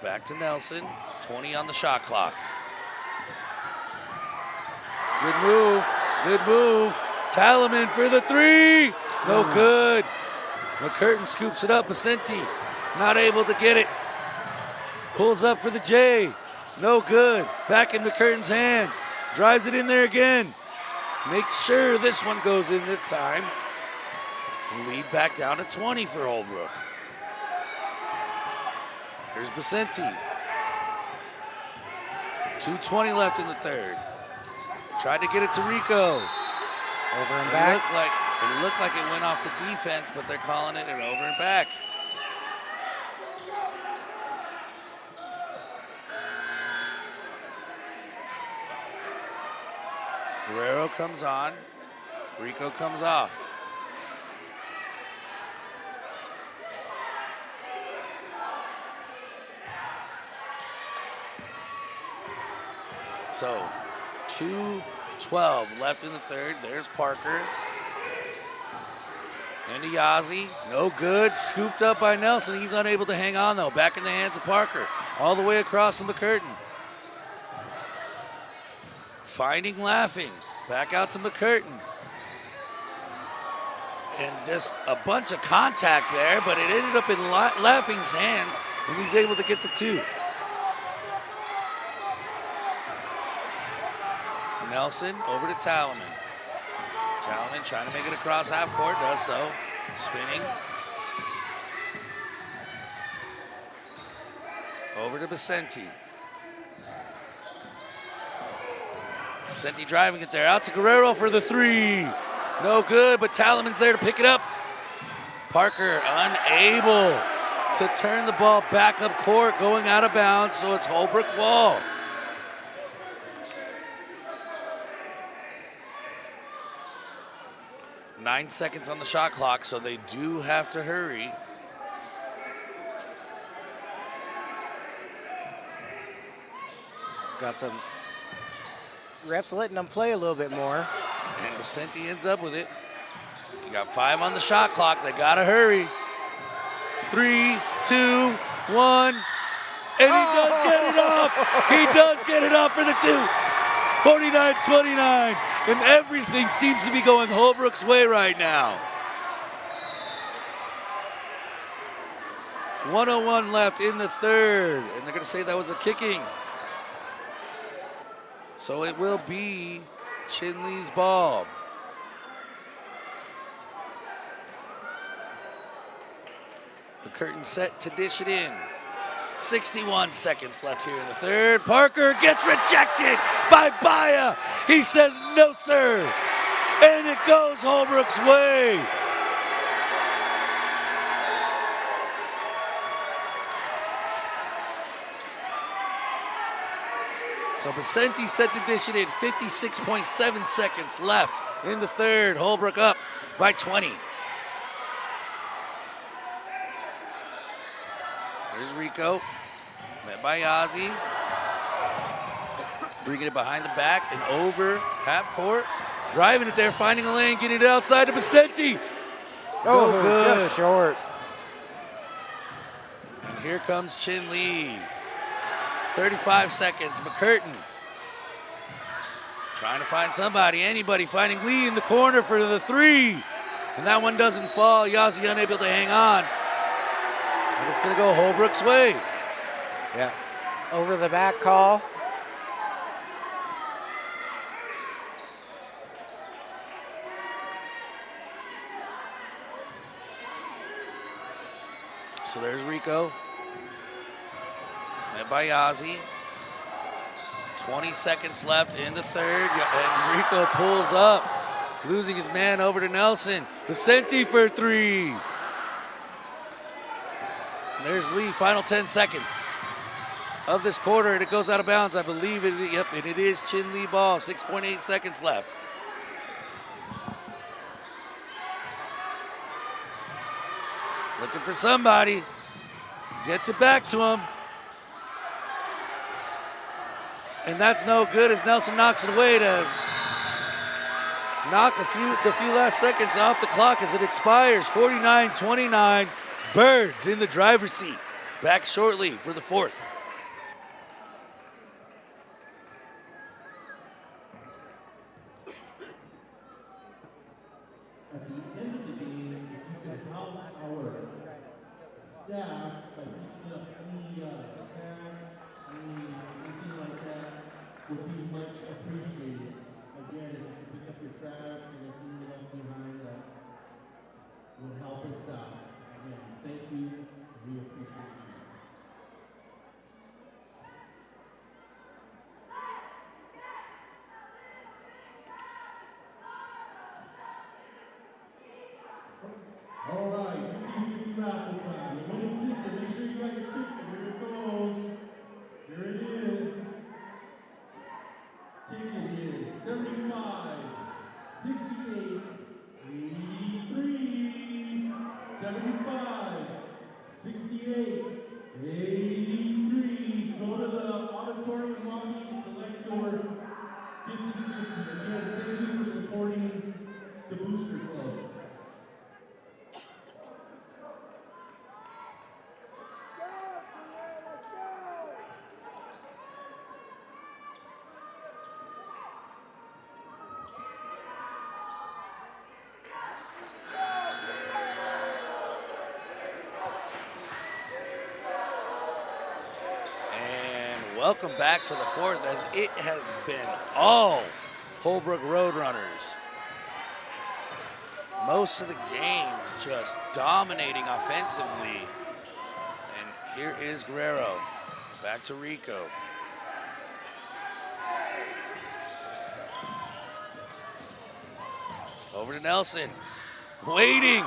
Back to Nelson. 20 on the shot clock. Good move. Good move. Talaman for the three. No good. McCurtain scoops it up. Vicente not able to get it. Pulls up for the J. No good. Back in McCurtain's hands. Drives it in there again. Makes sure this one goes in this time. Lead back down to 20 for Holbrook. Here's Vicente. 2:20 left in the third. Tried to get it to Rico. Over and back. It looked like it went off the defense, but they're calling it an over and back. Guerrero comes on. Rico comes off. So, 2:12 left in the third. There's Parker. Into Yazzie. No good. Scooped up by Nelson. He's unable to hang on, though. Back in the hands of Parker. All the way across to McCurtain. Finding Laughing. Back out to McCurtain. And just a bunch of contact there, but it ended up in Laughing's hands, and he's able to get the two. Nelson over to Talaman. Talaman trying to make it across half court, does so. Spinning. Over to Vicente. Vicente driving it there. Out to Guerrero for the three. No good, but Talaman's there to pick it up. Parker unable to turn the ball back up court, going out of bounds, so it's Holbrook ball. Nine seconds on the shot clock, so they do have to hurry. Got some refs letting them play a little bit more. And Vicente ends up with it. You got 5 on the shot clock. They gotta hurry. 3, 2, 1. And he does get it off. He does get it off for the two. 49-29. And everything seems to be going Holbrook's way right now. 1:01 left in the third. And they're gonna say that was a kicking. So it will be Chinle's ball. The curtain set to dish it in. 61 seconds left here in the third. Parker gets rejected by Baya. He says, no, sir. And it goes Holbrook's way. So Vicente set to dish it in. 56.7 seconds left in the third. Holbrook up by 20. Here's Rico, met by Yazzie. Bringing it behind the back and over half court. Driving it there, finding a lane, getting it outside to Vicente. Oh, No good. just short. And here comes Chinle. 35 seconds, McCurtain. Trying to find somebody, anybody, finding Lee in the corner for the three. And that one doesn't fall. Yazzie unable to hang on. And it's gonna go Holbrook's way. Yeah. Over the back call. So there's Rico. Met by Yazzie. 20 seconds left in the third. And Rico pulls up. Losing his man over to Nelson. Vicente for three. There's Lee, final 10 seconds of this quarter, and it goes out of bounds. I believe it, yep, and it is Chinle ball, 6.8 seconds left. Looking for somebody, gets it back to him. And that's no good as Nelson knocks it away to knock the few last seconds off the clock as it expires. 49-29, Birds in the driver's seat. Back shortly for the fourth. At the end of the game, if you could help our staff by picking up any trash, anything like that, would be much appreciated. Again, if you could pick up your trash and anything you left behind, that would help us out. Again, thank you. We appreciate you. All right, 50-50 raffle time. The winning ticket, make sure you got your ticket. Here it goes. Here it is. Ticket is 75, 68, 83, 75, 68, 83. Go to the auditorium lobby and collect your gift certificate. Again, thank you for supporting the Booster Club. Welcome back for the fourth, as it has been all Holbrook Roadrunners. Most of the game just dominating offensively. And here is Guerrero, back to Rico. Over to Nelson, waiting,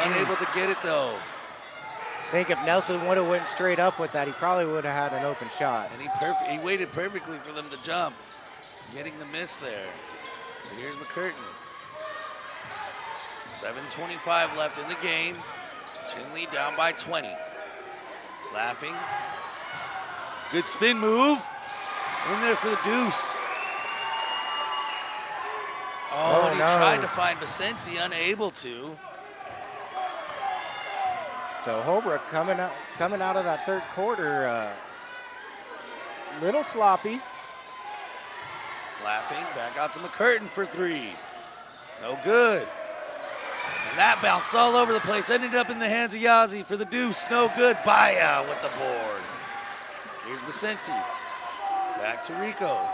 unable to get it though. I think if Nelson would have went straight up with that, he probably would have had an open shot. And he waited perfectly for them to jump, getting the miss there. So here's McCurtain. 7:25 left in the game. Chinle down by 20. Laughing. Good spin move. In there for the deuce. Oh, and he tried to find Vicente, unable to. So Holbrook coming out of that third quarter, little sloppy. Laughing, back out to McCurtain for three. No good. And that bounced all over the place. Ended up in the hands of Yazzie for the deuce. No good. Baya with the board. Here's Vicente. Back to Rico.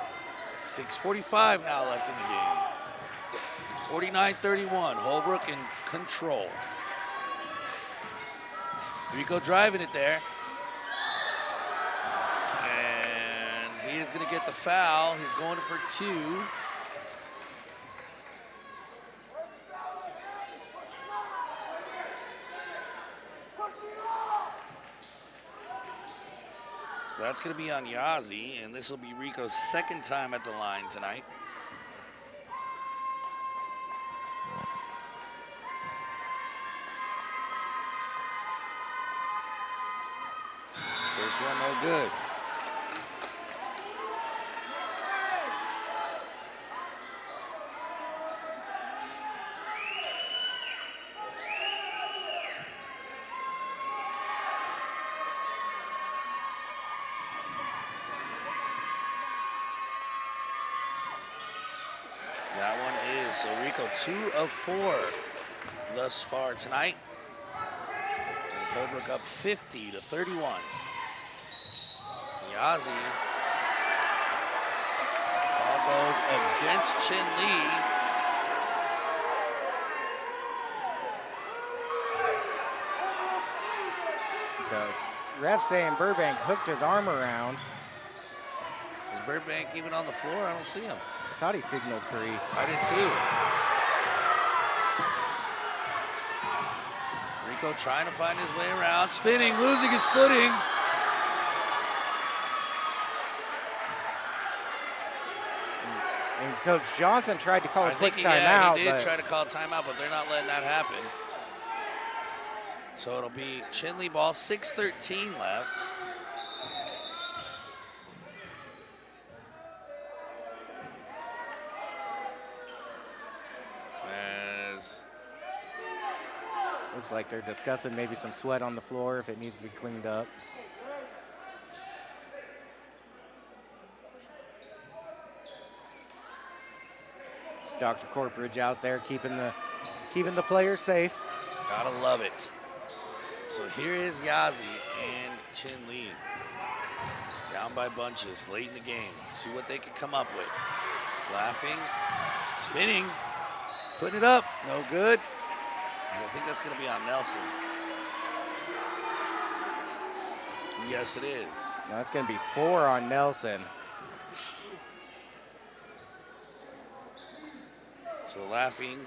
6:45 now left in the game. 49-31. Holbrook in control. Rico driving it there. And he is going to get the foul. He's going for two. So that's going to be on Yazzie, and this will be Rico's second time at the line tonight. First one, no good. That one is, so Rico 2 of 4 thus far tonight. And Holbrook up 50-31. Yazzie. Ball goes against Chinle. So it's ref saying Burbank hooked his arm around. Is Burbank even on the floor? I don't see him. I thought he signaled three. I did too. Rico trying to find his way around, spinning, losing his footing. And Coach Johnson tried to call a quick timeout. Yeah, he did try to call a timeout, but they're not letting that happen. So it'll be Chinle ball, 6:13 left. Looks like they're discussing maybe some sweat on the floor if it needs to be cleaned up. Dr. Corporidge out there keeping the players safe. Gotta love it. So here is Yazi and Chinle. Down by bunches late in the game. See what they could come up with. Laughing, spinning, putting it up. No good. I think that's going to be on Nelson. Yes, it is. That's going to be 4 on Nelson. So Laughing,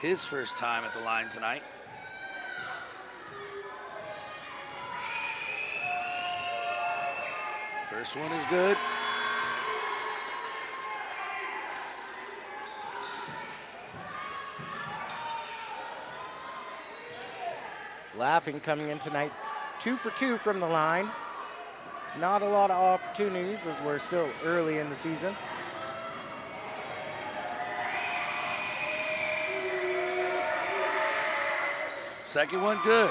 his first time at the line tonight. First one is good. Laughing coming in tonight, 2 for 2 from the line. Not a lot of opportunities as we're still early in the season. Second one good.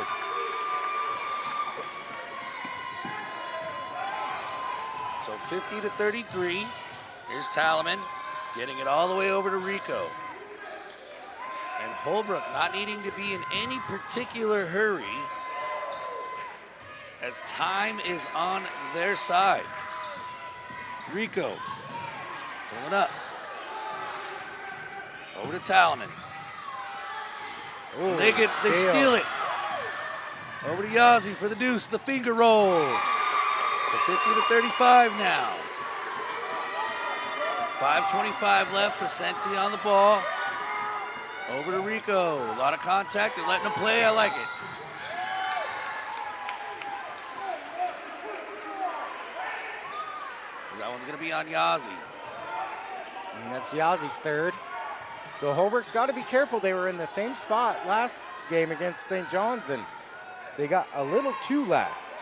So 50-33. Here's Talaman getting it all the way over to Rico. And Holbrook not needing to be in any particular hurry as time is on their side. Rico pulling up. Over to Talaman. Ooh, They steal it. Over to Yazi for the deuce, the finger roll. So 50-35 now. 5:25 left, Vicente on the ball. Over to Rico, a lot of contact, they're letting him play, I like it. That one's gonna be on Yazi. And that's Yazi's third. So Holbrook's got to be careful. They were in the same spot last game against St. John's, and they got a little too laxed.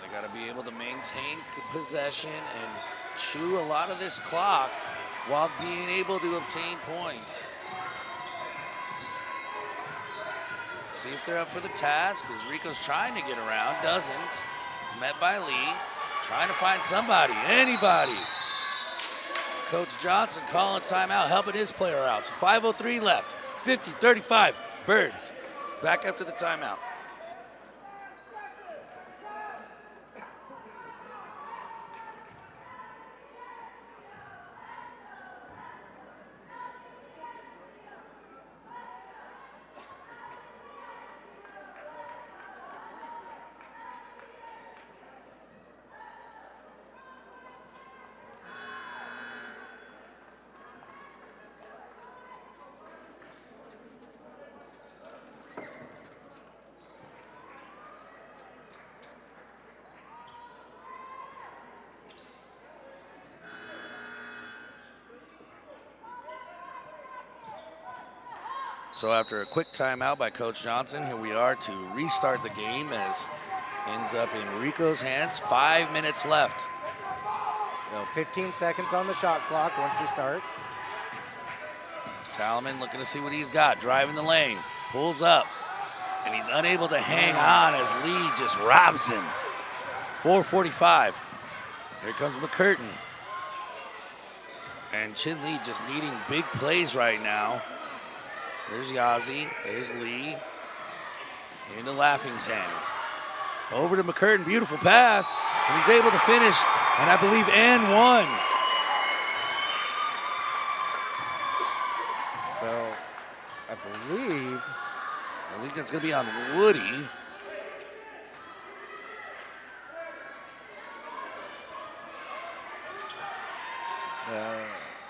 They gotta be able to maintain possession and chew a lot of this clock while being able to obtain points. See if they're up for the task, as Rico's trying to get around, doesn't. It's met by Lee, trying to find somebody, anybody. Coach Johnson calling timeout, helping his player out. So 5:03 left, 50-35, Birds. Back after the timeout. So after a quick timeout by Coach Johnson, here we are to restart the game as ends up in Rico's hands. 5 minutes left. So 15 seconds on the shot clock once we start. Talaman looking to see what he's got, driving the lane, pulls up, and he's unable to hang on as Lee just robs him. 4:45. Here comes McCurtain. And Chinle just needing big plays right now. There's Yazi, there's Lee, into Laughing's hands. Over to McCurtain, beautiful pass, and he's able to finish, and I believe and one. So I believe that's gonna be on Woody.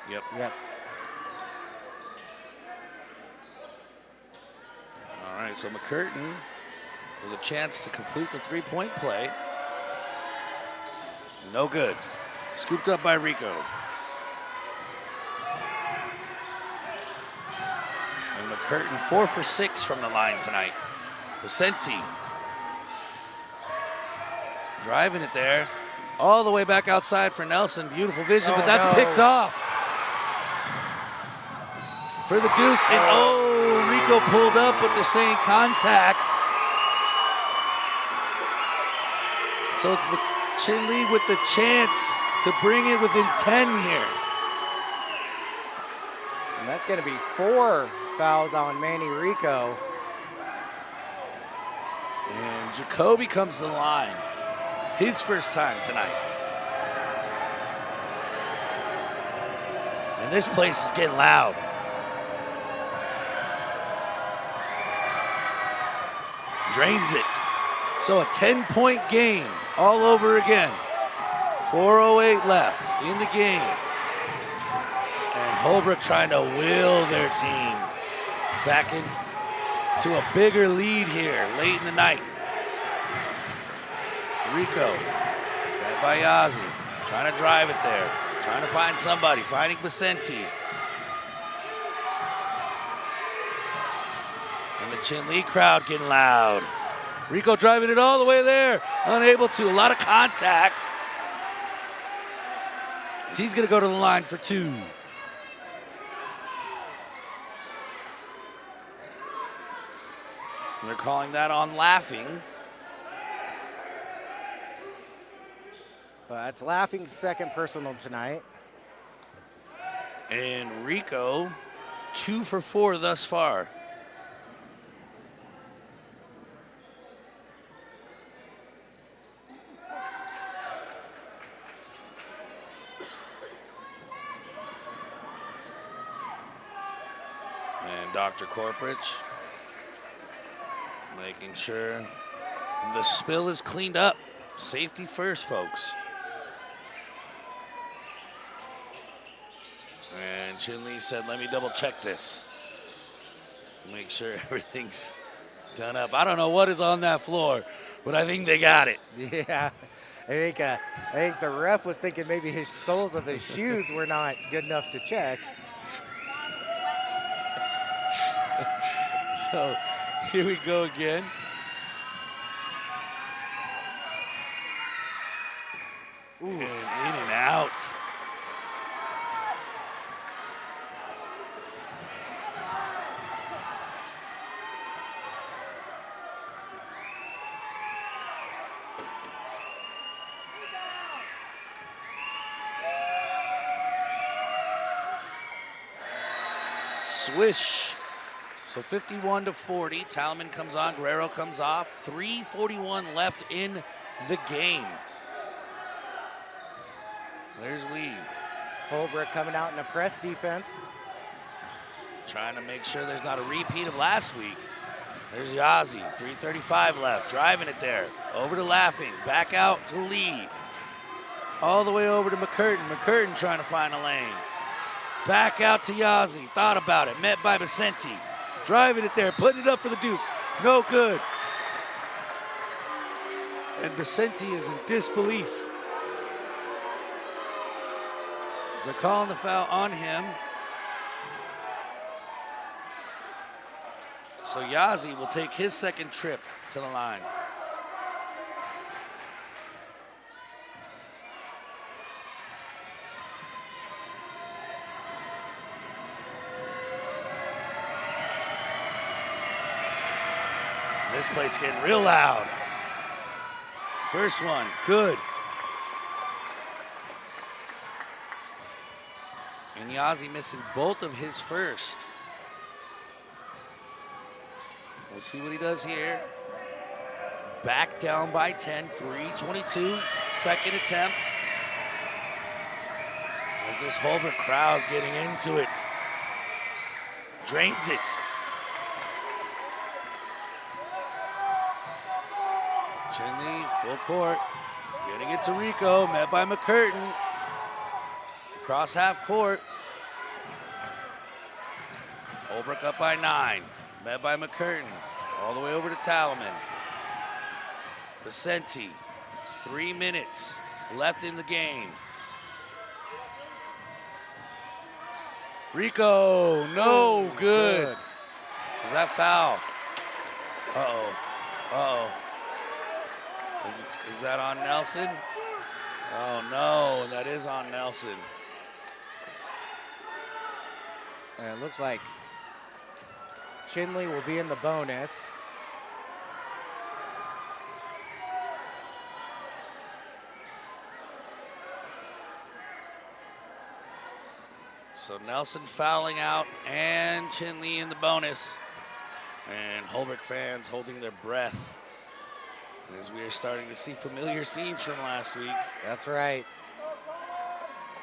Yep. All right, so McCurtain with a chance to complete the three-point play. No good. Scooped up by Rico. And McCurtain 4 for 6 from the line tonight. Vicente driving it there. All the way back outside for Nelson. Beautiful vision, but that's picked off. for the deuce, and Rico pulled up, but they're saying contact. So Chinle with the chance to bring it within 10 here. And that's going to be 4 fouls on Manny Rico. And Jacoby comes to the line. His first time tonight. And this place is getting loud. Drains it. So a 10-point game all over again. 4:08 left in the game. And Holbrook trying to will their team back into a bigger lead here late in the night. Rico, led by Yazzie, trying to drive it there, trying to find somebody, finding Vicente. And the Chinle crowd getting loud. Rico driving it all the way there, unable to, a lot of contact. So he's gonna go to the line for 2. They're calling that on laughing. Well, that's Laughing's second personal tonight. And Rico, 2 for 4 thus far. And Dr. Corporich making sure the spill is cleaned up. Safety first, folks. And Chinle said, let me double check this. Make sure everything's done up. I don't know what is on that floor, but I think they got it. Yeah, I think the ref was thinking maybe his soles of his shoes were not good enough to check. So here we go again. Ooh. And in and out. Swish. So 51-40. Talman comes on, Guerrero comes off. 3:41 left in the game. There's Lee. Holbrook coming out in a press defense. Trying to make sure there's not a repeat of last week. There's Yazzie, 3:35 left, driving it there. Over to Laughing, back out to Lee. All the way over to McCurtain. McCurtain trying to find a lane. Back out to Yazzie, thought about it, met by Vicente. Driving it there, putting it up for the deuce. No good. And Vicente is in disbelief. They're calling the foul on him. So Yazzie will take his second trip to the line. This place getting real loud. First one, good. And Yazzie missing both of his first. We'll see what he does here. Back down by 10, 3:22, second attempt. As this Holbrook crowd getting into it. Drains it. Chinle, full court, getting it to Rico, met by McCurtain. Across half court. Holbrook up by 9, met by McCurtain. All the way over to Talaman. Vicente, 3 minutes left in the game. Rico, no good. Is that foul? Uh-oh, uh-oh. Is that on Nelson? Oh no, that is on Nelson. And it looks like Chinle will be in the bonus. So Nelson fouling out and Chinle in the bonus. And Holbrook fans holding their breath as we are starting to see familiar scenes from last week. That's right.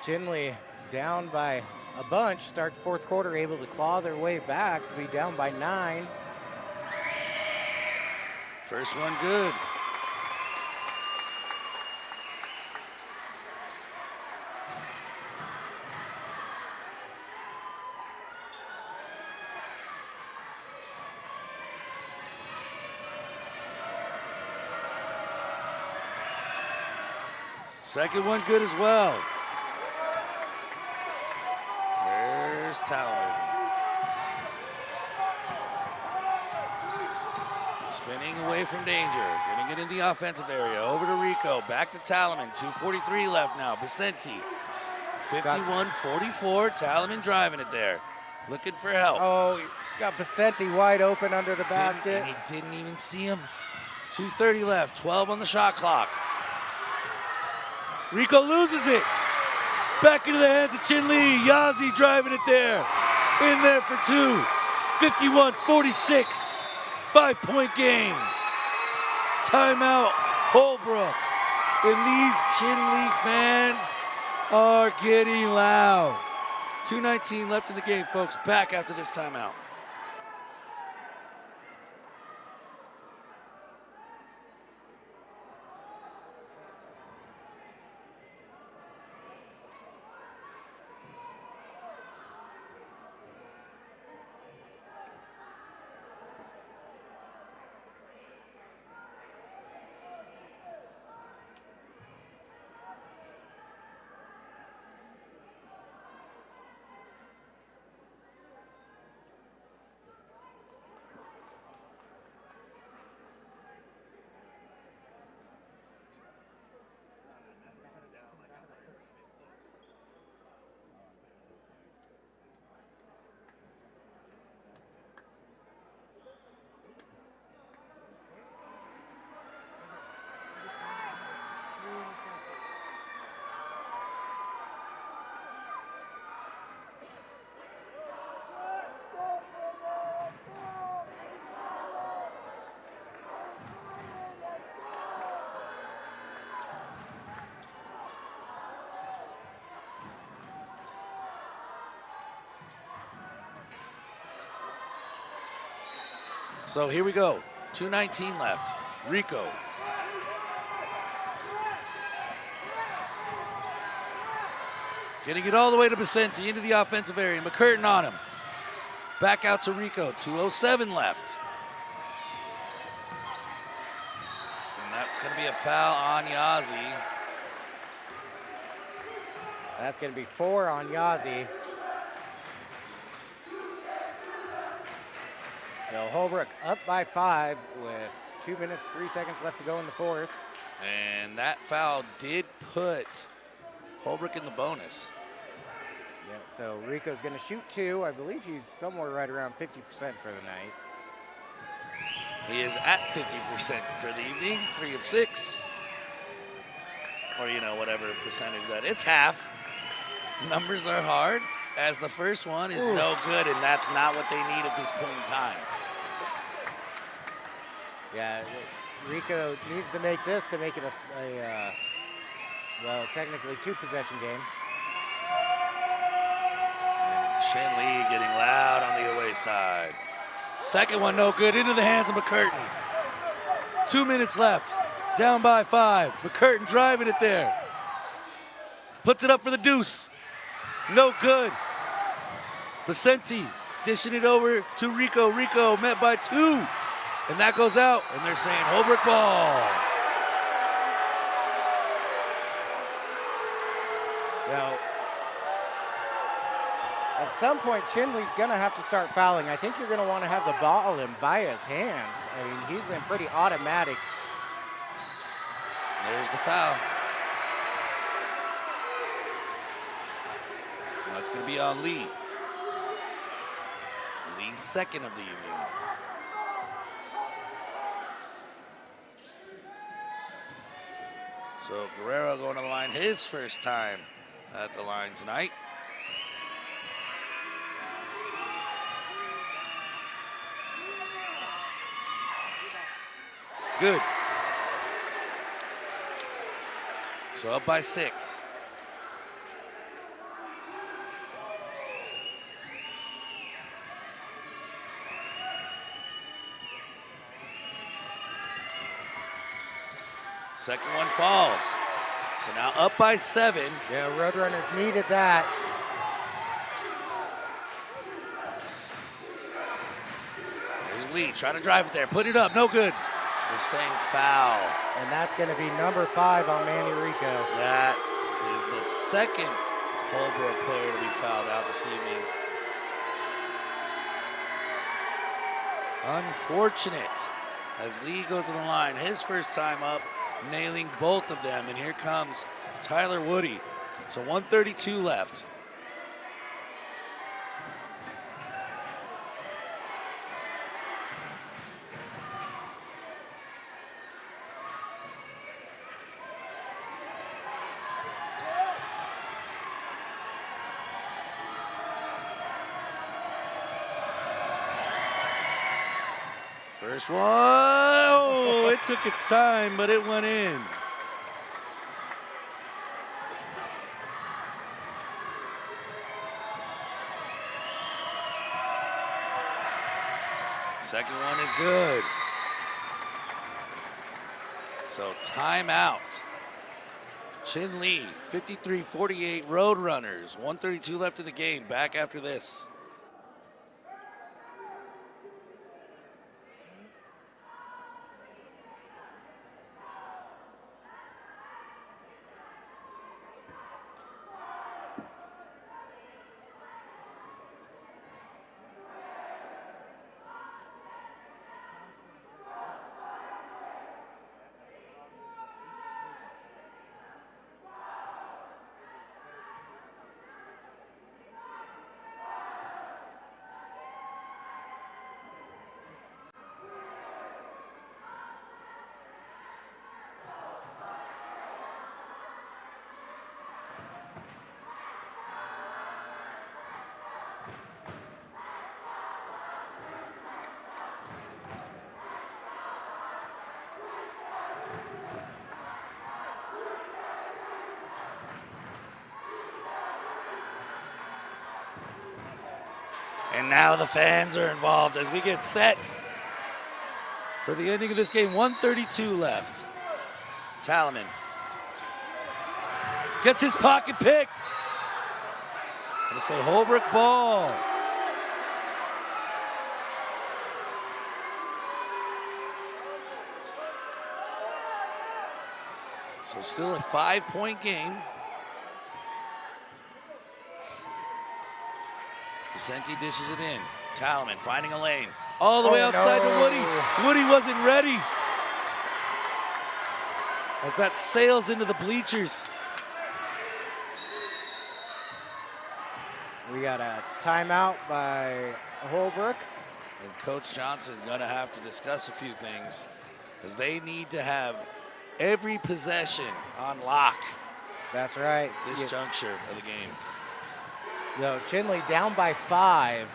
Chinle down by a bunch, start the fourth quarter, able to claw their way back to be down by 9. First one good. Second one good as well. There's Talman. Spinning away from danger. Getting it in the offensive area. Over to Rico. Back to Talman. 2:43 left now. Vicente. 51-44. Talman driving it there. Looking for help. Oh, got Vicente wide open under the basket. And he didn't even see him. 2:30 left. 12 on the shot clock. Rico loses it. Back into the hands of Chinle. Yazzie driving it there. In there for 2. 51-46. 5-point game. Timeout, Holbrook. And these Chinle fans are getting loud. 2:19 left in the game, folks. Back after this timeout. So here we go. 2:19 left. Rico. Getting it all the way to Vicente into the offensive area. McCurtain on him. Back out to Rico. 2:07 left. And that's going to be a foul on Yazzie. That's going to be 4 on Yazzie. So Holbrook up by 5 with 2 minutes, 3 seconds left to go in the fourth. And that foul did put Holbrook in the bonus. Yeah, so Rico's going to shoot 2. I believe he's somewhere right around 50% for the night. He is at 50% for the evening, 3 of 6. Or, you know, whatever percentage that. It's half. Numbers are hard, as the first one is no good, and that's not what they need at this point in time. Yeah, Rico needs to make this to make it a well, technically 2-possession game. And Chinle getting loud on the away side. Second one no good, into the hands of McCurtain. 2 minutes left, down by 5. McCurtain driving it there. Puts it up for the deuce. No good. Vicente dishing it over to Rico. Rico met by 2. And that goes out, and they're saying Holbrook ball. Well, at some point, Chinley's going to have to start fouling. I think you're going to want to have the ball in by his hands. I mean, he's been pretty automatic. There's the foul. That's going to be on Lee. second of the evening. So Guerrero going to the line his first time at the line tonight. Good. So up by 6. Second one falls. So now up by 7. Yeah, Roadrunners needed that. There's Lee trying to drive it there. Put it up. No good. They're saying foul. And that's going to be number 5 on Manny Rico. That is the second Holbrook player to be fouled out this evening. Unfortunate as Lee goes to the line. His first time up, nailing both of them. And here comes Tyler Woody. So 1:32 left. First one, oh, it took its time, but it went in. Second one is good. So timeout. Chinle, 53-48 Roadrunners. 1:32 left in the game. Back after this. And now the fans are involved as we get set for the ending of this game. 1:32 left. Talaman gets his pocket picked. Gonna say Holbrook ball. So still a 5-point game. Vicente dishes it in. Talaman finding a lane. All the way outside to Woody. Woody wasn't ready. As that sails into the bleachers. We got a timeout by Holbrook. And Coach Johnson gonna have to discuss a few things as they need to have every possession on lock. That's right. This juncture of the game. So Chinle down by 5,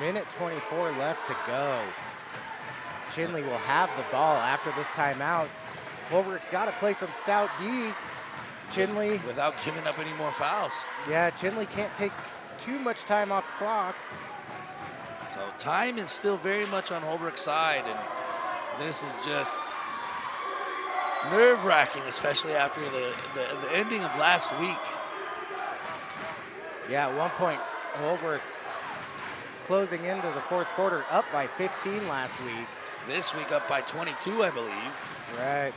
minute 24 left to go. Chinle will have the ball after this timeout. Holbrook's got to play some stout D. Chinle. Without giving up any more fouls. Yeah, Chinle can't take too much time off the clock. So time is still very much on Holbrook's side, and this is just nerve-wracking, especially after the ending of last week. Yeah, at one point, Holbrook closing into the fourth quarter up by 15 last week. This week up by 22, I believe. Right.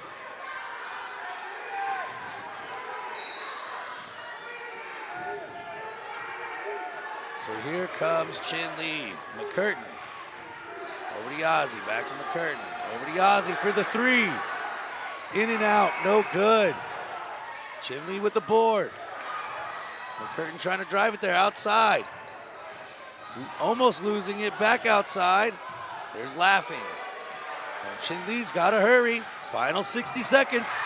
So here comes Chinle. McCurtain. Over to Yazzie, back to McCurtain. Over to Yazzie for the 3. In and out, no good. Chinle with the board. McCurtain trying to drive it there outside. almost losing it, back outside. There's Laughing. And Chinle's got to hurry. Final 60 seconds.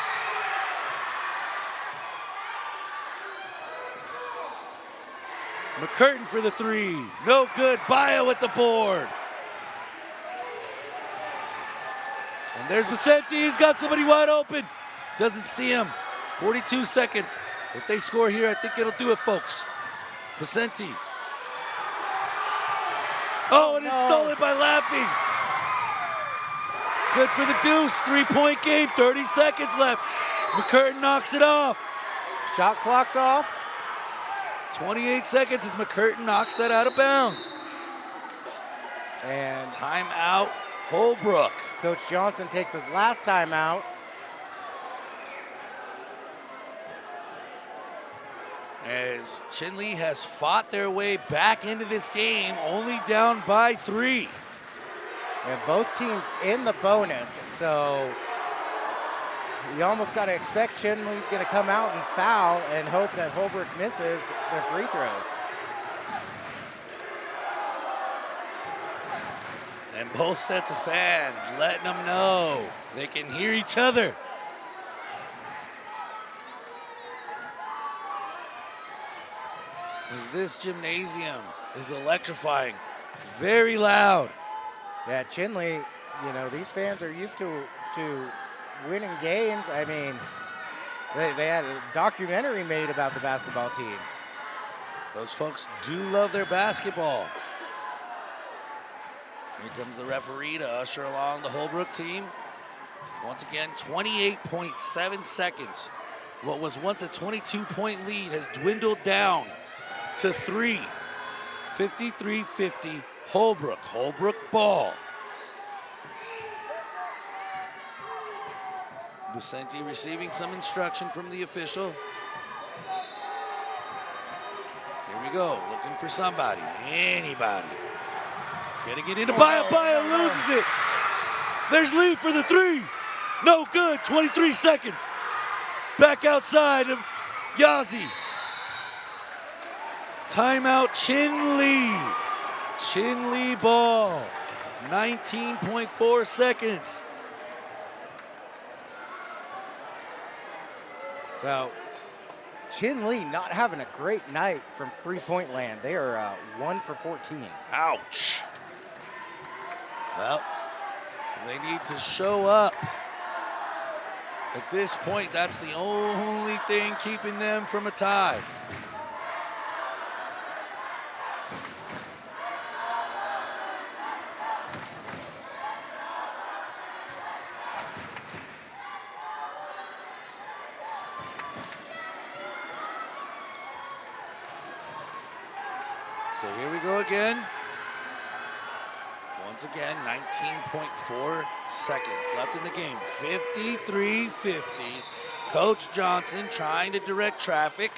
McCurtain for the three. No good. Bayo with the board. And there's Vicente. He's got somebody wide open. Doesn't see him. 42 seconds. If they score here, I think it'll do it, folks. Vicente. Oh, and it's stolen by Laughing. Good for the deuce. 3-point game. 30 seconds left. McCurtain knocks it off. Shot clock's off. 28 seconds as McCurtain knocks that out of bounds. And timeout, Holbrook. Coach Johnson takes his last timeout. As Chinle has fought their way back into this game, only down by 3. And both teams in the bonus, so you almost got to expect Chinle's going to come out and foul and hope that Holbrook misses their free throws. And both sets of fans letting them know they can hear each other. As this gymnasium is electrifying, very loud. Yeah, Chinle, you know, these fans are used to winning games. I mean, they had a documentary made about the basketball team. Those folks do love their basketball. Here comes the referee to usher along the Holbrook team. Once again, 28.7 seconds. What was once a 22-point lead has dwindled down to 3. 53-50, Holbrook. Holbrook ball. Vicente receiving some instruction from the official. Here we go, looking for somebody, anybody. Getting it into Bayo, Bayo loses it. There's Lee for the 3. No good, 23 seconds. Back outside of Yazzie. Timeout, Chinle. Chinle ball, 19.4 seconds. So, Chinle not having a great night from three-point land. They are 1 for 14. Ouch. Well, they need to show up. At this point, that's the only thing keeping them from a tie. So here we go again. Once again, 19.4 seconds left in the game. 53-50. Coach Johnson trying to direct traffic.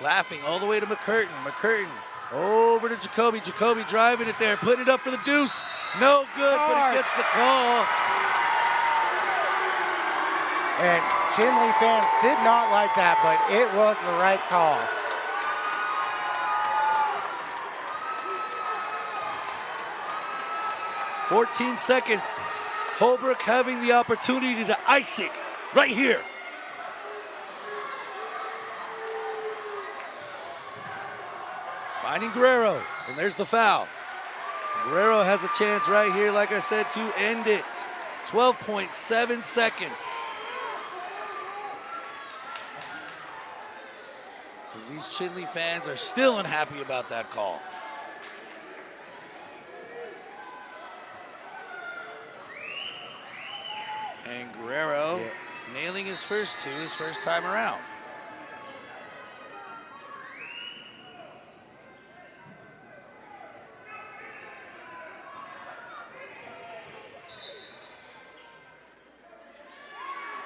Laughing all the way to McCurtain. McCurtain over to Jacoby. Jacoby driving it there, putting it up for the deuce. No good, but he gets the call. And Chinle fans did not like that, but it was the right call. "14 seconds. Holbrook having the opportunity to ice it right here. Finding Guerrero, and there's the foul. Guerrero has a chance right here, like I said, to end it. 12.7 seconds. Because these Chinle fans are still unhappy about that call. And Guerrero nailing his first two, his first time around.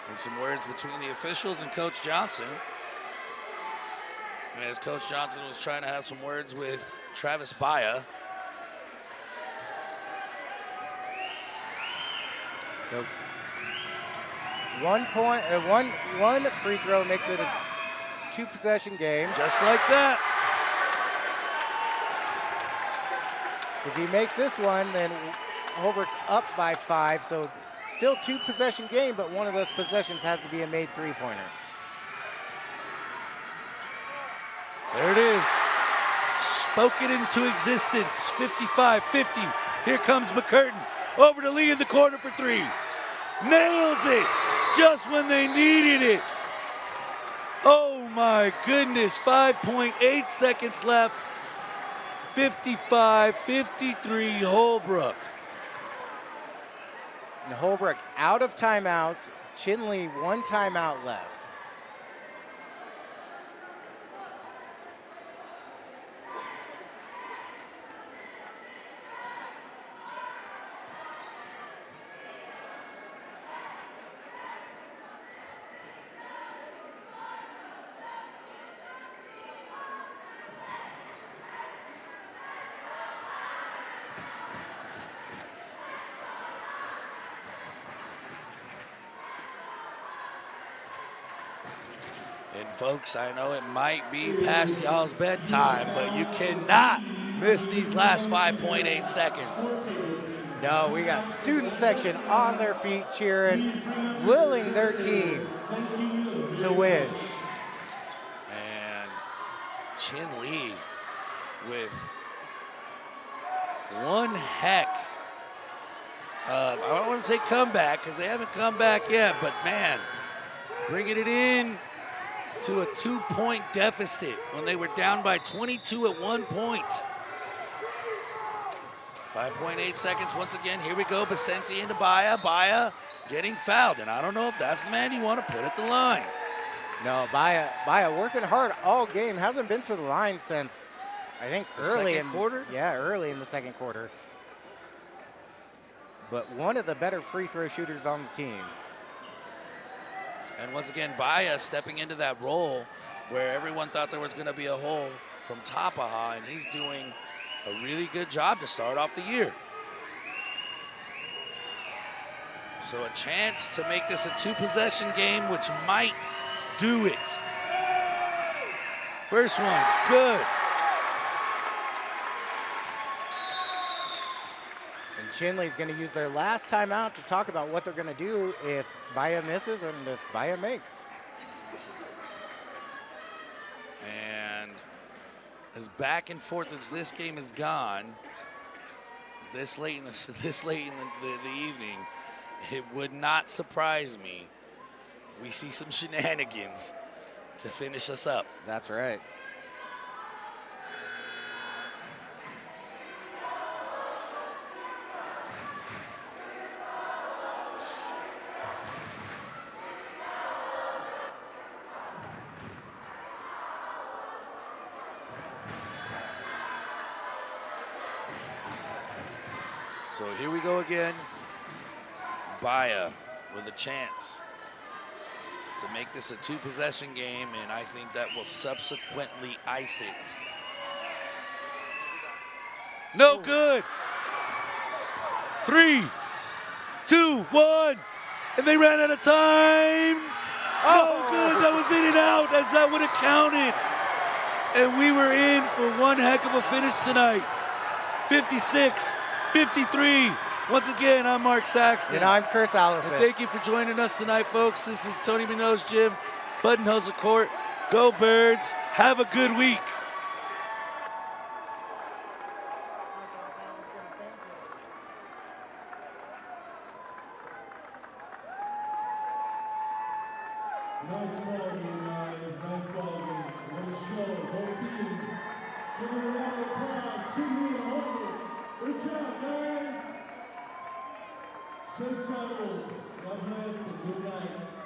And some words between the officials and Coach Johnson. And as Coach Johnson was trying to have some words with Travis Bayo. Nope. 1 point, one free throw makes it a 2-possession game. Just like that. If he makes this one, then Holbrook's up by 5, so still 2-possession game, but one of those possessions has to be a made 3-pointer. There it is. Spoken into existence. 55-50. Here comes McCurtain. Over to Lee in the corner for 3. Nails it just when they needed it. Oh my goodness. 5.8 seconds left. 55-53 Holbrook. And Holbrook out of timeouts. Chinle 1 timeout left. And folks, I know it might be past y'all's bedtime, but you cannot miss these last 5.8 seconds. No, we got student section on their feet cheering, willing their team to win. And Chinle with one heck of, I don't want to say comeback because they haven't come back yet, but man, bringing it in to a 2-point deficit when they were down by 22 at one point. 5.8 seconds once again. Here we go. Basenti into Baya. Baya getting fouled. And I don't know if that's the man you want to put at the line. No, Baya working hard all game. Hasn't been to the line since, I think, early in quarter? Yeah, early in the second quarter. But one of the better free throw shooters on the team. And once again, Baya stepping into that role where everyone thought there was going to be a hole from Tapaha, and he's doing a really good job to start off the year. So a chance to make this a 2-possession game, which might do it. First one, good. And Chinle's going to use their last timeout to talk about what they're going to do if Baya misses and if Baya makes. And as back and forth as this game has gone, this late in the evening, it would not surprise me if we see some shenanigans to finish us up. That's right. So here we go again. Baya with a chance to make this a 2-possession game, and I think that will subsequently ice it. No good. 3, 2, 1, and they ran out of time. No good. That was in and out, as that would have counted. And we were in for one heck of a finish tonight. 56-53. Once again, I'm Mark Saxton. And I'm Chris Allison. And thank you for joining us tonight, folks. This is Tony Minot's Gym, Buttonhoser Court. Go Birds. Have a good week. Nice ball game, guys. Nice ball game. What a show. Both teams. Give it a round of applause. Chinle and Holbrook. Good job, guys. Safe travels. God bless and good night.